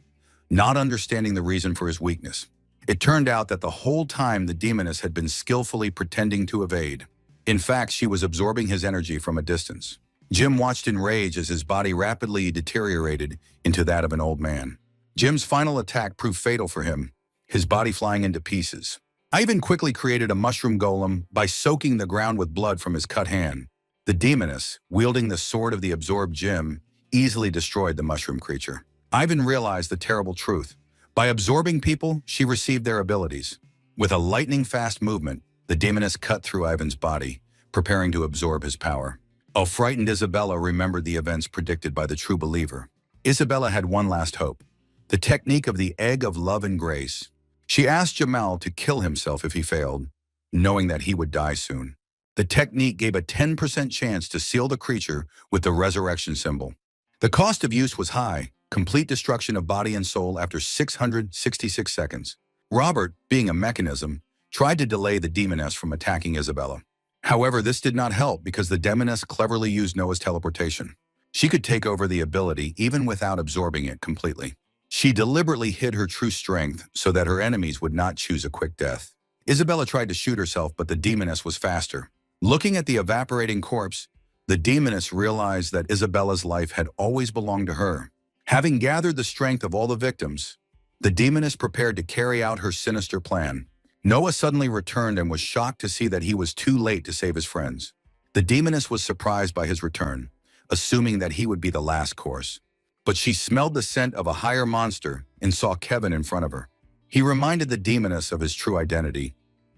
not understanding the reason for his weakness. It turned out that the whole time the demoness had been skillfully pretending to evade. In fact, she was absorbing his energy from a distance. Jim watched in rage as his body rapidly deteriorated into that of an old man. Jim's final attack proved fatal for him, his body flying into pieces. Ivan quickly created a mushroom golem by soaking the ground with blood from his cut hand. The demoness, wielding the sword of the absorbed Jim, easily destroyed the mushroom creature. Ivan realized the terrible truth. By absorbing people, she received their abilities. With a lightning-fast movement, the demoness cut through Ivan's body, preparing to absorb his power. A frightened Isabella remembered the events predicted by the true believer. Isabella had one last hope, the technique of the egg of love and grace. She asked Jamal to kill himself if he failed, knowing that he would die soon. The technique gave a 10% chance to seal the creature with the resurrection symbol. The cost of use was high, complete destruction of body and soul after 666 seconds. Robert, being a mechanism, tried to delay the demoness from attacking Isabella. However, this did not help because the demoness cleverly used Noah's teleportation. She could take over the ability even without absorbing it completely. She deliberately hid her true strength so that her enemies would not choose a quick death. Isabella tried to shoot herself, but the demoness was faster. Looking at the evaporating corpse, the demoness realized that Isabella's life had always belonged to her. Having gathered the strength of all the victims, the demoness prepared to carry out her sinister plan. Noah suddenly returned and was shocked to see that he was too late to save his friends. The demoness was surprised by his return, assuming that he would be the last course. But she smelled the scent of a higher monster and saw Kevin in front of her. He reminded the demoness of his true identity,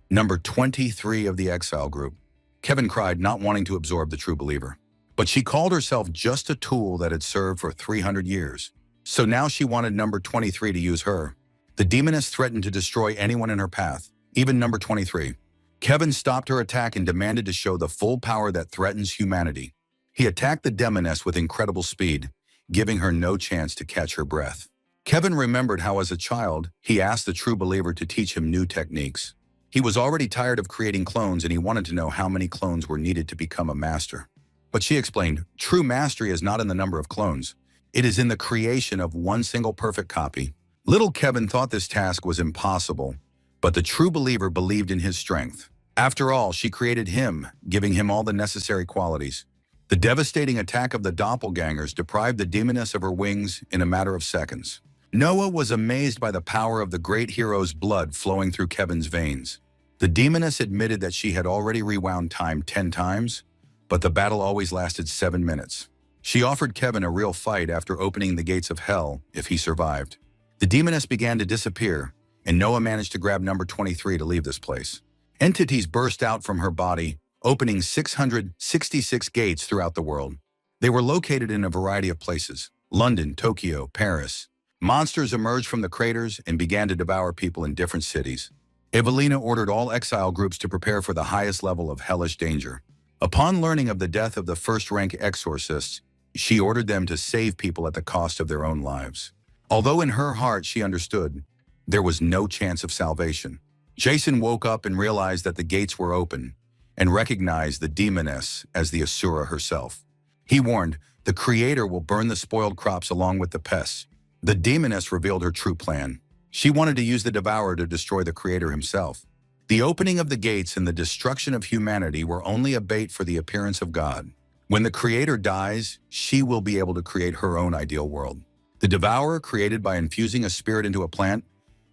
number 23 of the exile group. Kevin cried, not wanting to absorb the true believer. But she called herself just a tool that had served for 300 years. So now she wanted number 23 to use her. The demoness threatened to destroy anyone in her path, even number 23. Kevin stopped her attack and demanded to show the full power that threatens humanity. He attacked the demoness with incredible speed, giving her no chance to catch her breath. Kevin remembered how as a child, he asked the true believer to teach him new techniques. He was already tired of creating clones and he wanted to know how many clones were needed to become a master. But she explained, true mastery is not in the number of clones. It is in the creation of one single perfect copy. Little Kevin thought this task was impossible, but the true believer believed in his strength. After all, she created him, giving him all the necessary qualities. The devastating attack of the doppelgangers deprived the demoness of her wings in a matter of seconds. Noah was amazed by the power of the great hero's blood flowing through Kevin's veins. The demoness admitted that she had already rewound time 10 times, but the battle always lasted 7 minutes. She offered Kevin a real fight after opening the gates of hell if he survived. The demoness began to disappear, and Noah managed to grab number 23 to leave this place. Entities burst out from her body, opening 666 gates throughout the world. They were located in a variety of places: London, Tokyo, Paris. Monsters emerged from the craters and began to devour people in different cities. Evelina ordered all exile groups to prepare for the highest level of hellish danger. Upon learning of the death of the first-rank exorcists, she ordered them to save people at the cost of their own lives. Although in her heart she understood, there was no chance of salvation. Jason woke up and realized that the gates were open, and recognized the demoness as the Asura herself. He warned, the Creator will burn the spoiled crops along with the pests. The demoness revealed her true plan. She wanted to use the devourer to destroy the Creator himself. The opening of the gates and the destruction of humanity were only a bait for the appearance of God. When the Creator dies, she will be able to create her own ideal world. The devourer, created by infusing a spirit into a plant,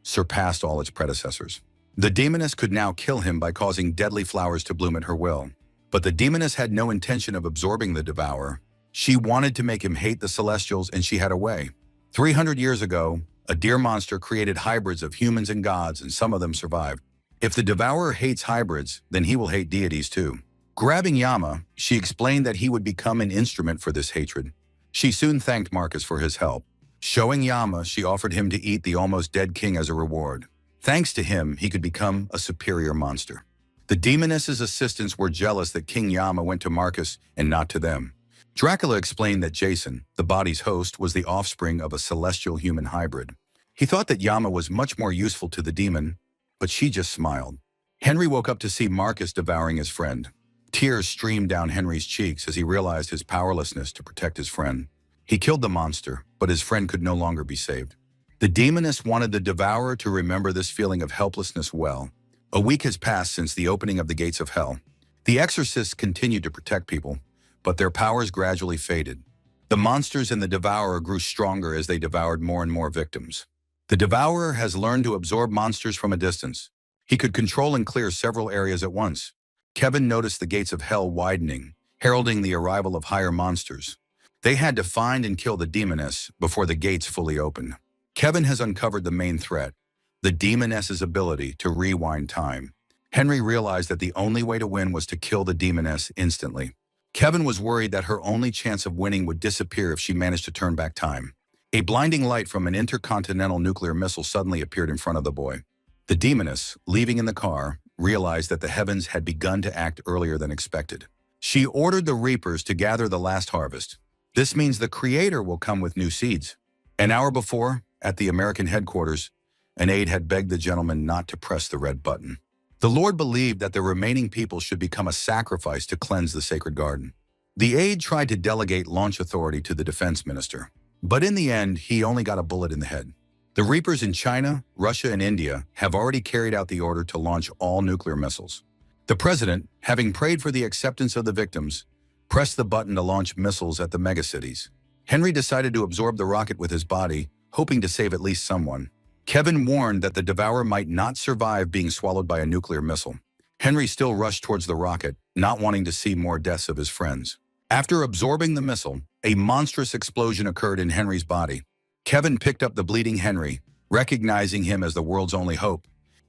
surpassed all its predecessors. The demoness could now kill him by causing deadly flowers to bloom at her will. But the demoness had no intention of absorbing the devourer. She wanted to make him hate the celestials, and she had a way. 300 years ago, a deer monster created hybrids of humans and gods, and some of them survived. If the devourer hates hybrids, then he will hate deities too. Grabbing Yama, she explained that he would become an instrument for this hatred. She soon thanked Marcus for his help. Showing Yama, she offered him to eat the almost dead king as a reward. Thanks to him, he could become a superior monster. The demoness's assistants were jealous that King Yama went to Marcus and not to them. Dracula explained that Jason, the body's host, was the offspring of a celestial human hybrid. He thought that Yama was much more useful to the demon, but she just smiled. Henry woke up to see Marcus devouring his friend. Tears streamed down Henry's cheeks as he realized his powerlessness to protect his friend. He killed the monster, but his friend could no longer be saved. The demoness wanted the devourer to remember this feeling of helplessness well. A week has passed since the opening of the gates of hell. The exorcists continued to protect people, but their powers gradually faded. The monsters and the devourer grew stronger as they devoured more and more victims. The devourer has learned to absorb monsters from a distance. He could control and clear several areas at once. Kevin noticed the gates of hell widening, heralding the arrival of higher monsters. They had to find and kill the demoness before the gates fully opened. Kevin has uncovered the main threat, the demoness's ability to rewind time. Henry realized that the only way to win was to kill the demoness instantly. Kevin was worried that her only chance of winning would disappear if she managed to turn back time. A blinding light from an intercontinental nuclear missile suddenly appeared in front of the boy. The demoness, leaving in the car, realized that the heavens had begun to act earlier than expected. She ordered the reapers to gather the last harvest. This means the Creator will come with new seeds. An hour before, at the American headquarters, an aide had begged the gentleman not to press the red button. The Lord believed that the remaining people should become a sacrifice to cleanse the sacred garden. The aide tried to delegate launch authority to the defense minister, but in the end, he only got a bullet in the head. The Reapers in China, Russia, and India have already carried out the order to launch all nuclear missiles. The president, having prayed for the acceptance of the victims, pressed the button to launch missiles at the megacities. Henry decided to absorb the rocket with his body, hoping to save at least someone. Kevin warned that the devourer might not survive being swallowed by a nuclear missile. Henry still rushed towards the rocket, not wanting to see more deaths of his friends. After absorbing the missile, a monstrous explosion occurred in Henry's body. Kevin picked up the bleeding Henry, recognizing him as the world's only hope.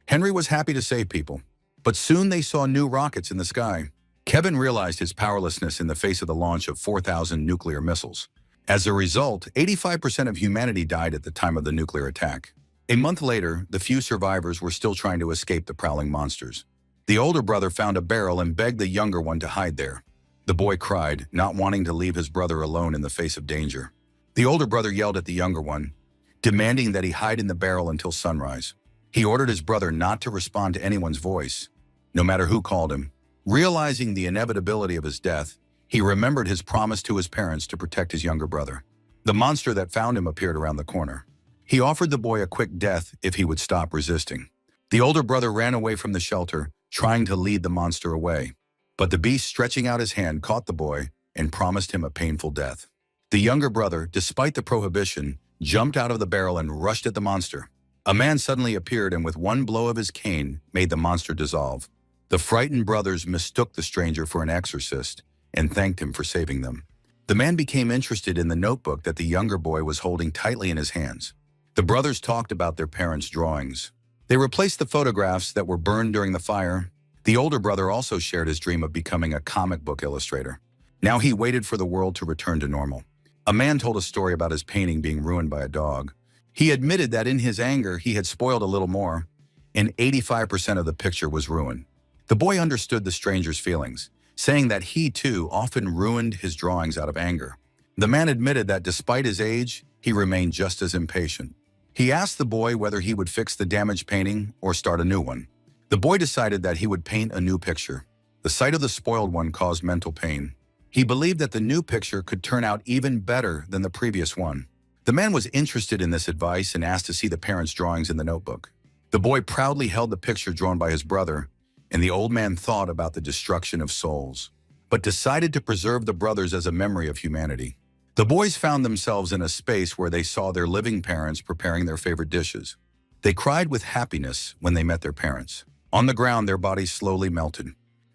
Henry was happy to save people, but soon they saw new rockets in the sky. Kevin realized his powerlessness in the face of the launch of 4,000 nuclear missiles. As a result, 85% of humanity died at the time of the nuclear attack. A month later, the few survivors were still trying to escape the prowling monsters. The older brother found a barrel and begged the younger one to hide there. The boy cried, not wanting to leave his brother alone in the face of danger. The older brother yelled at the younger one, demanding that he hide in the barrel until sunrise. He ordered his brother not to respond to anyone's voice, no matter who called him. Realizing the inevitability of his death, he remembered his promise to his parents to protect his younger brother. The monster that found him appeared around the corner. He offered the boy a quick death if he would stop resisting. The older brother ran away from the shelter, trying to lead the monster away. But the beast, stretching out his hand, caught the boy and promised him a painful death. The younger brother, despite the prohibition, jumped out of the barrel and rushed at the monster. A man suddenly appeared and with one blow of his cane made the monster dissolve. The frightened brothers mistook the stranger for an exorcist and thanked him for saving them. The man became interested in the notebook that the younger boy was holding tightly in his hands. The brothers talked about their parents' drawings. They replaced the photographs that were burned during the fire. The older brother also shared his dream of becoming a comic book illustrator. Now he waited for the world to return to normal. A man told a story about his painting being ruined by a dog. He admitted that in his anger he had spoiled a little more, and 85% of the picture was ruined. The boy understood the stranger's feelings, saying that he too often ruined his drawings out of anger. The man admitted that despite his age, he remained just as impatient. He asked the boy whether he would fix the damaged painting or start a new one. The boy decided that he would paint a new picture. The sight of the spoiled one caused mental pain. He believed that the new picture could turn out even better than the previous one. The man was interested in this advice and asked to see the parents' drawings in the notebook. The boy proudly held the picture drawn by his brother, and the old man thought about the destruction of souls, but decided to preserve the brothers as a memory of humanity. The boys found themselves in a space where they saw their living parents preparing their favorite dishes. They cried with happiness when they met their parents. On the ground, their bodies slowly melted.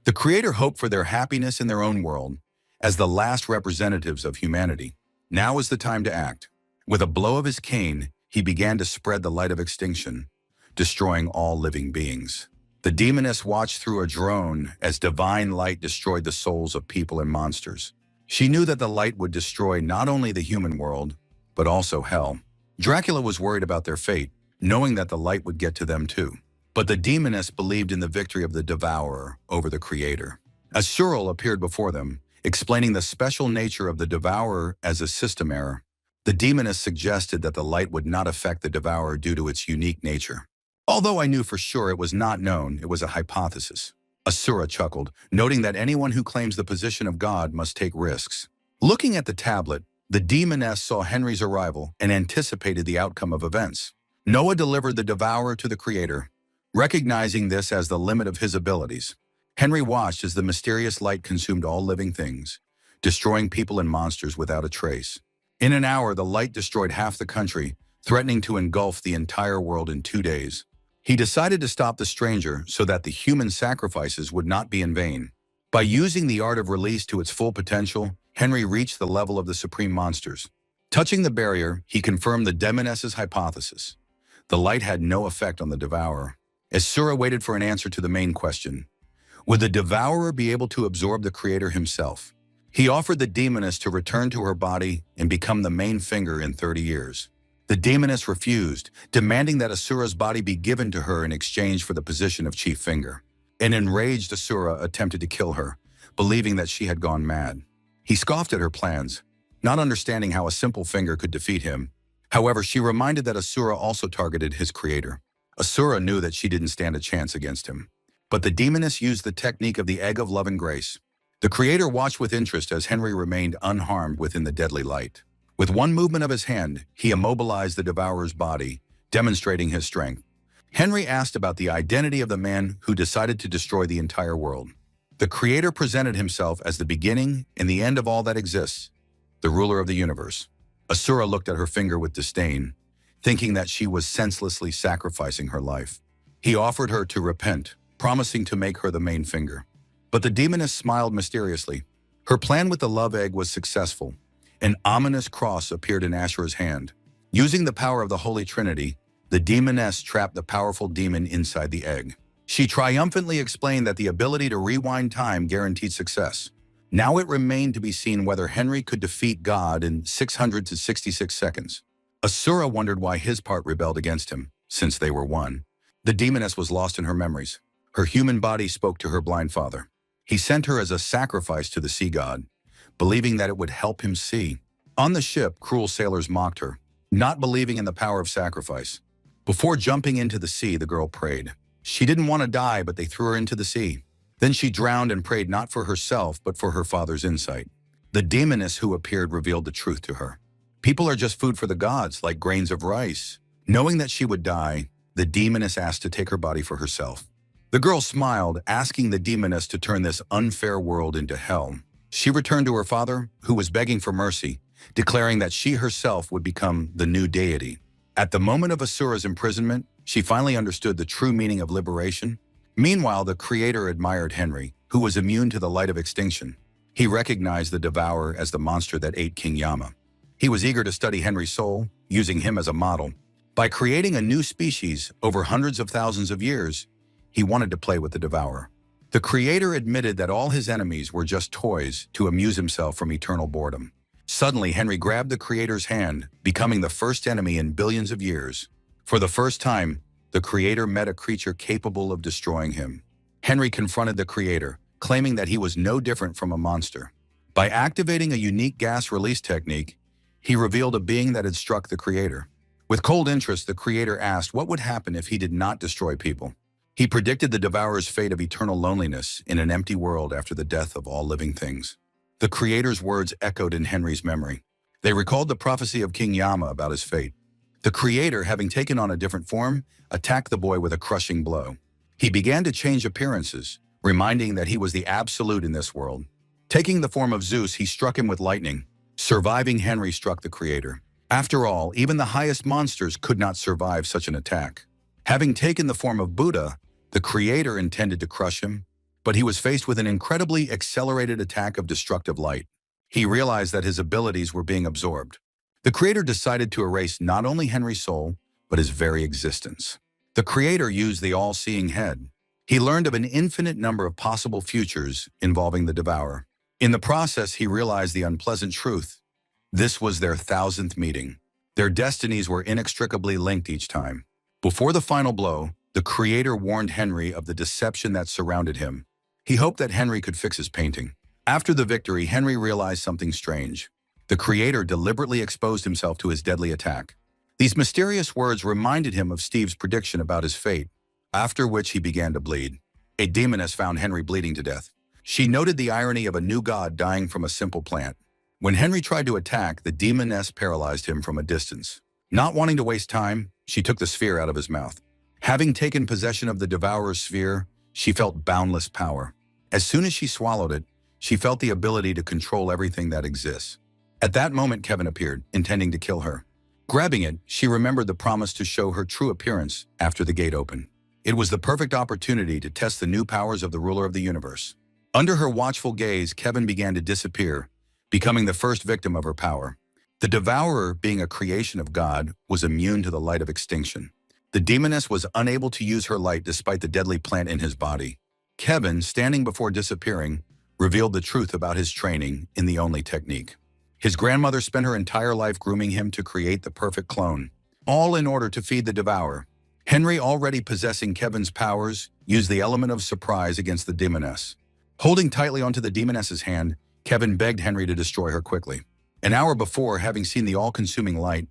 The Creator hoped for their happiness in their own world, as the last representatives of humanity. Now is the time to act. With a blow of his cane, he began to spread the light of extinction, destroying all living beings. The demoness watched through a drone as divine light destroyed the souls of people and monsters. She knew that the light would destroy not only the human world, but also hell. Dracula was worried about their fate, knowing that the light would get to them too. But the demoness believed in the victory of the devourer over the Creator. A Surreal appeared before them, explaining the special nature of the devourer as a system error. The demoness suggested that the light would not affect the devourer due to its unique nature. Although I knew for sure it was not known, it was a hypothesis. Asura chuckled, noting that anyone who claims the position of God must take risks. Looking at the tablet, the demoness saw Henry's arrival and anticipated the outcome of events. Noah delivered the devourer to the Creator, recognizing this as the limit of his abilities. Henry watched as the mysterious light consumed all living things, destroying people and monsters without a trace. In an hour, the light destroyed half the country, threatening to engulf the entire world in 2 days. He decided to stop the stranger so that the human sacrifices would not be in vain. By using the art of release to its full potential, Henry reached the level of the supreme monsters. Touching the barrier, he confirmed the demoness's hypothesis. The light had no effect on the devourer. As Sura waited for an answer to the main question, would the devourer be able to absorb the Creator himself? He offered the demoness to return to her body and become the main finger in 30 years. The demoness refused, demanding that Asura's body be given to her in exchange for the position of chief finger. An enraged Asura attempted to kill her, believing that she had gone mad. He scoffed at her plans, not understanding how a simple finger could defeat him. However, she reminded that Asura also targeted his Creator. Asura knew that she didn't stand a chance against him. But the demoness used the technique of the egg of love and grace. The Creator watched with interest as Henry remained unharmed within the deadly light. With one movement of his hand, he immobilized the devourer's body, demonstrating his strength. Henry asked about the identity of the man who decided to destroy the entire world. The Creator presented himself as the beginning and the end of all that exists, the ruler of the universe. Asura looked at her finger with disdain, thinking that she was senselessly sacrificing her life. He offered her to repent, promising to make her the main finger. But the demoness smiled mysteriously. Her plan with the love egg was successful. An ominous cross appeared in Ashura's hand. Using the power of the Holy Trinity, the demoness trapped the powerful demon inside the egg. She triumphantly explained that the ability to rewind time guaranteed success. Now it remained to be seen whether Henry could defeat God in 600 to 66 seconds. Asura wondered why his part rebelled against him, since they were one. The demoness was lost in her memories. Her human body spoke to her blind father. He sent her as a sacrifice to the sea god, believing that it would help him see. On the ship, cruel sailors mocked her, not believing in the power of sacrifice. Before jumping into the sea, the girl prayed. She didn't want to die, but they threw her into the sea. Then she drowned and prayed not for herself, but for her father's insight. The demoness who appeared revealed the truth to her. People are just food for the gods, like grains of rice. Knowing that she would die, the demoness asked to take her body for herself. The girl smiled, asking the demoness to turn this unfair world into hell. She returned to her father, who was begging for mercy, declaring that she herself would become the new deity. At the moment of Asura's imprisonment, she finally understood the true meaning of liberation. Meanwhile, the Creator admired Henry, who was immune to the light of extinction. He recognized the devourer as the monster that ate King Yama. He was eager to study Henry's soul, using him as a model. By creating a new species over hundreds of thousands of years, he wanted to play with the devourer. The Creator admitted that all his enemies were just toys to amuse himself from eternal boredom. Suddenly, Henry grabbed the Creator's hand, becoming the first enemy in billions of years. For the first time, the Creator met a creature capable of destroying him. Henry confronted the Creator, claiming that he was no different from a monster. By activating a unique gas release technique, he revealed a being that had struck the Creator. With cold interest, the Creator asked what would happen if he did not destroy people. He predicted the devourer's fate of eternal loneliness in an empty world after the death of all living things. The Creator's words echoed in Henry's memory. They recalled the prophecy of King Yama about his fate. The Creator, having taken on a different form, attacked the boy with a crushing blow. He began to change appearances, reminding that he was the absolute in this world. Taking the form of Zeus, he struck him with lightning. Surviving, Henry struck the Creator. After all, even the highest monsters could not survive such an attack. Having taken the form of Buddha, the creator intended to crush him, but he was faced with an incredibly accelerated attack of destructive light. He realized that his abilities were being absorbed. The creator decided to erase not only Henry's soul, but his very existence. The creator used the all-seeing head. He learned of an infinite number of possible futures involving the devourer. In the process, he realized the unpleasant truth. This was their 1000th meeting. Their destinies were inextricably linked each time. Before the final blow, the creator warned Henry of the deception that surrounded him. He hoped that Henry could fix his painting. After the victory, Henry realized something strange. The creator deliberately exposed himself to his deadly attack. These mysterious words reminded him of Steve's prediction about his fate, after which he began to bleed. A demoness found Henry bleeding to death. She noted the irony of a new god dying from a simple plant. When Henry tried to attack, the demoness paralyzed him from a distance. Not wanting to waste time, she took the sphere out of his mouth. Having taken possession of the devourer's sphere, she felt boundless power. As soon as she swallowed it, she felt the ability to control everything that exists. At that moment, Kevin appeared, intending to kill her. Grabbing it, she remembered the promise to show her true appearance after the gate opened. It was the perfect opportunity to test the new powers of the ruler of the universe. Under her watchful gaze, Kevin began to disappear, becoming the first victim of her power. The devourer, being a creation of God, was immune to the light of extinction. The demoness was unable to use her light despite the deadly plant in his body. Kevin, standing before disappearing, revealed the truth about his training in the only technique. His grandmother spent her entire life grooming him to create the perfect clone, all in order to feed the devourer. Henry, already possessing Kevin's powers, used the element of surprise against the demoness. Holding tightly onto the demoness's hand, Kevin begged Henry to destroy her quickly. An hour before, having seen the all-consuming light,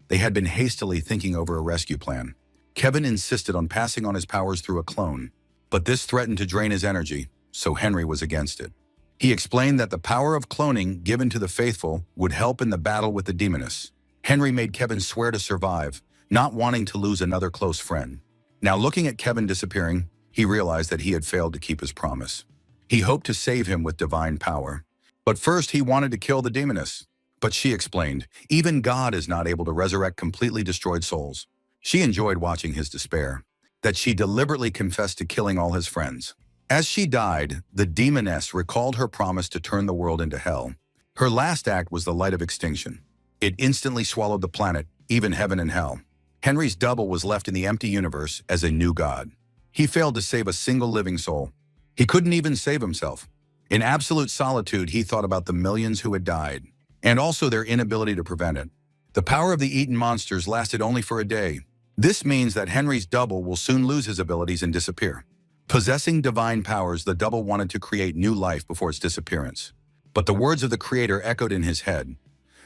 they had been hastily thinking over a rescue plan. Kevin insisted on passing on his powers through a clone, but this threatened to drain his energy, so Henry was against it. He explained that the power of cloning given to the faithful would help in the battle with the demoness. Henry made Kevin swear to survive, not wanting to lose another close friend. Now looking at Kevin disappearing, he realized that he had failed to keep his promise. He hoped to save him with divine power. But first he wanted to kill the demoness. But she explained, even God is not able to resurrect completely destroyed souls. She enjoyed watching his despair, that she deliberately confessed to killing all his friends. As she died, the demoness recalled her promise to turn the world into hell. Her last act was the light of extinction. It instantly swallowed the planet, even heaven and hell. Henry's double was left in the empty universe as a new god. He failed to save a single living soul. He couldn't even save himself. In absolute solitude, he thought about the millions who had died, and also their inability to prevent it. The power of the eaten monsters lasted only for a day. This means that Henry's double will soon lose his abilities and disappear. Possessing divine powers, the double wanted to create new life before its disappearance. But the words of the creator echoed in his head.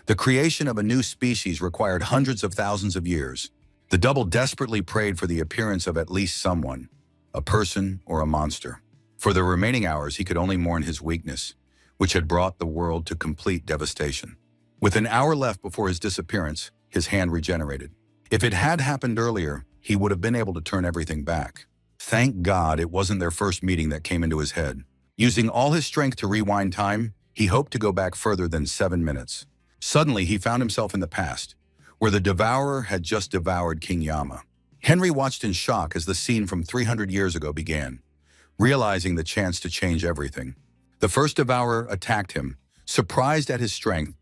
The creation of a new species required hundreds of thousands of years. The double desperately prayed for the appearance of at least someone, a person or a monster. For the remaining hours, he could only mourn his weakness, which had brought the world to complete devastation. With an hour left before his disappearance, his hand regenerated. If it had happened earlier, he would have been able to turn everything back. Thank God it wasn't their first meeting that came into his head. Using all his strength to rewind time, he hoped to go back further than 7 minutes. Suddenly, he found himself in the past, where the devourer had just devoured King Yama. Henry watched in shock as the scene from 300 years ago began, realizing the chance to change everything. The first devourer attacked him, surprised at his strength,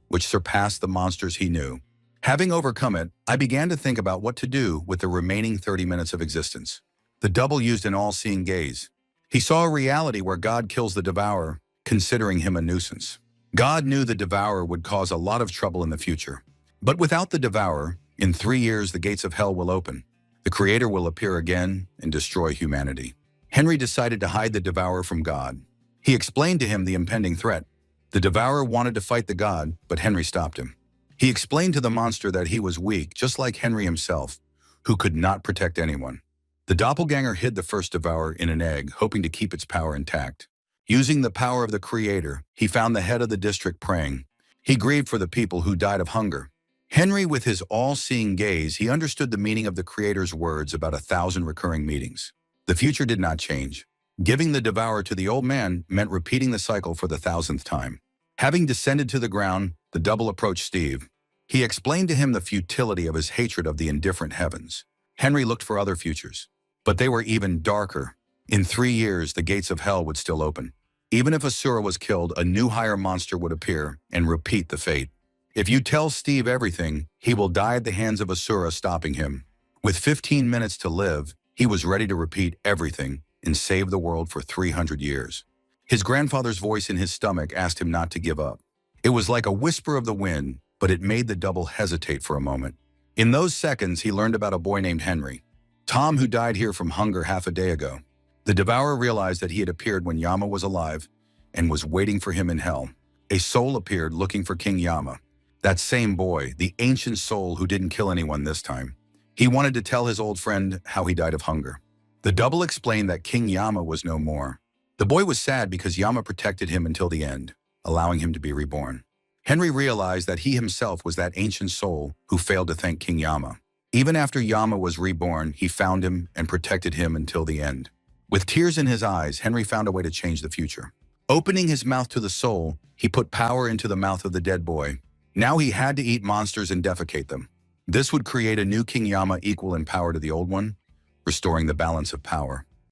which surpassed the monsters he knew. Having overcome it, I began to think about what to do with the remaining 30 minutes of existence. The double used an all-seeing gaze. He saw a reality where God kills the devourer, considering him a nuisance. God knew the devourer would cause a lot of trouble in the future. But without the devourer, in 3 years the gates of hell will open. The Creator will appear again and destroy humanity. Henry decided to hide the devourer from God. He explained to him the impending threat. The devourer wanted to fight the god, but Henry stopped him. He explained to the monster that he was weak, just like Henry himself, who could not protect anyone. The doppelganger hid the first devourer in an egg, hoping to keep its power intact. Using the power of the Creator, he found the head of the district praying. He grieved for the people who died of hunger. Henry, with his all-seeing gaze, he understood the meaning of the Creator's words about 1,000 recurring meetings. The future did not change. Giving the devourer to the old man meant repeating the cycle for the 1,000th time. Having descended to the ground, the double approached Steve. He explained to him the futility of his hatred of the indifferent heavens. Henry looked for other futures, but they were even darker. In 3 years, the gates of hell would still open. Even if Asura was killed, a new higher monster would appear and repeat the fate. If you tell Steve everything, he will die at the hands of Asura, stopping him. With 15 minutes to live, he was ready to repeat everything and save the world for 300 years. His grandfather's voice in his stomach asked him not to give up. It was like a whisper of the wind, but it made the double hesitate for a moment. In those seconds, he learned about a boy named Henry, Tom, who died here from hunger half a day ago. The devourer realized that he had appeared when Yama was alive and was waiting for him in hell. A soul appeared looking for King Yama. That same boy, the ancient soul who didn't kill anyone this time. He wanted to tell his old friend how he died of hunger. The double explained that King Yama was no more. The boy was sad because Yama protected him until the end, allowing him to be reborn. Henry realized that he himself was that ancient soul who failed to thank King Yama. Even after Yama was reborn, he found him and protected him until the end. With tears in his eyes, Henry found a way to change the future. Opening his mouth to the soul, he put power into the mouth of the dead boy. Now he had to eat monsters and defecate them. This would create a new King Yama equal in power to the old one, restoring the balance of power.